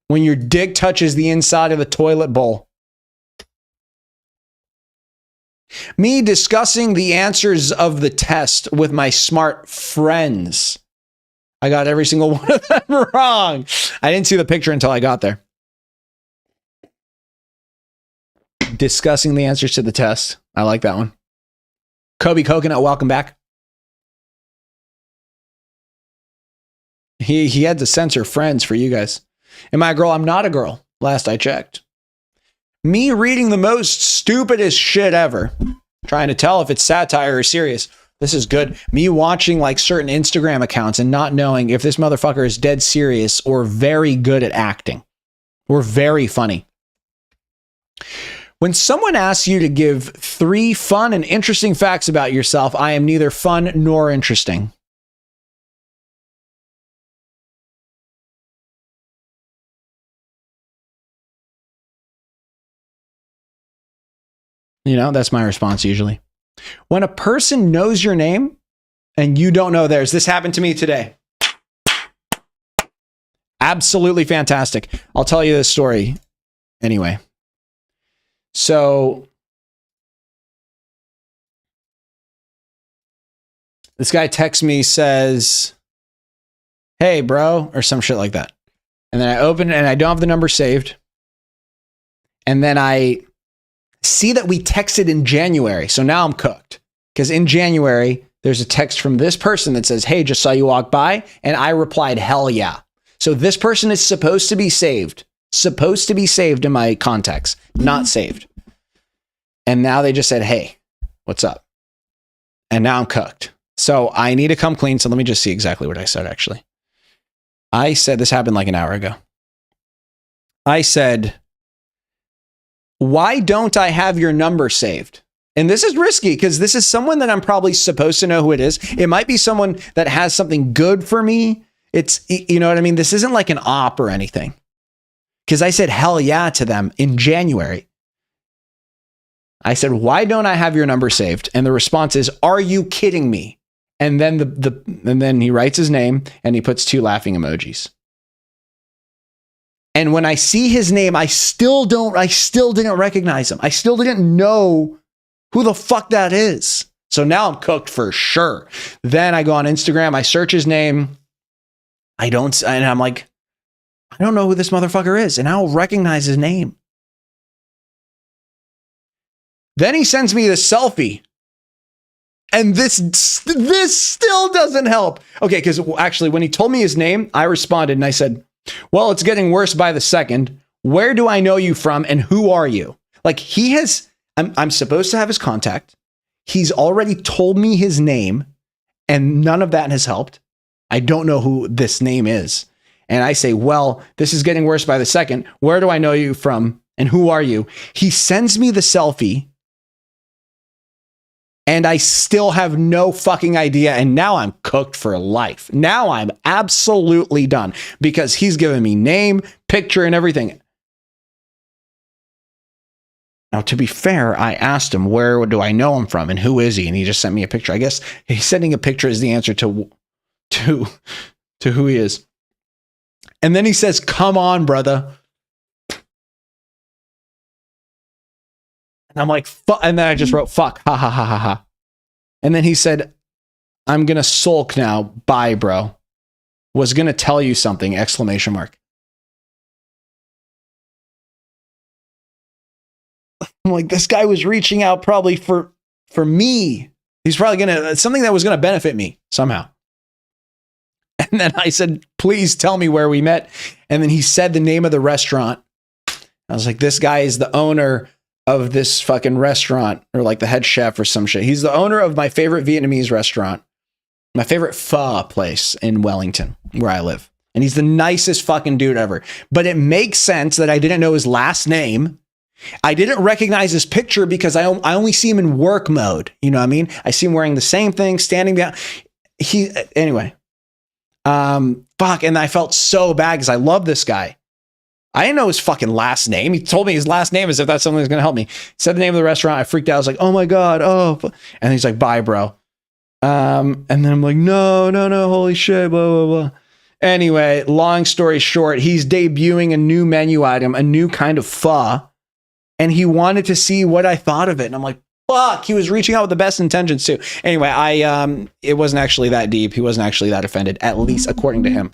When your dick touches the inside of the toilet bowl. Me discussing the answers of the test with my smart friends. I got every single one of them wrong. I didn't see the picture until I got there. Discussing the answers to the test. I like that one. Kobe Coconut, welcome back. He had to censor friends for you guys. Am I a girl? I'm not a girl. Last I checked. Me reading the most stupidest shit ever. Trying to tell if it's satire or serious. This is good. Me watching like certain Instagram accounts and not knowing if this motherfucker is dead serious or very good at acting. Or very funny. When someone asks you to give 3 fun and interesting facts about yourself, I am neither fun nor interesting. You know, that's my response usually. When a person knows your name and you don't know theirs, this happened to me today. Absolutely fantastic. I'll tell you this story anyway. So this guy texts me, says, hey, bro, or some shit like that. And then I open it and I don't have the number saved. And then I see that we texted in January. So now I'm cooked. Because in January, there's a text from this person that says, hey, just saw you walk by. And I replied, hell yeah. So this person is supposed to be saved. Supposed to be saved in my contacts. Not saved. And now they just said, hey, what's up? And now I'm cooked. So I need to come clean. So let me just see exactly what I said, actually. I said, this happened like an hour ago. I said, why don't I have your number saved? And this is risky because this is someone that I'm probably supposed to know who it is. It might be someone that has something good for me. It's, you know what I mean? This isn't like an op or anything. because I said hell yeah to them in January. I said, why don't I have your number saved? And the response is, are you kidding me? And then and then he writes his name and he puts 2 laughing emojis. And when I see his name, I still didn't recognize him. I still didn't know who the fuck that is. So now I'm cooked for sure. Then I go on Instagram, I search his name. And I'm like, I don't know who this motherfucker is. And I'll recognize his name. Then he sends me this selfie. And this still doesn't help. Okay, because actually when he told me his name, I responded and I said, well, it's getting worse by the second. Where do I know you from and who are you? Like I'm supposed to have his contact. He's already told me his name and none of that has helped. I don't know who this name is. And I say, well, this is getting worse by the second. Where do I know you from and who are you? He sends me the selfie. And I still have no fucking idea. And now I'm cooked for life. Now I'm absolutely done because he's given me name, picture, and everything. Now, to be fair, I asked him, where do I know him from and who is he? And he just sent me a picture. I guess he's sending a picture is the answer to who he is. And then he says, come on, brother. And I'm like, fuck. And then I just wrote, fuck, ha, ha, ha, ha, ha. And then he said, I'm going to sulk now. Bye, bro. Was going to tell you something, exclamation mark. I'm like, this guy was reaching out probably for me. He's probably going to, something that was going to benefit me somehow. And then I said, please tell me where we met. And then he said the name of the restaurant. I was like, this guy is the owner of this fucking restaurant, or like the head chef or some shit. He's the owner of my favorite Vietnamese restaurant, my favorite pho place in Wellington, where I live. And he's the nicest fucking dude ever. But it makes sense that I didn't know his last name. I didn't recognize his picture because I only see him in work mode. You know what I mean? I see him wearing the same thing, standing down. Anyway. Fuck. And I felt so bad because I love this guy. I didn't know his fucking last name. He told me his last name as if that's something that's going to help me. He said the name of the restaurant. I freaked out. I was like, oh my God. Oh, and he's like, bye, bro. And then I'm like, no, holy shit, blah, blah, blah. Anyway, long story short, he's debuting a new menu item, a new kind of pho. And he wanted to see what I thought of it. And I'm like, fuck, he was reaching out with the best intentions too. Anyway, it wasn't actually that deep. He wasn't actually that offended, at least according to him.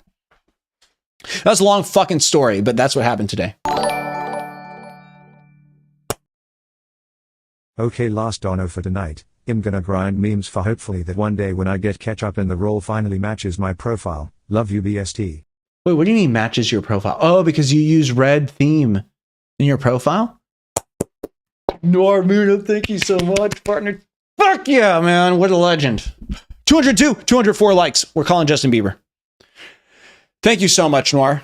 That's a long fucking story, but that's what happened today. Okay, last dono for tonight. I'm gonna grind memes for hopefully that one day when I get ketchup in the roll finally matches my profile. Love you, BST. Wait, what do you mean matches your profile? Oh, because you use red theme in your profile? Noir Muda, thank you so much, partner. Fuck yeah, man. What a legend. 204 likes. We're calling Justin Bieber. Thank you so much, Noir.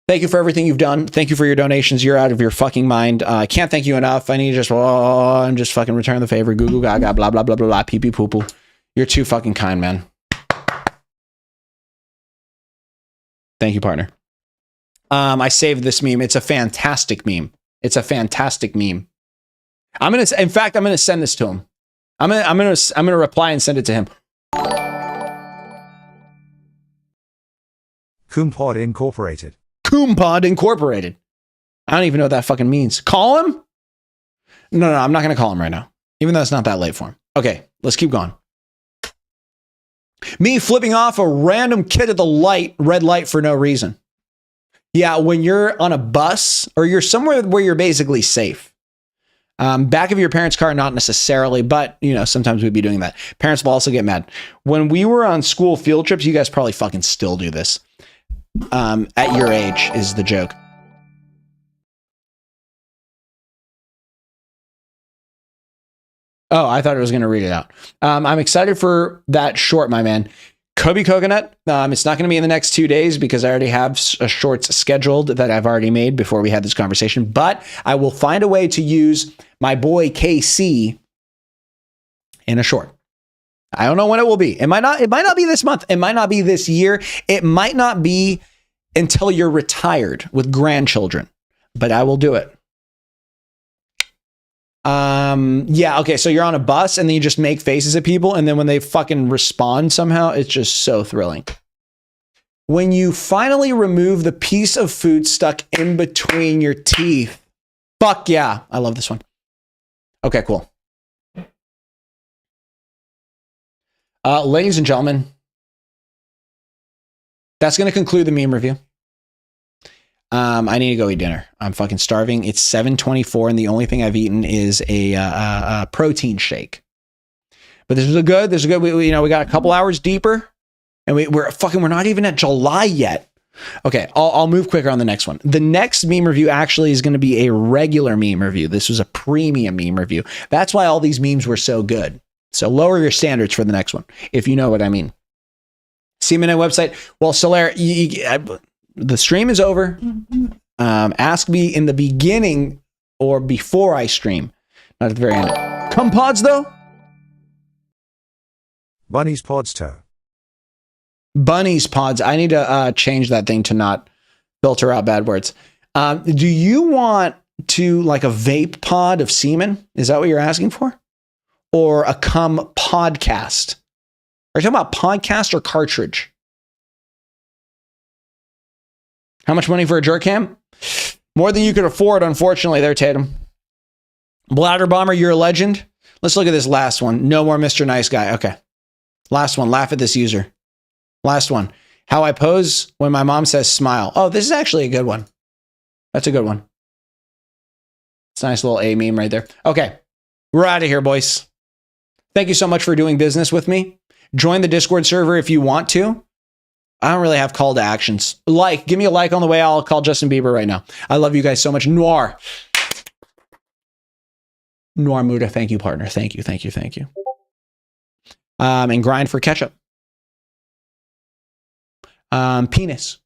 Thank you for everything you've done. Thank you for your donations. You're out of your fucking mind. I can't thank you enough. I need to just fucking return the favor. Goo goo gaga, blah, blah, blah, blah, blah, pee pee poo poo. You're too fucking kind, man. Thank you, partner. I saved this meme. It's a fantastic meme. It's a fantastic meme. In fact, I'm gonna send this to him. I'm gonna reply and send it to him. Coompod Incorporated. Coompod Incorporated. I don't even know what that fucking means. Call him? No, I'm not gonna call him right now. Even though it's not that late for him. Okay, let's keep going. Me flipping off a random kid at the red light for no reason. Yeah, when you're on a bus or you're somewhere where you're basically safe. Back of your parents' car, not necessarily, but you know, sometimes we'd be doing that. Parents will also get mad. When we were on school field trips, you guys probably fucking still do this. At your age is the joke. Oh, I thought I was going to read it out. I'm excited for that short, my man. Kobe Coconut. It's not going to be in the next 2 days because I already have shorts scheduled that I've already made before we had this conversation. But I will find a way to use my boy KC in a short. I don't know when it will be. It might not be this month. It might not be this year. It might not be until you're retired with grandchildren. but I will do it. Yeah, okay, so you're on a bus and then you just make faces at people, and then when they fucking respond somehow, it's just so thrilling. When you finally remove the piece of food stuck in between your teeth. Fuck yeah. I love this one. Okay, cool. Ladies and gentlemen, that's going to conclude the meme review. I need to go eat dinner. I'm fucking starving. It's 7:24 and the only thing I've eaten is a protein shake. But this is a good, we got a couple hours deeper and we're not even at July yet. Okay, I'll move quicker on the next one. The next meme review actually is going to be a regular meme review. This was a premium meme review. That's why all these memes were so good. So lower your standards for the next one, if you know what I mean. See me on my website. Well, Solaire, the stream is over. Ask me in the beginning or before I stream, not at the very end. Come pods though. Bunny's Pods Toe. Bunny's pods. I need to change that thing to not filter out bad words. Do you want to like a vape pod of semen? Is that what you're asking for? Or a cum podcast? Are you talking about podcast or cartridge? How much money for a jerk cam? More than you could afford, unfortunately, there, Tatum. Bladder Bomber, you're a legend. Let's look at this last one. No more Mr. Nice Guy. Okay. Last one. Laugh at this user. Last one. How I pose when my mom says smile. Oh, this is actually a good one. That's a good one. It's a nice little A meme right there. Okay. We're out of here, boys. Thank you so much for doing business with me. Join the Discord server if you want to. I don't really have call to actions. Give me a like on the way. I'll call Justin Bieber right now. I love you guys so much. Noir Muda. Thank you, partner. Thank you. And grind for ketchup. Penis.